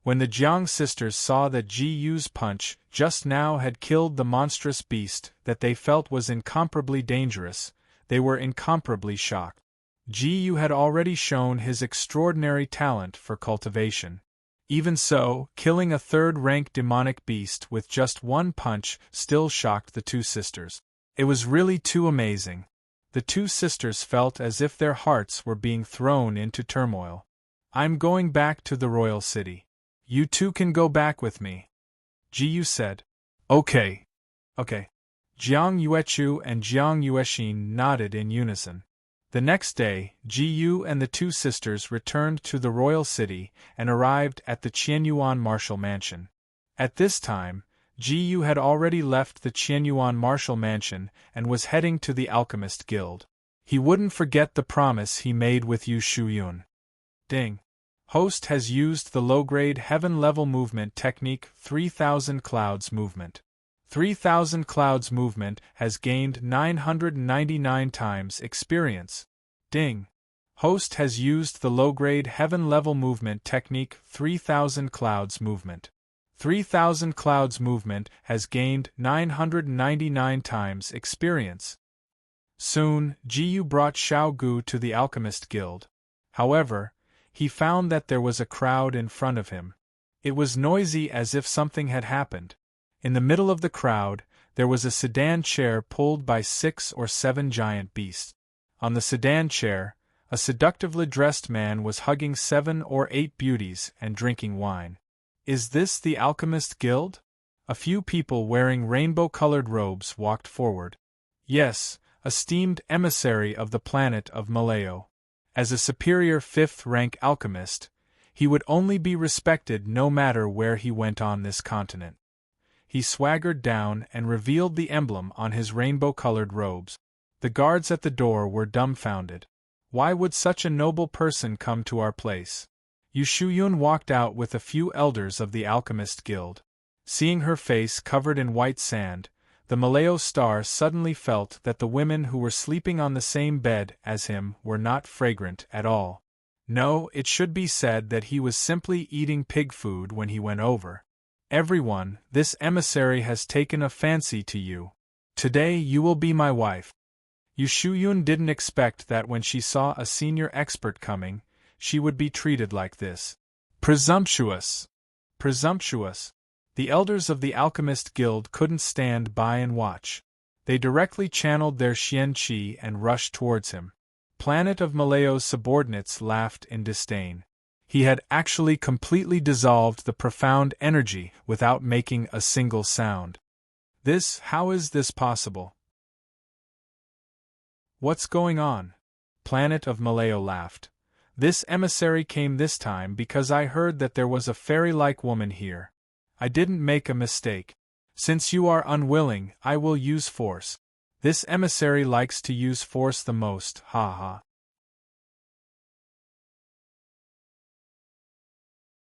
When the Jiang sisters saw that Ji Yu's punch just now had killed the monstrous beast that they felt was incomparably dangerous, they were incomparably shocked. Ji Yu had already shown his extraordinary talent for cultivation. Even so, killing a third-rank demonic beast with just one punch still shocked the two sisters. It was really too amazing. The two sisters felt as if their hearts were being thrown into turmoil. I'm going back to the royal city. You two can go back with me, Ji Yu said. Okay. Jiang Yuechu and Jiang Yuexin nodded in unison. The next day, Ji Yu and the two sisters returned to the royal city and arrived at the Qianyuan martial mansion. At this time, Ji Yu had already left the Qianyuan martial mansion and was heading to the Alchemist Guild. He wouldn't forget the promise he made with Yu Shuyun. Ding. Host has used the low-grade heaven-level movement technique 3000 Clouds Movement. 3000 Clouds Movement has gained 999 times experience. Ding. Host has used the low-grade heaven-level movement technique 3000 Clouds Movement. 3000 Clouds Movement has gained 999 times experience. Soon, Ji Yu brought Xiao Gu to the Alchemist Guild. However, he found that there was a crowd in front of him. It was noisy as if something had happened. In the middle of the crowd, there was a sedan chair pulled by 6 or 7 giant beasts. On the sedan chair, a seductively dressed man was hugging 7 or 8 beauties and drinking wine. Is this the Alchemist Guild? A few people wearing rainbow-colored robes walked forward. Yes, esteemed emissary of the planet of Malayo. As a superior 5th-rank alchemist, he would only be respected no matter where he went on this continent. He swaggered down and revealed the emblem on his rainbow-colored robes. The guards at the door were dumbfounded. Why would such a noble person come to our place? Yu Shuyun walked out with a few elders of the Alchemist Guild. Seeing her face covered in white sand, the Malayo star suddenly felt that the women who were sleeping on the same bed as him were not fragrant at all. No, it should be said that he was simply eating pig food when he went over. Everyone, this emissary has taken a fancy to you. Today you will be my wife. Yu Shuyun didn't expect that when she saw a senior expert coming, she would be treated like this. Presumptuous! Presumptuous! The elders of the Alchemist Guild couldn't stand by and watch. They directly channeled their Xian Qi and rushed towards him. Planet of Malayo's subordinates laughed in disdain. He had actually completely dissolved the profound energy without making a single sound. How is this possible? What's going on? Planet of Malayo laughed. This emissary came this time because I heard that there was a fairy-like woman here. I didn't make a mistake. Since you are unwilling, I will use force. This emissary likes to use force the most, ha ha.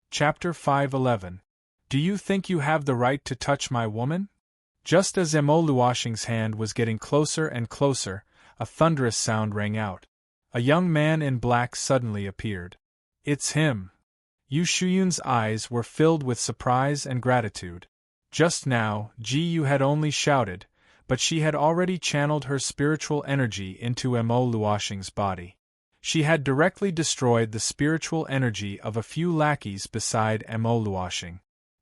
Chapter 5:11. Do you think you have the right to touch my woman? Just as Emo Luoxing's hand was getting closer and closer, a thunderous sound rang out. A young man in black suddenly appeared. It's him. Yu Shuyun's eyes were filled with surprise and gratitude. Just now, Ji Yu had only shouted, but she had already channeled her spiritual energy into Emo Luoxing's body. She had directly destroyed the spiritual energy of a few lackeys beside Emo Luoxing.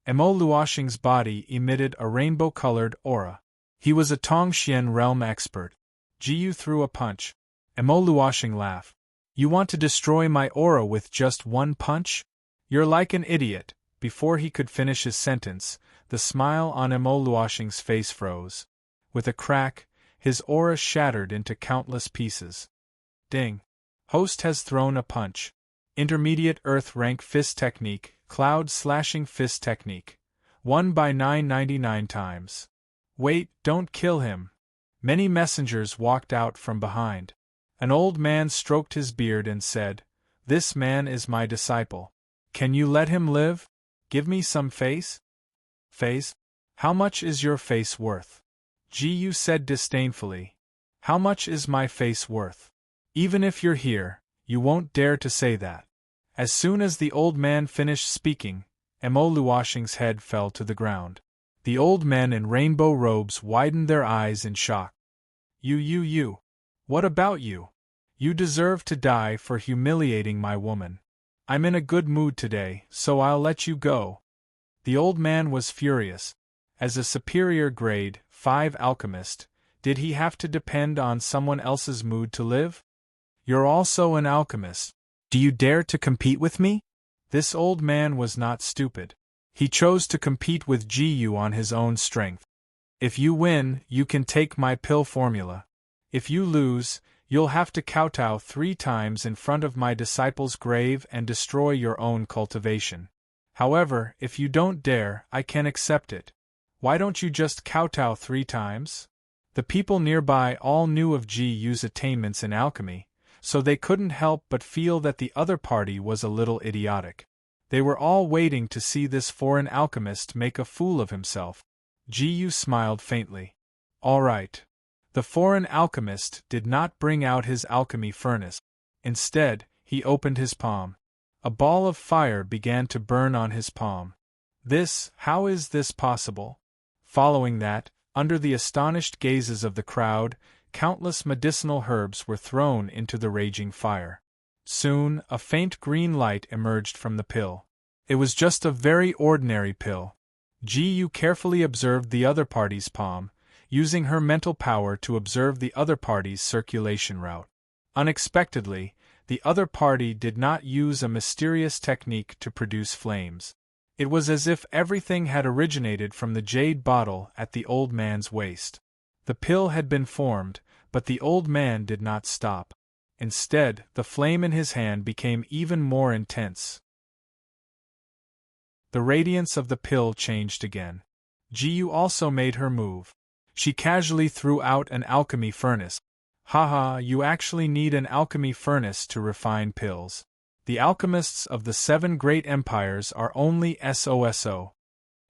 Emo Luoxing's body emitted a rainbow-colored aura. He was a Tongxian realm expert. Ji Yu threw a punch. Emo Luoxing laughed. You want to destroy my aura with just one punch? You're like an idiot. Before he could finish his sentence, the smile on Emo Luoxing's face froze. With a crack, his aura shattered into countless pieces. Ding. Host has thrown a punch. Intermediate Earth rank fist technique, cloud slashing fist technique. Won by 999 times. Wait, don't kill him. Many messengers walked out from behind. An old man stroked his beard and said, This man is my disciple. Can you let him live? Give me some face? Face? How much is your face worth? Ji Yu said disdainfully. How much is my face worth? Even if you're here, you won't dare to say that. As soon as the old man finished speaking, Mo Luoxing's head fell to the ground. The old men in rainbow robes widened their eyes in shock. You. What about you? You deserve to die for humiliating my woman. I'm in a good mood today, so I'll let you go. The old man was furious. As a superior grade 5 alchemist, did he have to depend on someone else's mood to live? You're also an alchemist. Do you dare to compete with me? This old man was not stupid. He chose to compete with Gu on his own strength. If you win, you can take my pill formula. If you lose, you'll have to kowtow 3 times in front of my disciple's grave and destroy your own cultivation. However, if you don't dare, I can accept it. Why don't you just kowtow 3 times? The people nearby all knew of Gu's attainments in alchemy, so they couldn't help but feel that the other party was a little idiotic. They were all waiting to see this foreign alchemist make a fool of himself. Gu smiled faintly. All right. The foreign alchemist did not bring out his alchemy furnace. Instead, he opened his palm. A ball of fire began to burn on his palm. How is this possible? Following that, under the astonished gazes of the crowd, countless medicinal herbs were thrown into the raging fire. Soon, a faint green light emerged from the pill. It was just a very ordinary pill. Gu carefully observed the other party's palm, using her mental power to observe the other party's circulation route. Unexpectedly, the other party did not use a mysterious technique to produce flames. It was as if everything had originated from the jade bottle at the old man's waist. The pill had been formed, but the old man did not stop. Instead, the flame in his hand became even more intense. The radiance of the pill changed again. Gu also made her move. She casually threw out an alchemy furnace. Haha, you actually need an alchemy furnace to refine pills. The alchemists of the 7 great empires are only SOSO.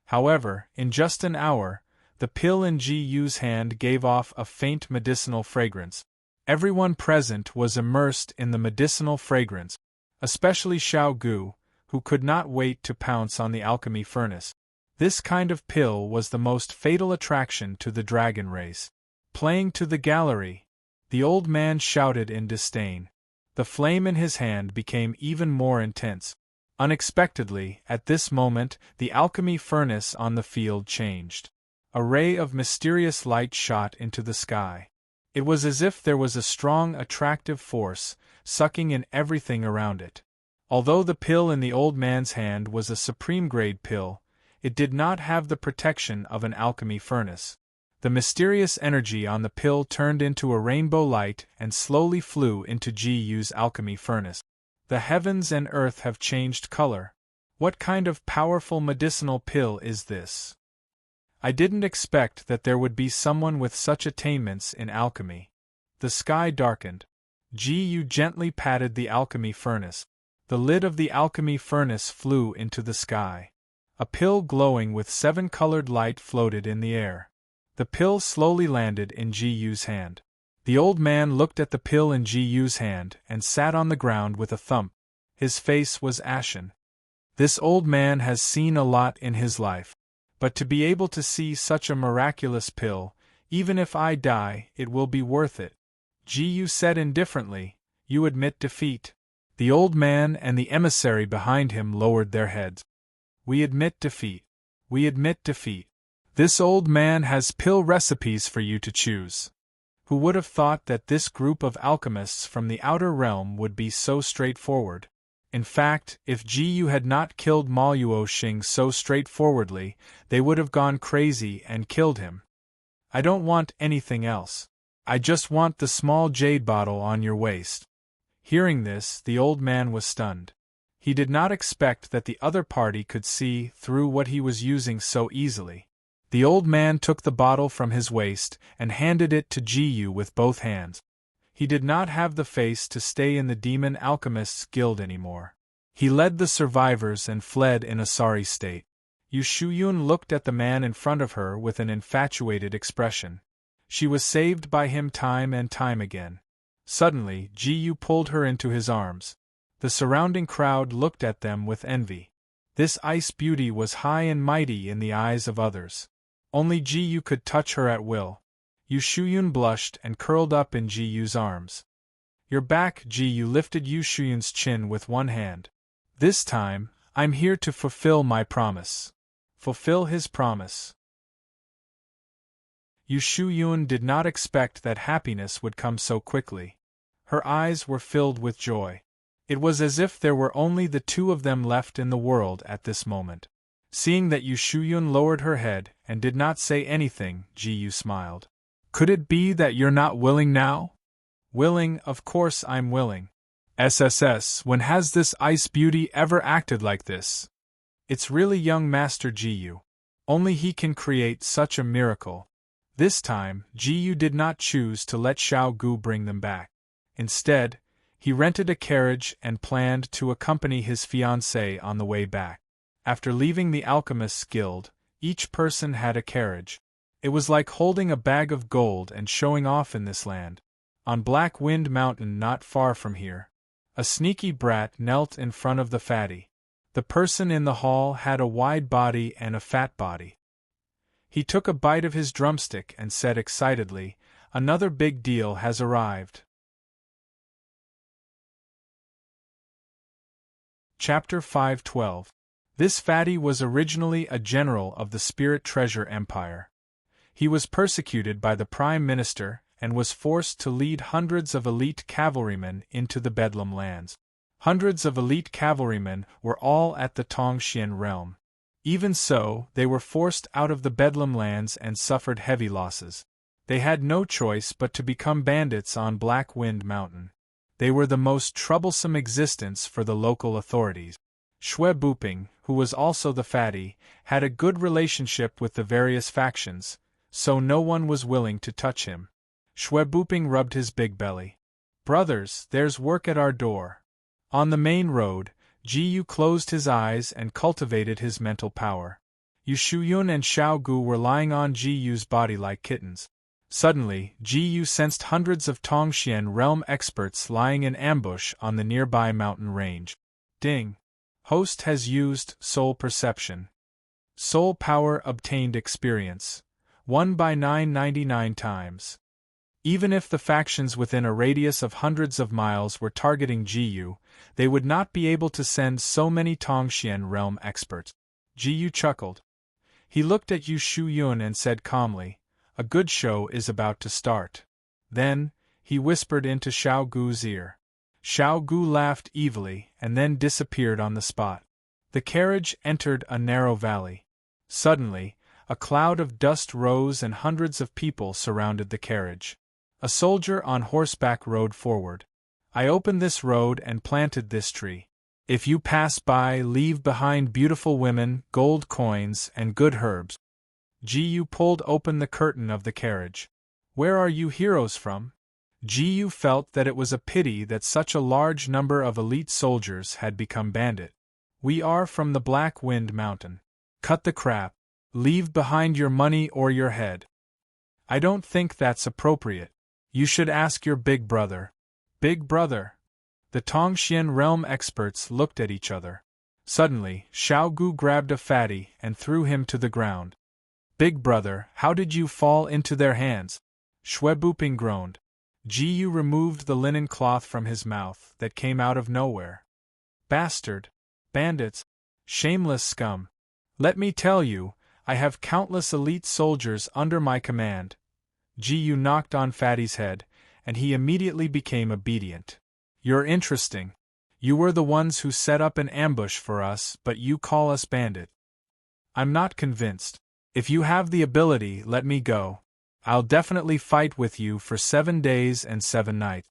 However, in just an hour, the pill in Gu's hand gave off a faint medicinal fragrance. Everyone present was immersed in the medicinal fragrance, especially Xiao Gu, who could not wait to pounce on the alchemy furnace. This kind of pill was the most fatal attraction to the dragon race. Playing to the gallery, the old man shouted in disdain. The flame in his hand became even more intense. Unexpectedly, at this moment, the alchemy furnace on the field changed. A ray of mysterious light shot into the sky. It was as if there was a strong attractive force, sucking in everything around it. Although the pill in the old man's hand was a supreme-grade pill, it did not have the protection of an alchemy furnace. The mysterious energy on the pill turned into a rainbow light and slowly flew into Gu's alchemy furnace. The heavens and earth have changed color. What kind of powerful medicinal pill is this? I didn't expect that there would be someone with such attainments in alchemy. The sky darkened. Gu gently patted the alchemy furnace. The lid of the alchemy furnace flew into the sky. A pill glowing with 7-colored light floated in the air. The pill slowly landed in Gu's hand. The old man looked at the pill in Gu's hand and sat on the ground with a thump. His face was ashen. This old man has seen a lot in his life. But to be able to see such a miraculous pill, even if I die, it will be worth it. Gu said indifferently, You admit defeat. The old man and the emissary behind him lowered their heads. We admit defeat. We admit defeat. This old man has pill recipes for you to choose. Who would have thought that this group of alchemists from the outer realm would be so straightforward? In fact, if Gu had not killed Ma Luoxing so straightforwardly, they would have gone crazy and killed him. I don't want anything else. I just want the small jade bottle on your waist. Hearing this, the old man was stunned. He did not expect that the other party could see through what he was using so easily. The old man took the bottle from his waist and handed it to Gu with both hands. He did not have the face to stay in the Demon Alchemists Guild anymore. He led the survivors and fled in a sorry state. Yu Shuyun looked at the man in front of her with an infatuated expression. She was saved by him time and time again. Suddenly, Gu pulled her into his arms. The surrounding crowd looked at them with envy. This ice beauty was high and mighty in the eyes of others. Only Ji-yu could touch her at will. Yu Shuyun blushed and curled up in Ji-yu's arms. "You're back," Ji-yu lifted Yu Shuyun's chin with one hand. "This time, I'm here to fulfill my promise." Fulfill his promise. Yu Shuyun did not expect that happiness would come so quickly. Her eyes were filled with joy. It was as if there were only the two of them left in the world at this moment. Seeing that Yu Shuyun lowered her head and did not say anything, Ji-yu smiled. "Could it be that you're not willing now?" "Willing, of course I'm willing. SSS, when has this ice beauty ever acted like this? It's really young Master Ji-yu. Only he can create such a miracle." This time, Ji-yu did not choose to let Xiao Gu bring them back. Instead, he rented a carriage and planned to accompany his fiancée on the way back. After leaving the Alchemist's Guild, each person had a carriage. It was like holding a bag of gold and showing off in this land. On Black Wind Mountain not far from here, a sneaky brat knelt in front of the fatty. The person in the hall had a wide body and a fat body. He took a bite of his drumstick and said excitedly, "Another big deal has arrived." Chapter 512. This fatty was originally a general of the Spirit Treasure Empire. He was persecuted by the Prime Minister and was forced to lead hundreds of elite cavalrymen into the Bedlam lands. Hundreds of elite cavalrymen were all at the Tongxian realm. Even so, they were forced out of the Bedlam lands and suffered heavy losses. They had no choice but to become bandits on Black Wind Mountain. They were the most troublesome existence for the local authorities. Xue Buping, who was also the fatty, had a good relationship with the various factions, so no one was willing to touch him. Xue Buping rubbed his big belly. "Brothers, there's work at our door." On the main road, Ji-yu closed his eyes and cultivated his mental power. Yu Shuyun and Xiao Gu were lying on Ji-yu's body like kittens. Suddenly, Ji-yu sensed hundreds of Tongxian realm experts lying in ambush on the nearby mountain range. Ding! Host has used Soul Perception. Soul Power obtained experience. 1 by 999 times. Even if the factions within a radius of hundreds of miles were targeting Ji-yu, they would not be able to send so many Tongxian realm experts. Ji-yu chuckled. He looked at Yu Shuyun and said calmly, "A good show is about to start." Then, he whispered into Xiao Gu's ear. Xiao Gu laughed evilly and then disappeared on the spot. The carriage entered a narrow valley. Suddenly, a cloud of dust rose and hundreds of people surrounded the carriage. A soldier on horseback rode forward. "I opened this road and planted this tree. If you pass by, leave behind beautiful women, gold coins, and good herbs." Ji-yu pulled open the curtain of the carriage. "Where are you heroes from?" Ji-yu felt that it was a pity that such a large number of elite soldiers had become bandit. "We are from the Black Wind Mountain." "Cut the crap. Leave behind your money or your head." "I don't think that's appropriate. You should ask your big brother." "Big brother?" The Tongxian realm experts looked at each other. Suddenly, Xiao Gu grabbed a fatty and threw him to the ground. "Big brother, how did you fall into their hands?" Xue Buping groaned. Ji-yu removed the linen cloth from his mouth that came out of nowhere. "Bastard! Bandits! Shameless scum! Let me tell you, I have countless elite soldiers under my command." Ji-yu knocked on Fatty's head, and he immediately became obedient. "You're interesting. You were the ones who set up an ambush for us, but you call us bandit. I'm not convinced. If you have the ability, let me go. I'll definitely fight with you for 7 days and 7 nights.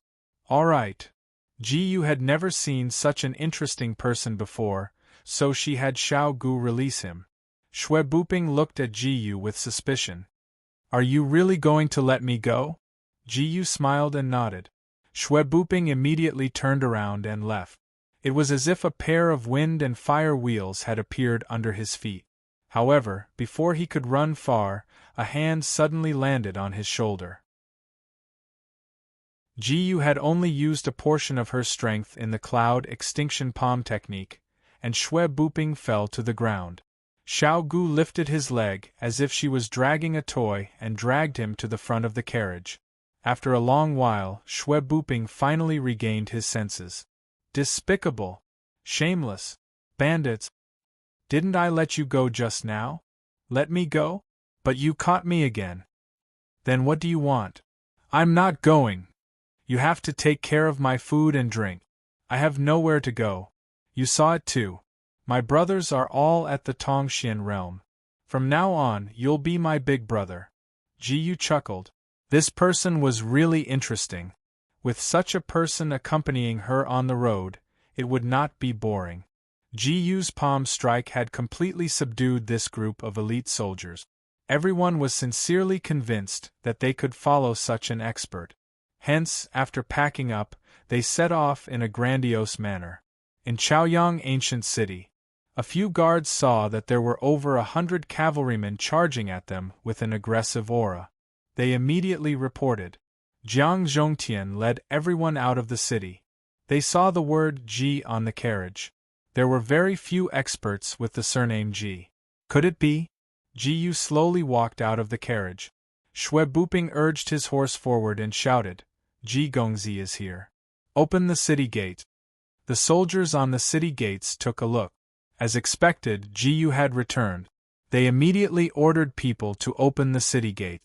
All right." Ji-yu had never seen such an interesting person before, so she had Xiao Gu release him. Xue Buping looked at Ji-yu with suspicion. "Are you really going to let me go?" Ji-yu smiled and nodded. Xue Buping immediately turned around and left. It was as if a pair of wind and fire wheels had appeared under his feet. However, before he could run far, a hand suddenly landed on his shoulder. Ji had only used a portion of her strength in the cloud extinction palm technique, and Shui Buping fell to the ground. Xiao Gu lifted his leg as if she was dragging a toy and dragged him to the front of the carriage. After a long while, Shui Buping finally regained his senses. Despicable! Shameless! Bandits! Didn't I let you go just now? Let me go? But you caught me again. Then what do you want? I'm not going. You have to take care of my food and drink. I have nowhere to go. You saw it too. My brothers are all at the Tongxian realm. From now on, you'll be my big brother. Ji chuckled. This person was really interesting. With such a person accompanying her on the road, it would not be boring. Ji's palm strike had completely subdued this group of elite soldiers. Everyone was sincerely convinced that they could follow such an expert. Hence, after packing up, they set off in a grandiose manner. In Chaoyang Ancient City, a few guards saw that there were over 100 cavalrymen charging at them with an aggressive aura. They immediately reported. Jiang Zhongtian led everyone out of the city. They saw the word Ji on the carriage. There were very few experts with the surname Ji. Could it be? Ji slowly walked out of the carriage. Shui Buping urged his horse forward and shouted, Ji Gongzi is here. Open the city gate. The soldiers on the city gates took a look. As expected, Ji had returned. They immediately ordered people to open the city gate.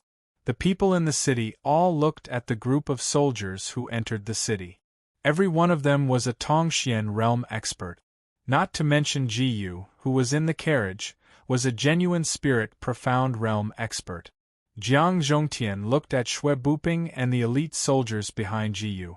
The people in the city all looked at the group of soldiers who entered the city. Every one of them was a Tongxian realm expert. Not to mention Ji, who was in the carriage, was a genuine spirit profound realm expert. Jiang Zhongtian looked at Shui Buping and the elite soldiers behind Ji.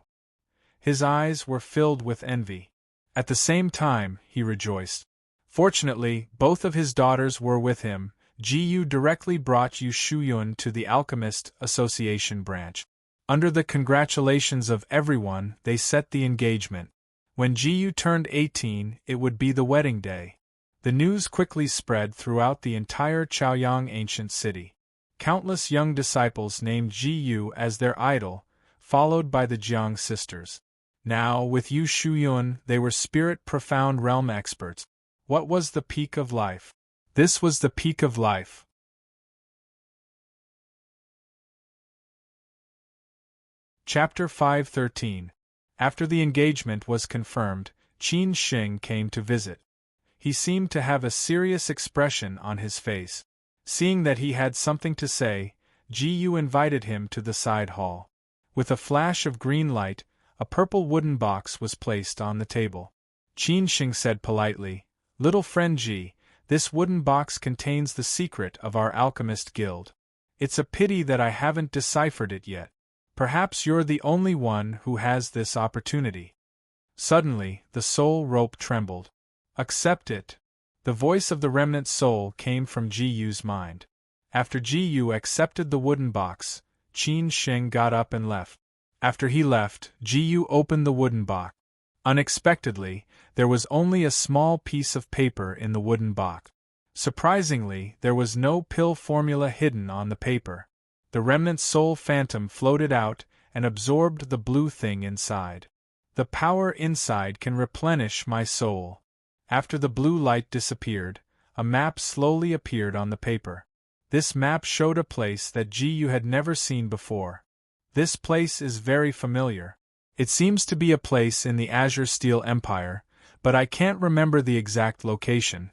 His eyes were filled with envy. At the same time, he rejoiced. Fortunately, both of his daughters were with him. Ji directly brought Yu Shuyun to the Alchemist Association branch. Under the congratulations of everyone, they set the engagement. When Ji turned 18, it would be the wedding day. The news quickly spread throughout the entire Chaoyang Ancient City. Countless young disciples named Ji as their idol, followed by the Jiang sisters. Now, with Yu Shuyun, they were spirit profound realm experts. What was the peak of life? This was the peak of life. Chapter 513. After the engagement was confirmed, Qin Xing came to visit. He seemed to have a serious expression on his face. Seeing that he had something to say, Ji invited him to the side hall. With a flash of green light, a purple wooden box was placed on the table. Qin Xing said politely, Little friend Ji, this wooden box contains the secret of our alchemist guild. It's a pity that I haven't deciphered it yet. Perhaps you're the only one who has this opportunity. Suddenly, the soul rope trembled. Accept it. The voice of the remnant soul came from Ji's mind. After Ji accepted the wooden box, Qin Xing got up and left. After he left, Ji opened the wooden box. Unexpectedly, there was only a small piece of paper in the wooden box. Surprisingly, there was no pill formula hidden on the paper. The remnant soul phantom floated out and absorbed the blue thing inside. The power inside can replenish my soul. After the blue light disappeared, a map slowly appeared on the paper. This map showed a place that Ji had never seen before. This place is very familiar. It seems to be a place in the Azure Steel Empire, but I can't remember the exact location.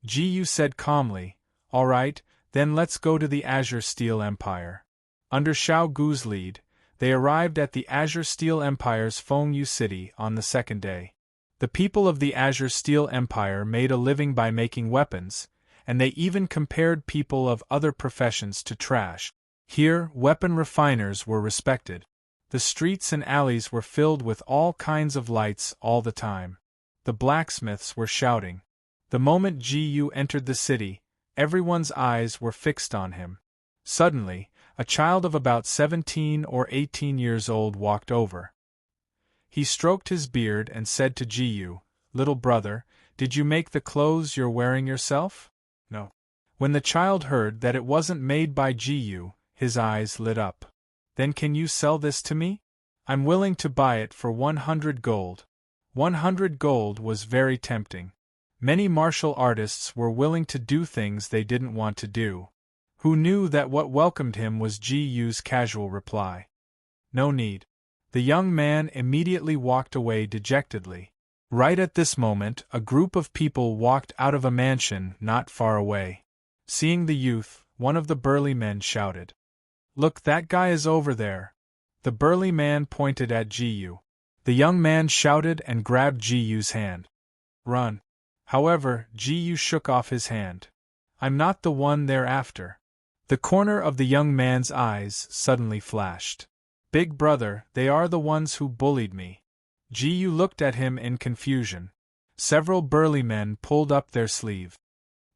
Ji said calmly, All right, then let's go to the Azure Steel Empire. Under Xiao Gu's lead, they arrived at the Azure Steel Empire's Fengyu city on the second day. The people of the Azure Steel Empire made a living by making weapons, and they even compared people of other professions to trash. Here, weapon refiners were respected. The streets and alleys were filled with all kinds of lights all the time. The blacksmiths were shouting. The moment Ji entered the city, everyone's eyes were fixed on him. Suddenly, a child of about 17 or 18 years old walked over. He stroked his beard and said to Ji, Little brother, did you make the clothes you're wearing yourself? No. When the child heard that it wasn't made by Ji, his eyes lit up. Then can you sell this to me? I'm willing to buy it for 100 gold. 100 gold was very tempting. Many martial artists were willing to do things they didn't want to do. Who knew that what welcomed him was Ji Yu's casual reply? No need. The young man immediately walked away dejectedly. Right at this moment, a group of people walked out of a mansion not far away. Seeing the youth, one of the burly men shouted, "Look, that guy is over there." The burly man pointed at Ji Yu. The young man shouted and grabbed Ji Yu's hand. "Run." However, Ji Yu shook off his hand. "I'm not the one they're after." The corner of the young man's eyes suddenly flashed. "Big brother, they are the ones who bullied me." Ji Yu looked at him in confusion. Several burly men pulled up their sleeve.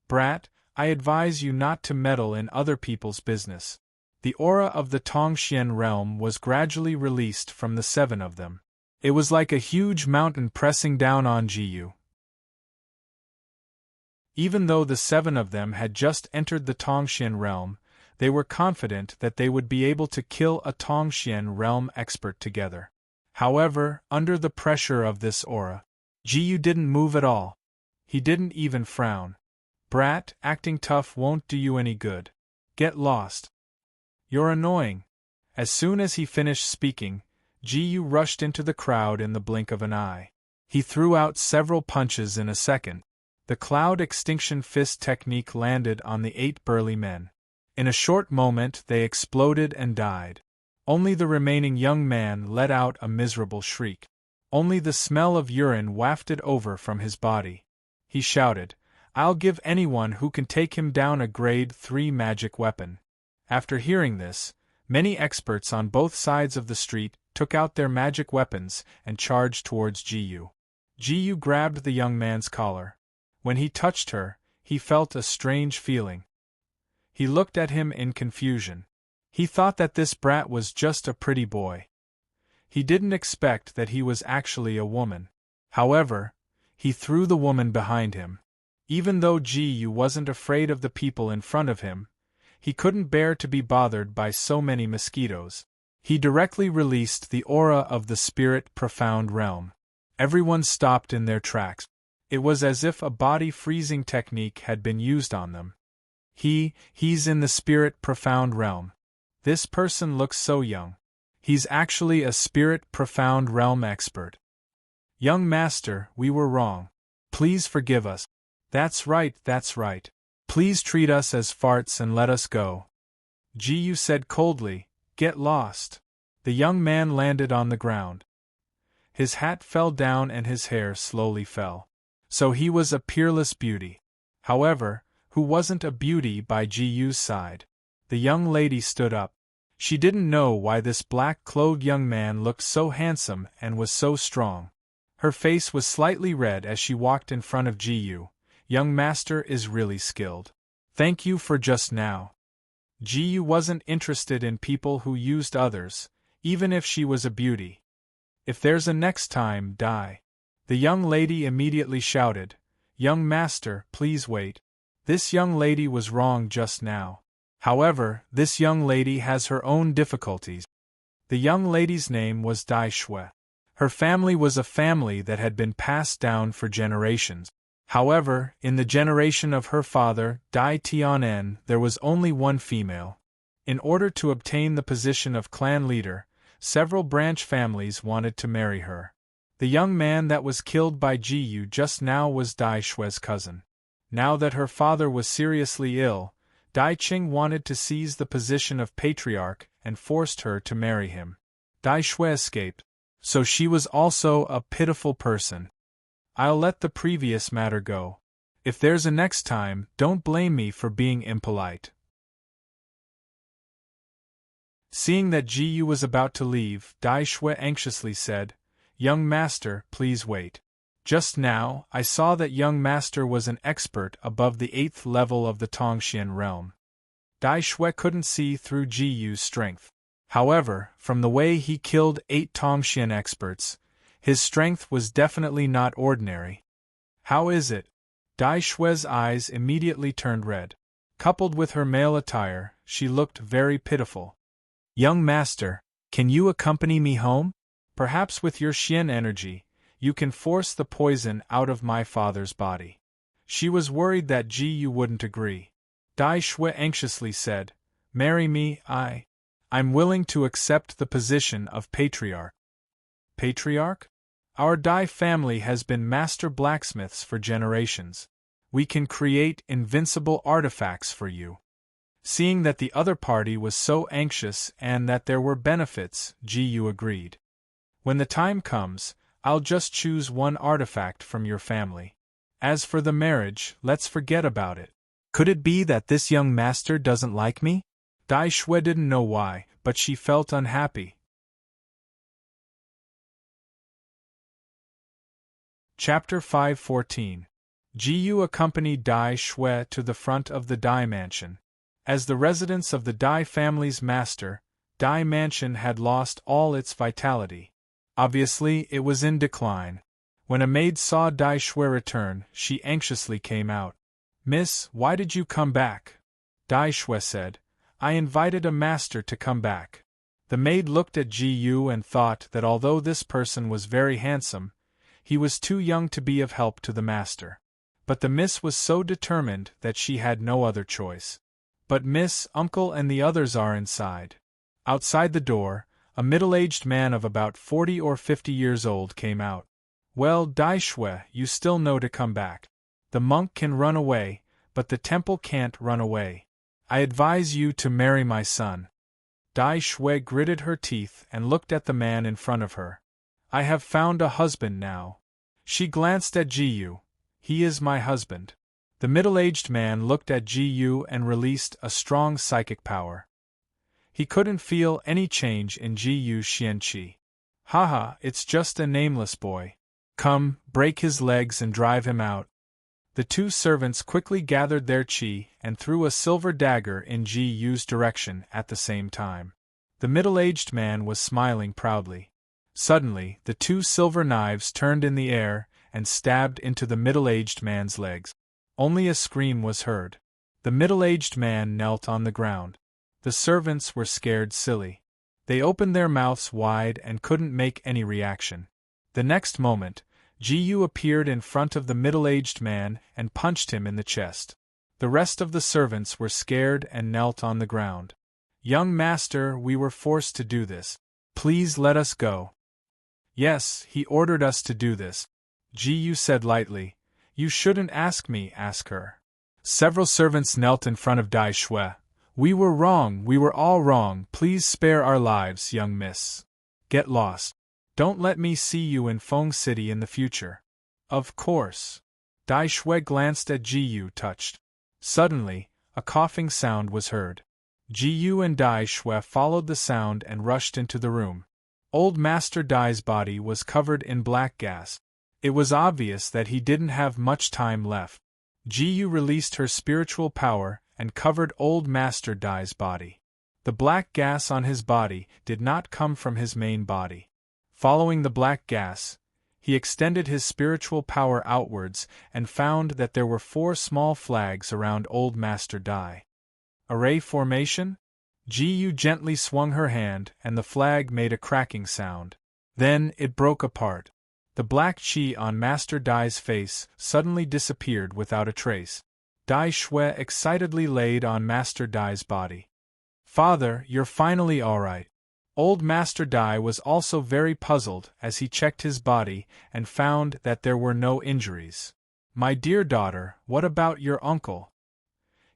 "Brat, I advise you not to meddle in other people's business." The aura of the Tongxian realm was gradually released from the 7 of them. It was like a huge mountain pressing down on Ji Yu. Even though the 7 of them had just entered the Tongxian realm, they were confident that they would be able to kill a Tongxian realm expert together. However, under the pressure of this aura, Ji Yu didn't move at all. He didn't even frown. "Brat, acting tough won't do you any good. Get lost. You're annoying." As soon as he finished speaking, Ji Yu rushed into the crowd in the blink of an eye. He threw out several punches in a second. The cloud extinction fist technique landed on the 8 burly men. In a short moment they exploded and died. Only the remaining young man let out a miserable shriek. Only the smell of urine wafted over from his body. He shouted, "I'll give anyone who can take him down a grade 3 magic weapon." After hearing this, many experts on both sides of the street took out their magic weapons and charged towards Ji Yu. Ji Yu grabbed the young man's collar. When he touched her, he felt a strange feeling. He looked at him in confusion. He thought that this brat was just a pretty boy. He didn't expect that he was actually a woman. However, he threw the woman behind him. Even though Ji Yu wasn't afraid of the people in front of him, he couldn't bear to be bothered by so many mosquitoes. He directly released the aura of the spirit profound realm. Everyone stopped in their tracks. It was as if a body freezing technique had been used on them. He's in the spirit profound realm. This person looks so young. He's actually a spirit profound realm expert. Young master, we were wrong. Please forgive us. That's right, that's right. Please treat us as farts and let us go. Ji Yu said coldly, "Get lost." The young man landed on the ground. His hat fell down and his hair slowly fell. So he was a peerless beauty. However, who wasn't a beauty by Ji Yu's side? The young lady stood up. She didn't know why this black-clothed young man looked so handsome and was so strong. Her face was slightly red as she walked in front of Ji Yu. "Young master is really skilled. Thank you for just now." Ji Yu wasn't interested in people who used others, even if she was a beauty. "If there's a next time, die." The young lady immediately shouted, "Young master, please wait." This young lady was wrong just now. However, this young lady has her own difficulties. The young lady's name was Dai Shui. Her family was a family that had been passed down for generations. However, in the generation of her father, Dai Tianen, there was only one female. In order to obtain the position of clan leader, several branch families wanted to marry her. The young man that was killed by Ji Yu just now was Dai Shui's cousin. Now that her father was seriously ill, Dai Qing wanted to seize the position of patriarch and forced her to marry him. Dai Shui escaped, so she was also a pitiful person. I'll let the previous matter go. If there's a next time, don't blame me for being impolite. Seeing that Ji Yu was about to leave, Dai Shui anxiously said, "Young master, please wait. Just now, I saw that young master was an expert above the 8th level of the Tongxian realm." Dai Shui couldn't see through Ji Yu's strength. However, from the way he killed 8 Tongxian experts, his strength was definitely not ordinary. "How is it?" Dai Shui's eyes immediately turned red. Coupled with her male attire, she looked very pitiful. "Young master, can you accompany me home?" Perhaps with your Xian energy, you can force the poison out of my father's body. She was worried that Ji Yu wouldn't agree. Dai Shui anxiously said, "Marry me, I'm willing to accept the position of patriarch." Patriarch? Our Dai family has been master blacksmiths for generations. We can create invincible artifacts for you. Seeing that the other party was so anxious and that there were benefits, Ji Yu agreed. When the time comes, I'll just choose one artifact from your family. As for the marriage, let's forget about it. Could it be that this young master doesn't like me? Dai Shui didn't know why, but she felt unhappy. Chapter 5:14. Ji Yu accompanied Dai Shui to the front of the Dai mansion. As the residence of the Dai family's master, Dai mansion had lost all its vitality. Obviously, it was in decline. When a maid saw Dai Shui return, she anxiously came out. "Miss, why did you come back?" Dai Shui said, "I invited a master to come back." The maid looked at Ji Yu and thought that although this person was very handsome, he was too young to be of help to the master. But the miss was so determined that she had no other choice. "But Miss, Uncle and the others are inside." Outside the door, a middle-aged man of about 40 or 50 years old came out. "Well, Dai Shui, you still know to come back. The monk can run away, but the temple can't run away. I advise you to marry my son." Dai Shui gritted her teeth and looked at the man in front of her. "I have found a husband now." She glanced at Ji Yu. "He is my husband." The middle-aged man looked at Ji Yu and released a strong psychic power. He couldn't feel any change in Ji Yu's Xian Qi. "Haha, it's just a nameless boy. Come, break his legs and drive him out." The two servants quickly gathered their qi and threw a silver dagger in Ji Yu's direction at the same time. The middle-aged man was smiling proudly. Suddenly, the two silver knives turned in the air and stabbed into the middle-aged man's legs. Only a scream was heard. The middle-aged man knelt on the ground. The servants were scared silly. They opened their mouths wide and couldn't make any reaction. The next moment, Ji Yu appeared in front of the middle-aged man and punched him in the chest. The rest of the servants were scared and knelt on the ground. "Young master, we were forced to do this. Please let us go." "Yes, he ordered us to do this," Ji Yu said lightly. "You shouldn't ask me, ask her." Several servants knelt in front of Dai Shui. "We were wrong, we were all wrong, please spare our lives, young miss. Get lost. Don't let me see you in Feng City in the future." "Of course." Dai Shui glanced at Ji Yu, touched. Suddenly, a coughing sound was heard. Ji Yu and Dai Shui followed the sound and rushed into the room. Old Master Dai's body was covered in black gas. It was obvious that he didn't have much time left. Ji Yu released her spiritual power and covered Old Master Dai's body. The black gas on his body did not come from his main body. Following the black gas, he extended his spiritual power outwards and found that there were 4 small flags around Old Master Dai. Array formation? Ji Yu gently swung her hand and the flag made a cracking sound. Then it broke apart. The black qi on Master Dai's face suddenly disappeared without a trace. Dai Shui excitedly laid on Master Dai's body. "Father, you're finally all right." Old Master Dai was also very puzzled as he checked his body and found that there were no injuries. "My dear daughter, what about your uncle?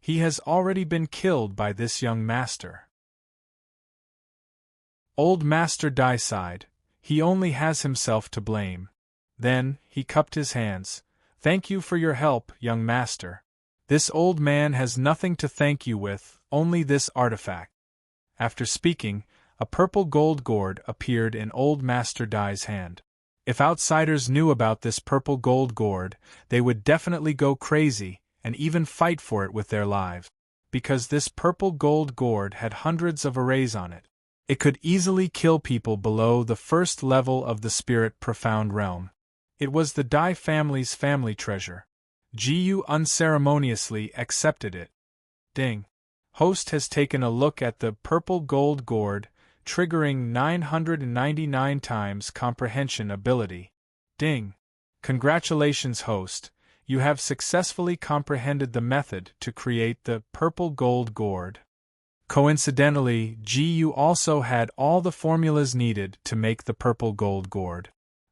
He has already been killed by this young master." Old Master Dai sighed. "He only has himself to blame." Then, he cupped his hands. "Thank you for your help, young master. This old man has nothing to thank you with, only this artifact." After speaking, a purple gold gourd appeared in Old Master Dai's hand. If outsiders knew about this purple gold gourd, they would definitely go crazy, and even fight for it with their lives. Because this purple gold gourd had hundreds of arrays on it. It could easily kill people below the first level of the spirit profound realm. It was the Dai family's family treasure. Ji Yu unceremoniously accepted it. Ding. Host has taken a look at the purple gold gourd. triggering 999 times comprehension ability. Ding! Congratulations, host. You have successfully comprehended the method to create the purple gold gourd. Coincidentally, GU also had all the formulas needed to make the purple gold gourd.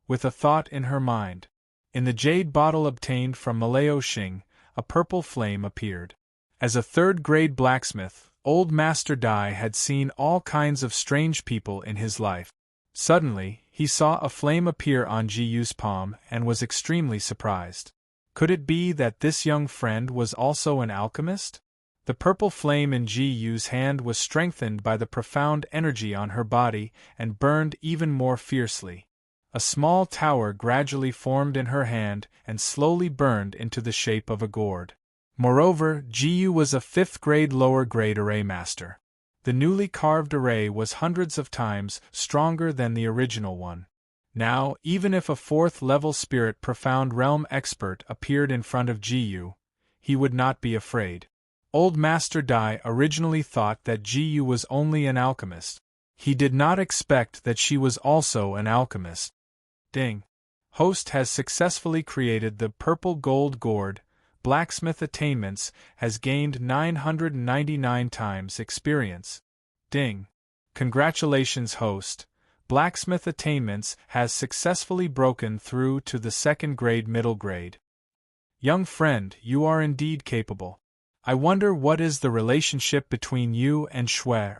With a thought in her mind, in the jade bottle obtained from Malao Xing, a purple flame appeared. As a third-grade blacksmith, Old Master Dai had seen all kinds of strange people in his life. Suddenly, he saw a flame appear on GU's palm and was extremely surprised. Could it be that this young friend was also an alchemist? The purple flame in GU's hand was strengthened by the profound energy on her body and burned even more fiercely. A small tower gradually formed in her hand and slowly burned into the shape of a gourd. Moreover, GU was a 5th-grade lower-grade array master. The newly carved array was hundreds of times stronger than the original one. Now, even if a 4th-level spirit profound realm expert appeared in front of GU, he would not be afraid. Old Master Dai originally thought that GU was only an alchemist. He did not expect that she was also an alchemist. Ding! Host has successfully created the purple gold gourd. Blacksmith attainments has gained 999 times experience. Ding! Congratulations, host. Blacksmith attainments has successfully broken through to the 2nd-grade middle grade. Young friend, you are indeed capable. I wonder what is the relationship between you and Shui.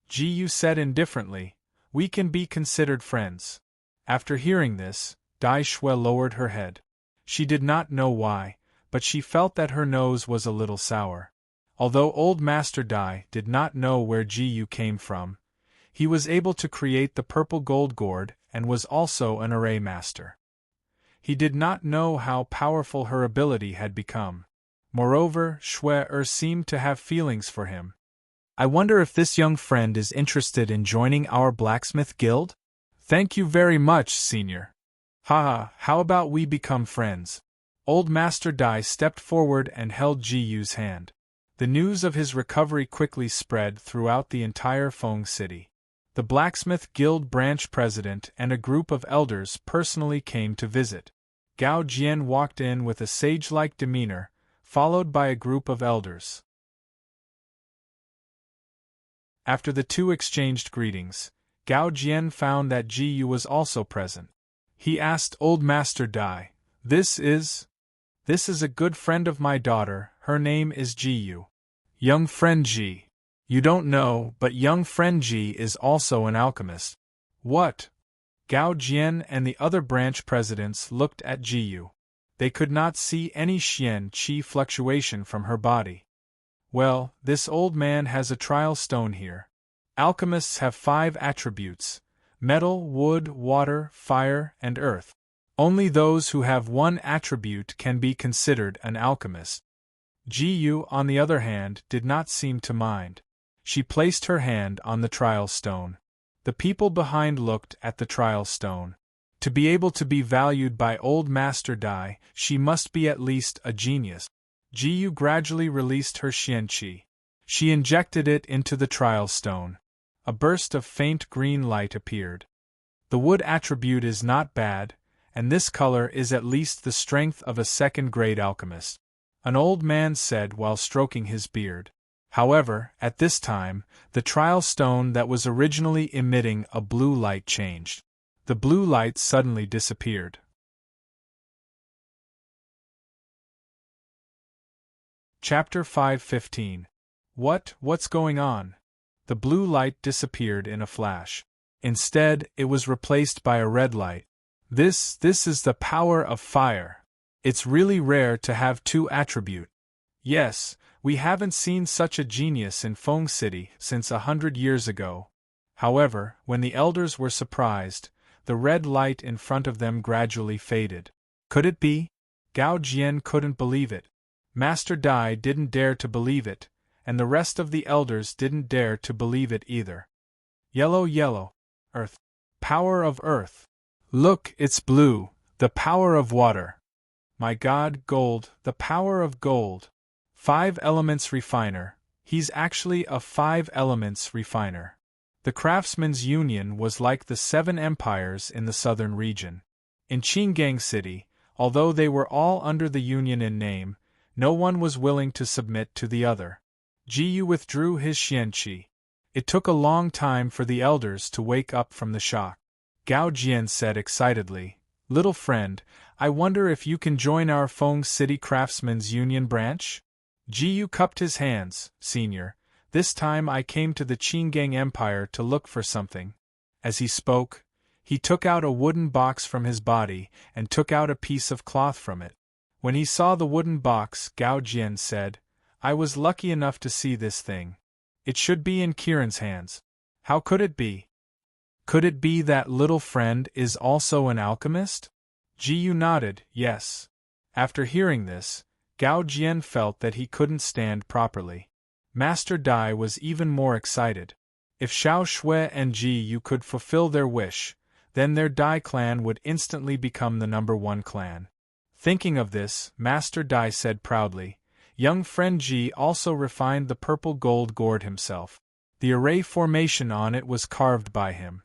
GU said indifferently, we can be considered friends. After hearing this, Dai Shui lowered her head. She did not know why, but she felt that her nose was a little sour. Although Old Master Dai did not know where GU came from, he was able to create the purple gold gourd and was also an array master. He did not know how powerful her ability had become. Moreover, Shui seemed to have feelings for him. I wonder if this young friend is interested in joining our blacksmith guild? Thank you very much, senior. Haha, how about we become friends? Old Master Dai stepped forward and held GU's hand. The news of his recovery quickly spread throughout the entire Feng City. The Blacksmith Guild branch president and a group of elders personally came to visit. Gao Jian walked in with a sage-like demeanor, followed by a group of elders. After the two exchanged greetings, Gao Jian found that GU was also present. He asked Old Master Dai, This is a good friend of my daughter, her name is GU. Young friend Ji. You don't know, but young friend Ji is also an alchemist. What? Gao Jian and the other branch presidents looked at GU. They could not see any Xian Qi fluctuation from her body. Well, this old man has a trial stone here. Alchemists have 5 attributes: metal, wood, water, fire, and earth. Only those who have one attribute can be considered an alchemist. GU, on the other hand, did not seem to mind. She placed her hand on the trial stone. The people behind looked at the trial stone. To be able to be valued by Old Master Dai, she must be at least a genius. GU gradually released her Xianqi. She injected it into the trial stone. A burst of faint green light appeared. The wood attribute is not bad, and this color is at least the strength of a 2nd-grade alchemist, an old man said while stroking his beard. However, at this time, the trial stone that was originally emitting a blue light changed. The blue light suddenly disappeared. Chapter 5:15. What's going on? The blue light disappeared in a flash. Instead, it was replaced by a red light. This is the power of fire. It's really rare to have 2 attribute. Yes, we haven't seen such a genius in Feng City since 100 years ago. However, when the elders were surprised, the red light in front of them gradually faded. Could it be? Gao Jian couldn't believe it. Master Dai didn't dare to believe it, and the rest of the elders didn't dare to believe it either. Yellow, earth. Power of earth. Look, it's blue, the power of water. My God, gold, the power of gold. 5 elements refiner. He's actually a 5 elements refiner. The Craftsmen's Union was like the 7 empires in the southern region. In Qinggang City, although they were all under the Union in name, no one was willing to submit to the other. Jiyu withdrew his xianqi. It took a long time for the elders to wake up from the shock. Gao Jian said excitedly, "Little friend, I wonder if you can join our Feng City Craftsmen's Union branch?" Jiyu cupped his hands. "Senior, this time I came to the Qinggang Empire to look for something." As he spoke, he took out a wooden box from his body and took out a piece of cloth from it. When he saw the wooden box, Gao Jian said, "I was lucky enough to see this thing. It should be in Kiran's hands. How could it be? Could it be that little friend is also an alchemist?" Jiyu nodded, yes. After hearing this, Gao Jian felt that he couldn't stand properly. Master Dai was even more excited. If Xiao Shui and Jiyu could fulfill their wish, then their Dai clan would instantly become the #1 clan. Thinking of this, Master Dai said proudly, "Young friend Ji also refined the purple gold gourd himself. The array formation on it was carved by him."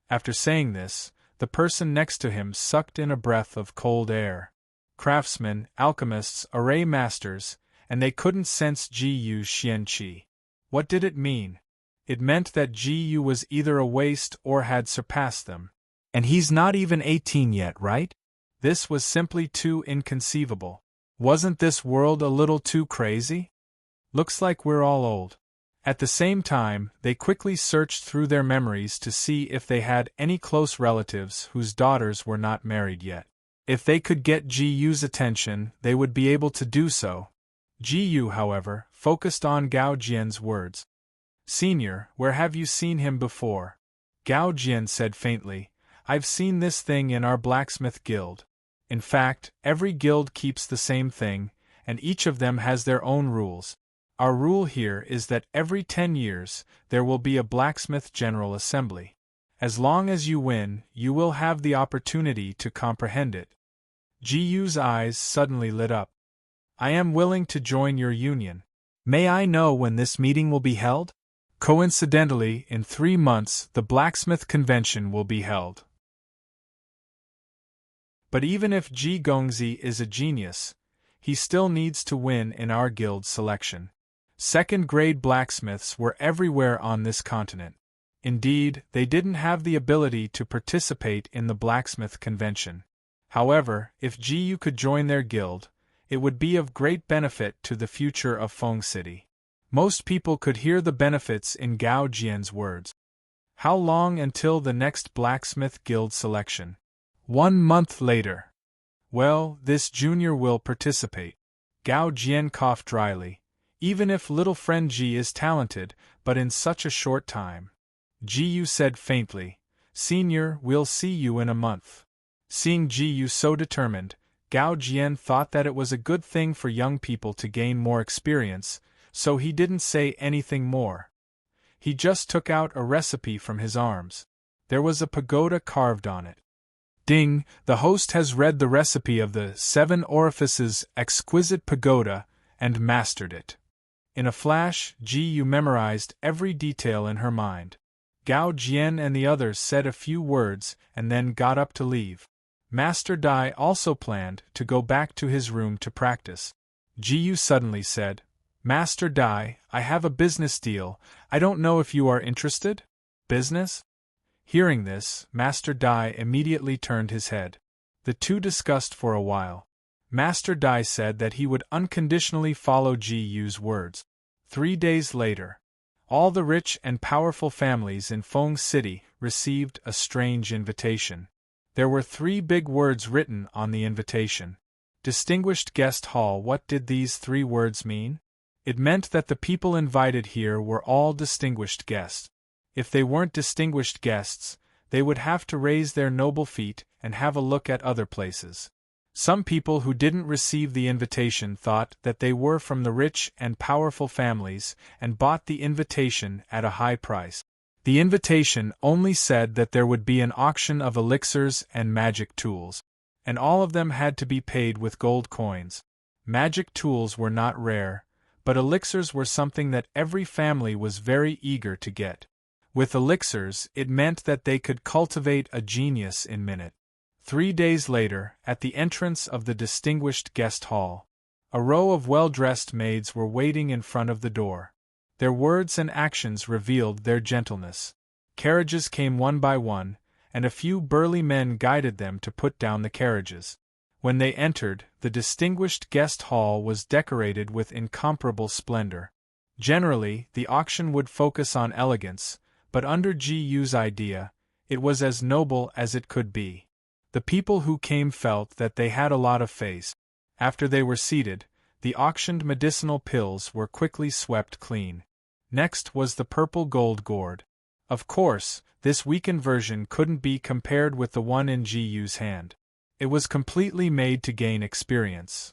After saying this, the person next to him sucked in a breath of cold air. Craftsmen, alchemists, array masters, and they couldn't sense Jiyu's xianqi. What did it mean? It meant that Jiyu was either a waste or had surpassed them. And he's not even 18 yet, right? This was simply too inconceivable. Wasn't this world a little too crazy? Looks like we're all old. At the same time, they quickly searched through their memories to see if they had any close relatives whose daughters were not married yet. If they could get Jiyu's attention, they would be able to do so. Jiyu, however, focused on Gao Jian's words. "Senior, where have you seen him before?" Gao Jian said faintly, "I've seen this thing in our blacksmith guild. In fact, every guild keeps the same thing, and each of them has their own rules. Our rule here is that every 10 years, there will be a blacksmith general assembly. As long as you win, you will have the opportunity to comprehend it." Jiyu's eyes suddenly lit up. "I am willing to join your union. May I know when this meeting will be held?" "Coincidentally, in 3 months, the blacksmith convention will be held. But even if Ji Gongzi is a genius, he still needs to win in our guild selection. Second-grade blacksmiths were everywhere on this continent. Indeed, they didn't have the ability to participate in the blacksmith convention. However, if Jiyu could join their guild, it would be of great benefit to the future of Feng City. Most people could hear the benefits in Gao Jian's words. How long until the next blacksmith guild selection? 1 month later. Well, this junior will participate. Gao Jian coughed dryly. Even if little friend Ji is talented, but in such a short time. Jiyu said faintly, "Senior, we'll see you in a month." Seeing Jiyu so determined, Gao Jian thought that it was a good thing for young people to gain more experience, so he didn't say anything more. He just took out a recipe from his arms. There was a pagoda carved on it. Ding! The host has read the recipe of the 7 orifices exquisite pagoda and mastered it. In a flash, Jiyu memorized every detail in her mind. Gao Jian and the others said a few words and then got up to leave. Master Dai also planned to go back to his room to practice. Jiyu suddenly said, "Master Dai, I have a business deal. I don't know if you are interested?" "Business?" Hearing this, Master Dai immediately turned his head. The two discussed for a while. Master Dai said that he would unconditionally follow Jiyu's words. 3 days later, all the rich and powerful families in Feng City received a strange invitation. There were 3 big words written on the invitation. Distinguished Guest Hall. What did these 3 words mean? It meant that the people invited here were all distinguished guests. If they weren't distinguished guests, they would have to raise their noble feet and have a look at other places. Some people who didn't receive the invitation thought that they were from the rich and powerful families and bought the invitation at a high price. The invitation only said that there would be an auction of elixirs and magic tools, and all of them had to be paid with gold coins. Magic tools were not rare, but elixirs were something that every family was very eager to get. With elixirs, it meant that they could cultivate a genius in minute. 3 days later, at the entrance of the distinguished guest hall, a row of well-dressed maids were waiting in front of the door. Their words and actions revealed their gentleness. Carriages came one by one, and a few burly men guided them to put down the carriages. When they entered, the distinguished guest hall was decorated with incomparable splendor. Generally, the auction would focus on elegance, but under GU's idea, it was as noble as it could be. The people who came felt that they had a lot of face. After they were seated, the auctioned medicinal pills were quickly swept clean. Next was the purple gold gourd. Of course, this weakened version couldn't be compared with the one in GU's hand. It was completely made to gain experience.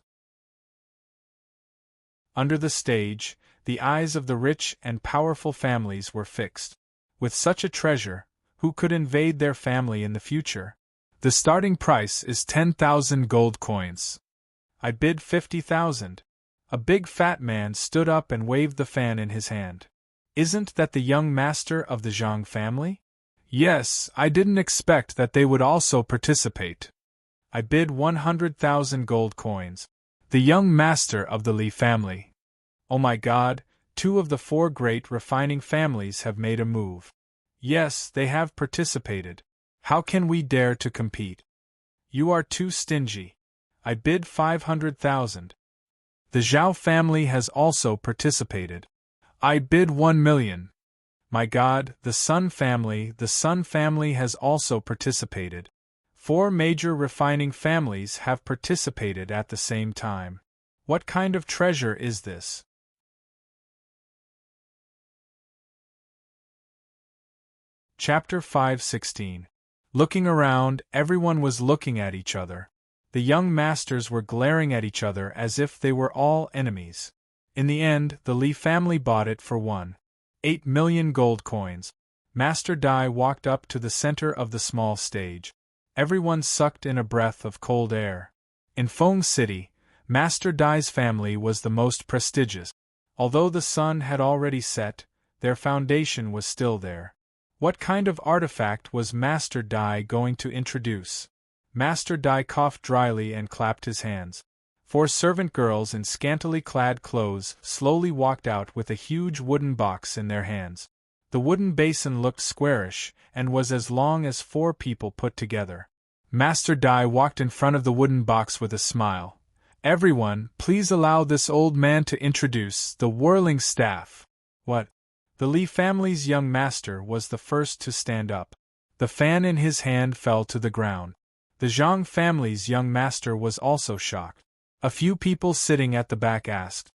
Under the stage, the eyes of the rich and powerful families were fixed. With such a treasure, who could invade their family in the future? The starting price is 10,000 gold coins. I bid 50,000. A big fat man stood up and waved the fan in his hand. Isn't that the young master of the Zhang family? Yes, I didn't expect that they would also participate. I bid 100,000 gold coins. The young master of the Li family. Oh my God, 2 of the 4 great refining families have made a move. Yes, they have participated. How can we dare to compete? You are too stingy. I bid 500,000. The Zhao family has also participated. I bid 1 million. My God, the Sun family has also participated. 4 major refining families have participated at the same time. What kind of treasure is this? Chapter 5:16. Looking around, everyone was looking at each other. The young masters were glaring at each other as if they were all enemies. In the end, the Li family bought it for 1.8 million gold coins. Master Dai walked up to the center of the small stage. Everyone sucked in a breath of cold air. In Feng City, Master Dai's family was the most prestigious. Although the sun had already set, their foundation was still there. What kind of artifact was Master Dai going to introduce? Master Dai coughed dryly and clapped his hands. 4 servant girls in scantily clad clothes slowly walked out with a huge wooden box in their hands. The wooden basin looked squarish and was as long as 4 people put together. Master Dai walked in front of the wooden box with a smile. Everyone, please allow this old man to introduce the whirling staff. What? The Li family's young master was the first to stand up. The fan in his hand fell to the ground. The Zhang family's young master was also shocked. A few people sitting at the back asked,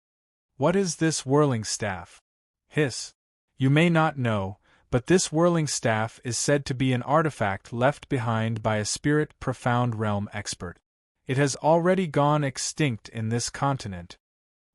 "What is this whirling staff?" Hiss. You may not know, but this whirling staff is said to be an artifact left behind by a spirit profound realm expert. It has already gone extinct in this continent.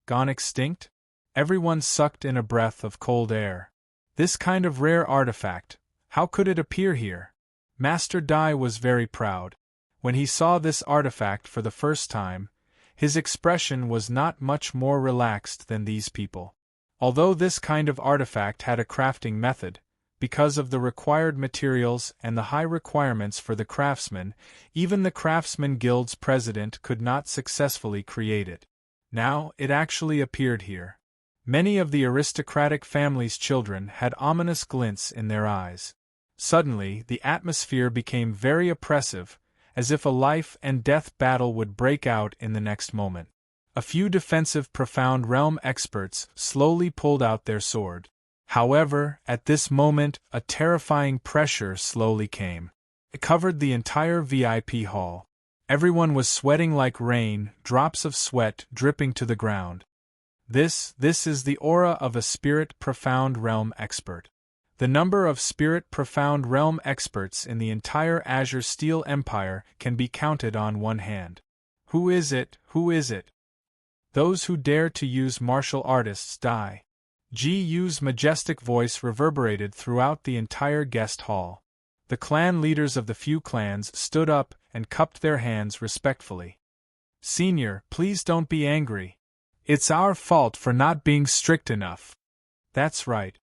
Gone extinct? Everyone sucked in a breath of cold air. This kind of rare artifact, how could it appear here? Master Dai was very proud. When he saw this artifact for the first time, his expression was not much more relaxed than these people. Although this kind of artifact had a crafting method, because of the required materials and the high requirements for the craftsman, even the Craftsman Guild's president could not successfully create it. Now, it actually appeared here. Many of the aristocratic family's children had ominous glints in their eyes. Suddenly, the atmosphere became very oppressive, as if a life-and-death battle would break out in the next moment. A few defensive profound realm experts slowly pulled out their sword. However, at this moment, a terrifying pressure slowly came. It covered the entire VIP hall. Everyone was sweating like rain, drops of sweat dripping to the ground. This is the aura of a spirit profound realm expert. The number of spirit profound realm experts in the entire Azure Steel Empire can be counted on one hand. Who is it? Who is it? Those who dare to use martial artists die. GU's majestic voice reverberated throughout the entire guest hall. The clan leaders of the few clans stood up and cupped their hands respectfully. Senior, please don't be angry. It's our fault for not being strict enough. That's right.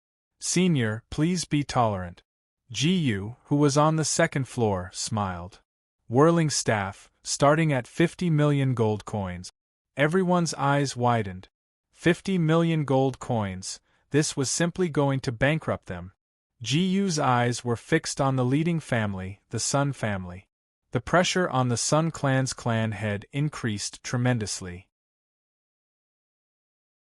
Senior, please be tolerant. Ji-yu, who was on the second floor, smiled. Whirling staff, starting at 50 million gold coins. Everyone's eyes widened. 50 million gold coins, this was simply going to bankrupt them. Ji-yu's eyes were fixed on the leading family, the Sun family. The pressure on the Sun clan's clan head increased tremendously.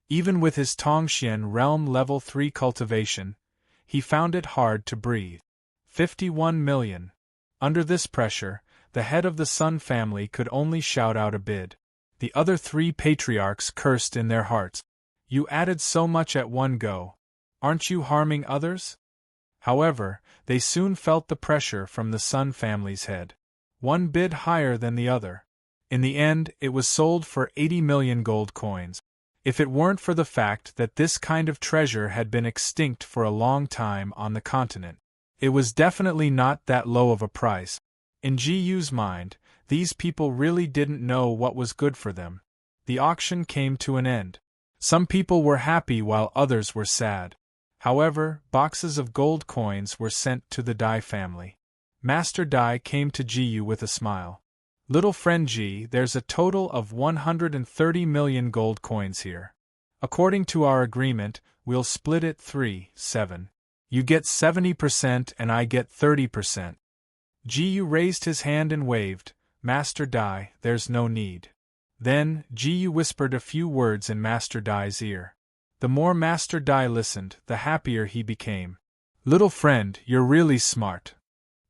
Even with his Tongxian realm level 3 cultivation, he found it hard to breathe. 51 million. Under this pressure, the head of the Sun family could only shout out a bid. The other three patriarchs cursed in their hearts. You added so much at one go. Aren't you harming others? However, they soon felt the pressure from the Sun family's head. One bid higher than the other. In the end, it was sold for 80 million gold coins. If it weren't for the fact that this kind of treasure had been extinct for a long time on the continent, it was definitely not that low of a price. In Ji-yu's mind, these people really didn't know what was good for them. The auction came to an end. Some people were happy while others were sad. However, boxes of gold coins were sent to the Dai family. Master Dai came to Ji-yu with a smile. Little friend Ji, there's a total of 130 million gold coins here. According to our agreement, we'll split it 3-7. You get 70% and I get 30%. Ji-yu raised his hand and waved. Master Dai, there's no need. Then, Ji-yu whispered a few words in Master Dai's ear. The more Master Dai listened, the happier he became. Little friend, you're really smart.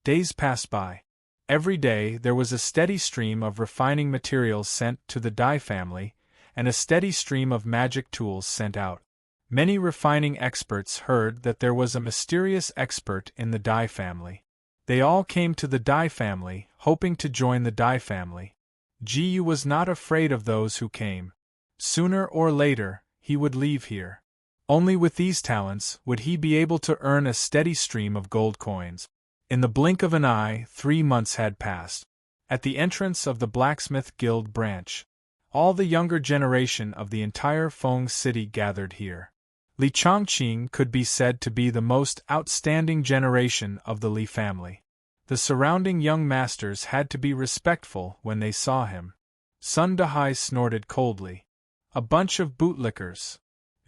Days passed by. Every day there was a steady stream of refining materials sent to the Dai family, and a steady stream of magic tools sent out. Many refining experts heard that there was a mysterious expert in the Dai family. They all came to the Dai family, hoping to join the Dai family. Ji-yu was not afraid of those who came. Sooner or later, he would leave here. Only with these talents would he be able to earn a steady stream of gold coins. In the blink of an eye, 3 months had passed. At the entrance of the Blacksmith Guild branch, all the younger generation of the entire Feng city gathered here. Li Chongqing could be said to be the most outstanding generation of the Li family. The surrounding young masters had to be respectful when they saw him. Sun Dahai snorted coldly. A bunch of bootlickers.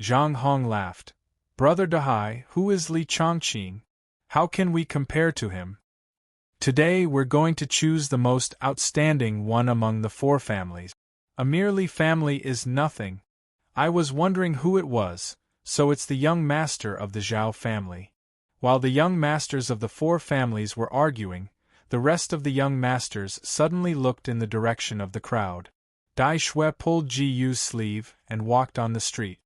Zhang Hong laughed. Brother Dahai, who is Li Chongqing? How can we compare to him? Today we're going to choose the most outstanding one among the 4 families. A merely family is nothing. I was wondering who it was, so it's the young master of the Zhao family. While the young masters of the 4 families were arguing, the rest of the young masters suddenly looked in the direction of the crowd. Dai Shui pulled Ji-yu's sleeve and walked on the street.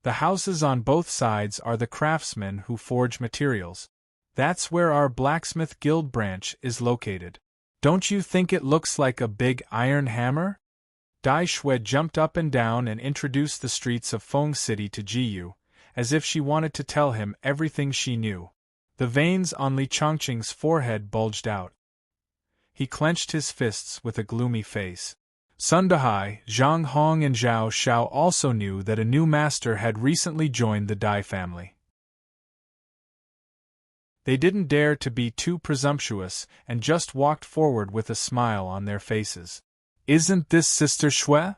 The houses on both sides are the craftsmen who forge materials. That's where our Blacksmith Guild branch is located. Don't you think it looks like a big iron hammer? Dai Shui jumped up and down and introduced the streets of Feng City to Ji-yu, as if she wanted to tell him everything she knew. The veins on Li Chongqing's forehead bulged out. He clenched his fists with a gloomy face. Sun Dahai, Zhang Hong and Zhao Xiao also knew that a new master had recently joined the Dai family. They didn't dare to be too presumptuous and just walked forward with a smile on their faces. Isn't this Sister Shui?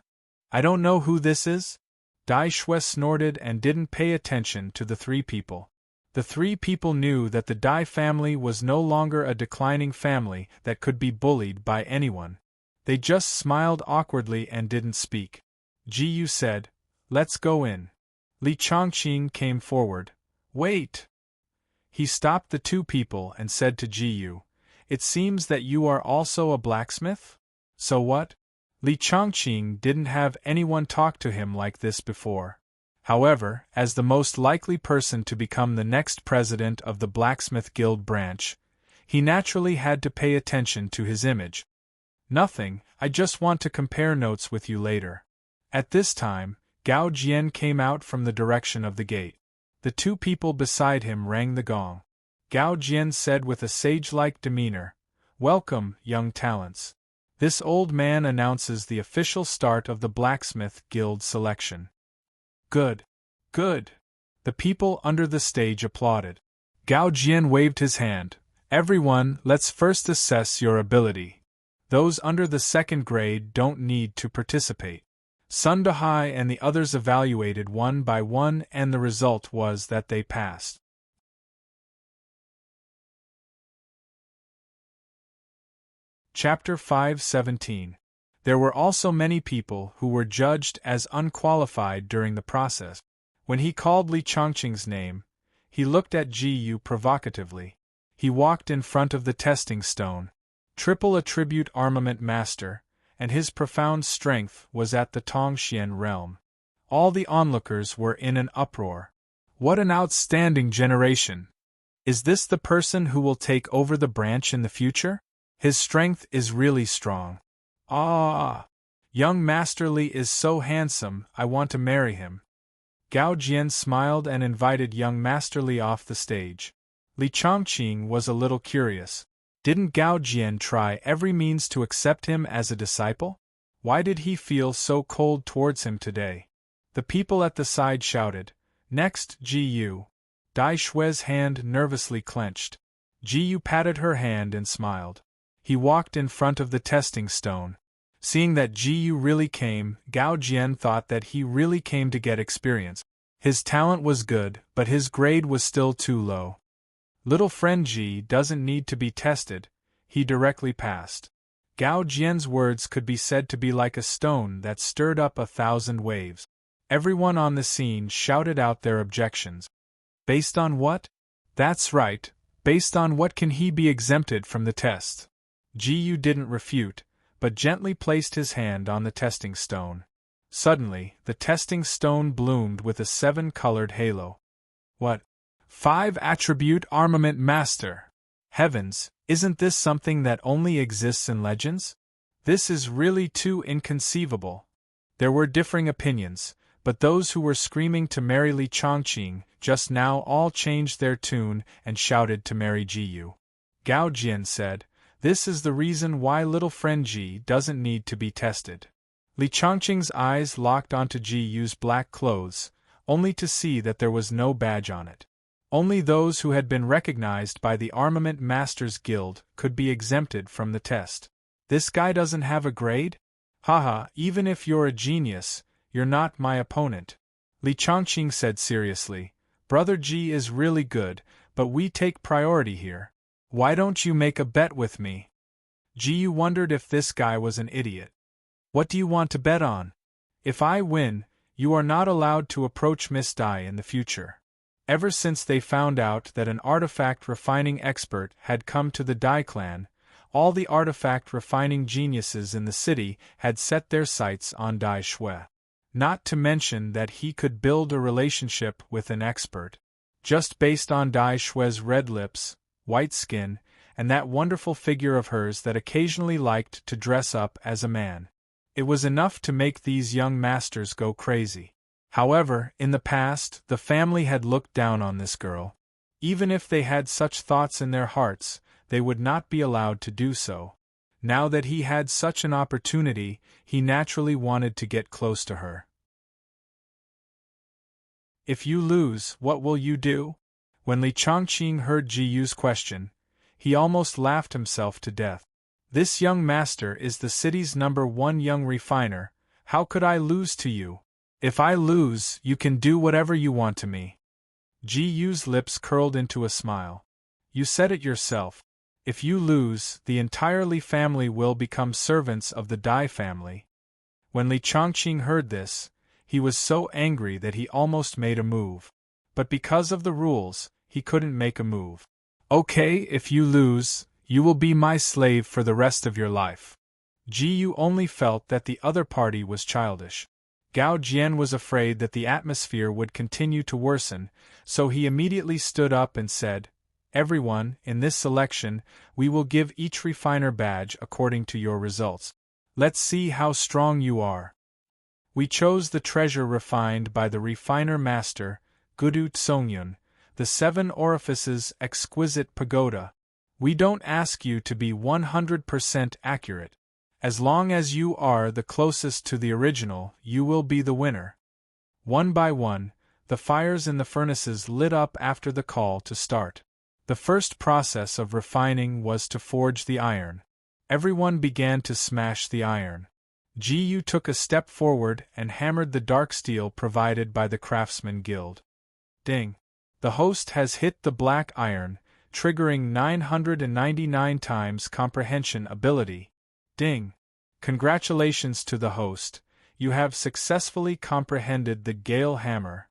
I don't know who this is. Dai Shui snorted and didn't pay attention to the 3 people. The 3 people knew that the Dai family was no longer a declining family that could be bullied by anyone. They just smiled awkwardly and didn't speak. Ji-yu said, "Let's go in." Li Chongqing came forward. "Wait!" He stopped the 2 people and said to Ji-yu, "It seems that you are also a blacksmith? So what?" Li Chongqing didn't have anyone talk to him like this before. However, as the most likely person to become the next president of the Blacksmith Guild branch, he naturally had to pay attention to his image. "Nothing, I just want to compare notes with you later." At this time, Gao Jian came out from the direction of the gate. The 2 people beside him rang the gong. Gao Jian said with a sage-like demeanor, "Welcome, young talents. This old man announces the official start of the Blacksmith Guild selection." "Good. Good. The people under the stage applauded. Gao Jian waved his hand. Everyone, let's first assess your ability. Those under the second grade don't need to participate. Sun Dahai and the others evaluated one by one, and the result was that they passed. Chapter 5:17. There were also many people who were judged as unqualified during the process. When he called Li Chongqing's name, he looked at Ji Yu provocatively. He walked in front of the testing stone. Triple attribute armament master, and his profound strength was at the Tongxian realm. All the onlookers were in an uproar. What an outstanding generation! Is this the person who will take over the branch in the future? His strength is really strong. Ah! Young Master Li is so handsome, I want to marry him. Gao Jian smiled and invited young Master Li off the stage. Li Chongqing was a little curious. Didn't Gao Jian try every means to accept him as a disciple? Why did he feel so cold towards him today? The people at the side shouted, "Next, Ji Yu." Dai Shue's hand nervously clenched. Ji Yu patted her hand and smiled. He walked in front of the testing stone. Seeing that Ji Yu really came, Gao Jian thought that he really came to get experience. His talent was good, but his grade was still too low. Little friend Ji doesn't need to be tested, he directly passed. Gao Jian's words could be said to be like a stone that stirred up 1,000 waves. Everyone on the scene shouted out their objections. Based on what? That's right, based on what can he be exempted from the test? Ji Yu didn't refute, but gently placed his hand on the testing stone. Suddenly, the testing stone bloomed with a 7-colored halo. What? 5 attribute armament master! Heavens, isn't this something that only exists in legends? This is really too inconceivable. There were differing opinions, but those who were screaming to marry Li Chongqing just now all changed their tune and shouted to marry Ji Yu. Gao Jian said, "This is the reason why little friend Ji doesn't need to be tested." Li Chongqing's eyes locked onto Ji Yu's black clothes, only to see that there was no badge on it. Only those who had been recognized by the Armament Masters Guild could be exempted from the test. This guy doesn't have a grade? Haha, even if you're a genius, you're not my opponent. Li Chongqing said seriously, "Brother Ji is really good, but we take priority here. Why don't you make a bet with me?" Ji Yu wondered if this guy was an idiot. "What do you want to bet on? If I win, you are not allowed to approach Miss Dai in the future." Ever since they found out that an artifact refining expert had come to the Dai clan, all the artifact refining geniuses in the city had set their sights on Dai Shui. Not to mention that he could build a relationship with an expert. Just based on Dai Shui's red lips, white skin, and that wonderful figure of hers that occasionally liked to dress up as a man. It was enough to make these young masters go crazy. However, in the past, the family had looked down on this girl. Even if they had such thoughts in their hearts, they would not be allowed to do so. Now that he had such an opportunity, he naturally wanted to get close to her. "If you lose, what will you do?" When Li Chongqing heard Ji Yu's question, he almost laughed himself to death. "This young master is the city's #1 young refiner. How could I lose to you? If I lose, you can do whatever you want to me." Ji Yu's lips curled into a smile. "You said it yourself. If you lose, the entire Li family will become servants of the Dai family." When Li Chongqing heard this, he was so angry that he almost made a move. But because of the rules, he couldn't make a move. "Okay, if you lose, you will be my slave for the rest of your life." Ji Yu only felt that the other party was childish. Gao Jian was afraid that the atmosphere would continue to worsen, so he immediately stood up and said, "Everyone, in this selection, we will give each refiner badge according to your results. Let's see how strong you are." We chose the treasure refined by the refiner master, Gudu Tsongyun, the 7 orifices exquisite pagoda. We don't ask you to be 100% accurate. As long as you are the closest to the original, you will be the winner. One by one, The fires in the furnaces lit up after the call to start. The first process of refining was to forge the iron. Everyone began to smash the iron. Gu took a step forward and hammered the dark steel provided by the Craftsman Guild. Ding! The host has hit the black iron, triggering 999 times comprehension ability. Ding! Congratulations to the host, you have successfully comprehended the Gale Hammer.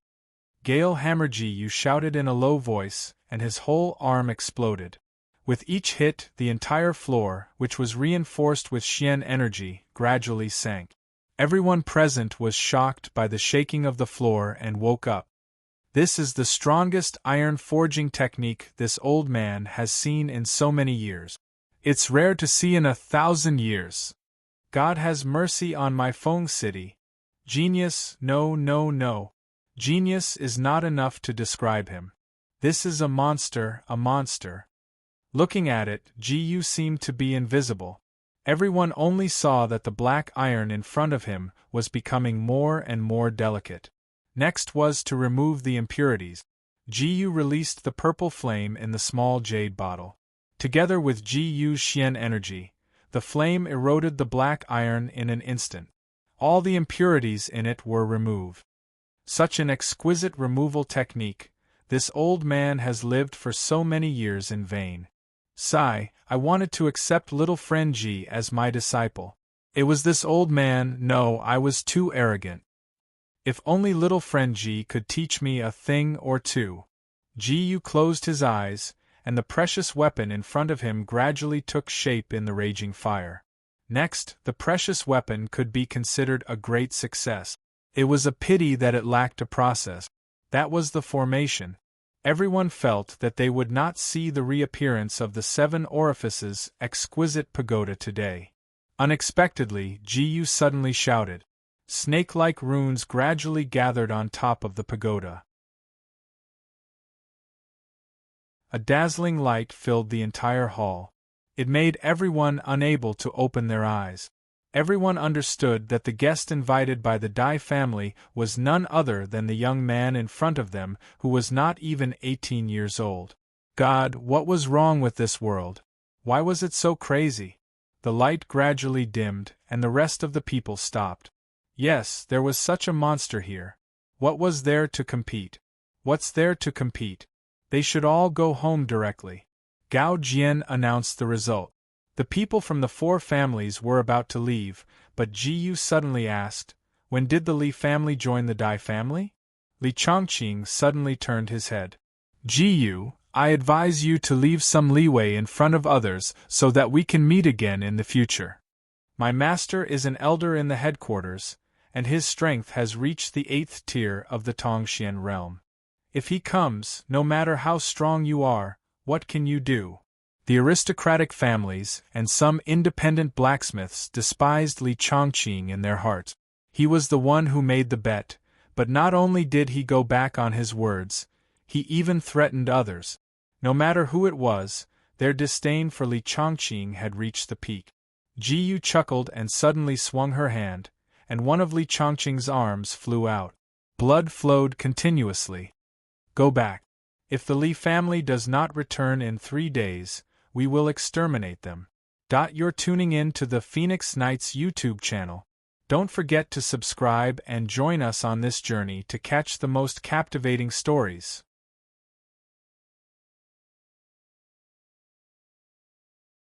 Gale Hammer, Gu shouted in a low voice, and his whole arm exploded. With each hit, the entire floor, which was reinforced with Xian energy, gradually sank. Everyone present was shocked by the shaking of the floor and woke up. This is the strongest iron forging technique this old man has seen in so many years. It's rare to see in 1,000 years. God has mercy on my Feng City. Genius, no. Genius is not enough to describe him. This is a monster, a monster. Looking at it, Gu seemed to be invisible. Everyone only saw that the black iron in front of him was becoming more and more delicate. Next was to remove the impurities. Gu released the purple flame in the small jade bottle. Together with Gu's Xian energy, the flame eroded the black iron in an instant. All the impurities in it were removed. Such an exquisite removal technique, this old man has lived for so many years in vain. Sigh, I wanted to accept little friend G as my disciple. It was this old man, no, I was too arrogant. If only little friend G could teach me a thing or two. Gu closed his eyes, and the precious weapon in front of him gradually took shape in the raging fire. Next, the precious weapon could be considered a great success. It was a pity that it lacked a process. That was the formation. Everyone felt that they would not see the reappearance of the 7 orifices exquisite pagoda today. Unexpectedly, Gu suddenly shouted. Snake-like runes gradually gathered on top of the pagoda. A dazzling light filled the entire hall. It made everyone unable to open their eyes. Everyone understood that the guest invited by the Dai family was none other than the young man in front of them, who was not even 18 years old. God, what was wrong with this world? Why was it so crazy? The light gradually dimmed, and the rest of the people stopped. Yes, there was such a monster here. What was there to compete? What's there to compete? They should all go home directly. Gao Jian announced the result. The people from the 4 families were about to leave, but Gu suddenly asked, when did the Li family join the Dai family? Li Chongqing suddenly turned his head. Gu, I advise you to leave some leeway in front of others so that we can meet again in the future. My master is an elder in the headquarters, and his strength has reached the 8th tier of the Tongxian realm. If he comes, no matter how strong you are, what can you do? The aristocratic families and some independent blacksmiths despised Li Chongqing in their hearts. He was the one who made the bet, but not only did he go back on his words, he even threatened others. No matter who it was, their disdain for Li Chongqing had reached the peak. Gu chuckled and suddenly swung her hand, and one of Li Chongqing's arms flew out. Blood flowed continuously. Go back. If the Li family does not return in 3 days, we will exterminate them. You're tuning in to the Phoenix Knights YouTube channel. Don't forget to subscribe and join us on this journey to catch the most captivating stories.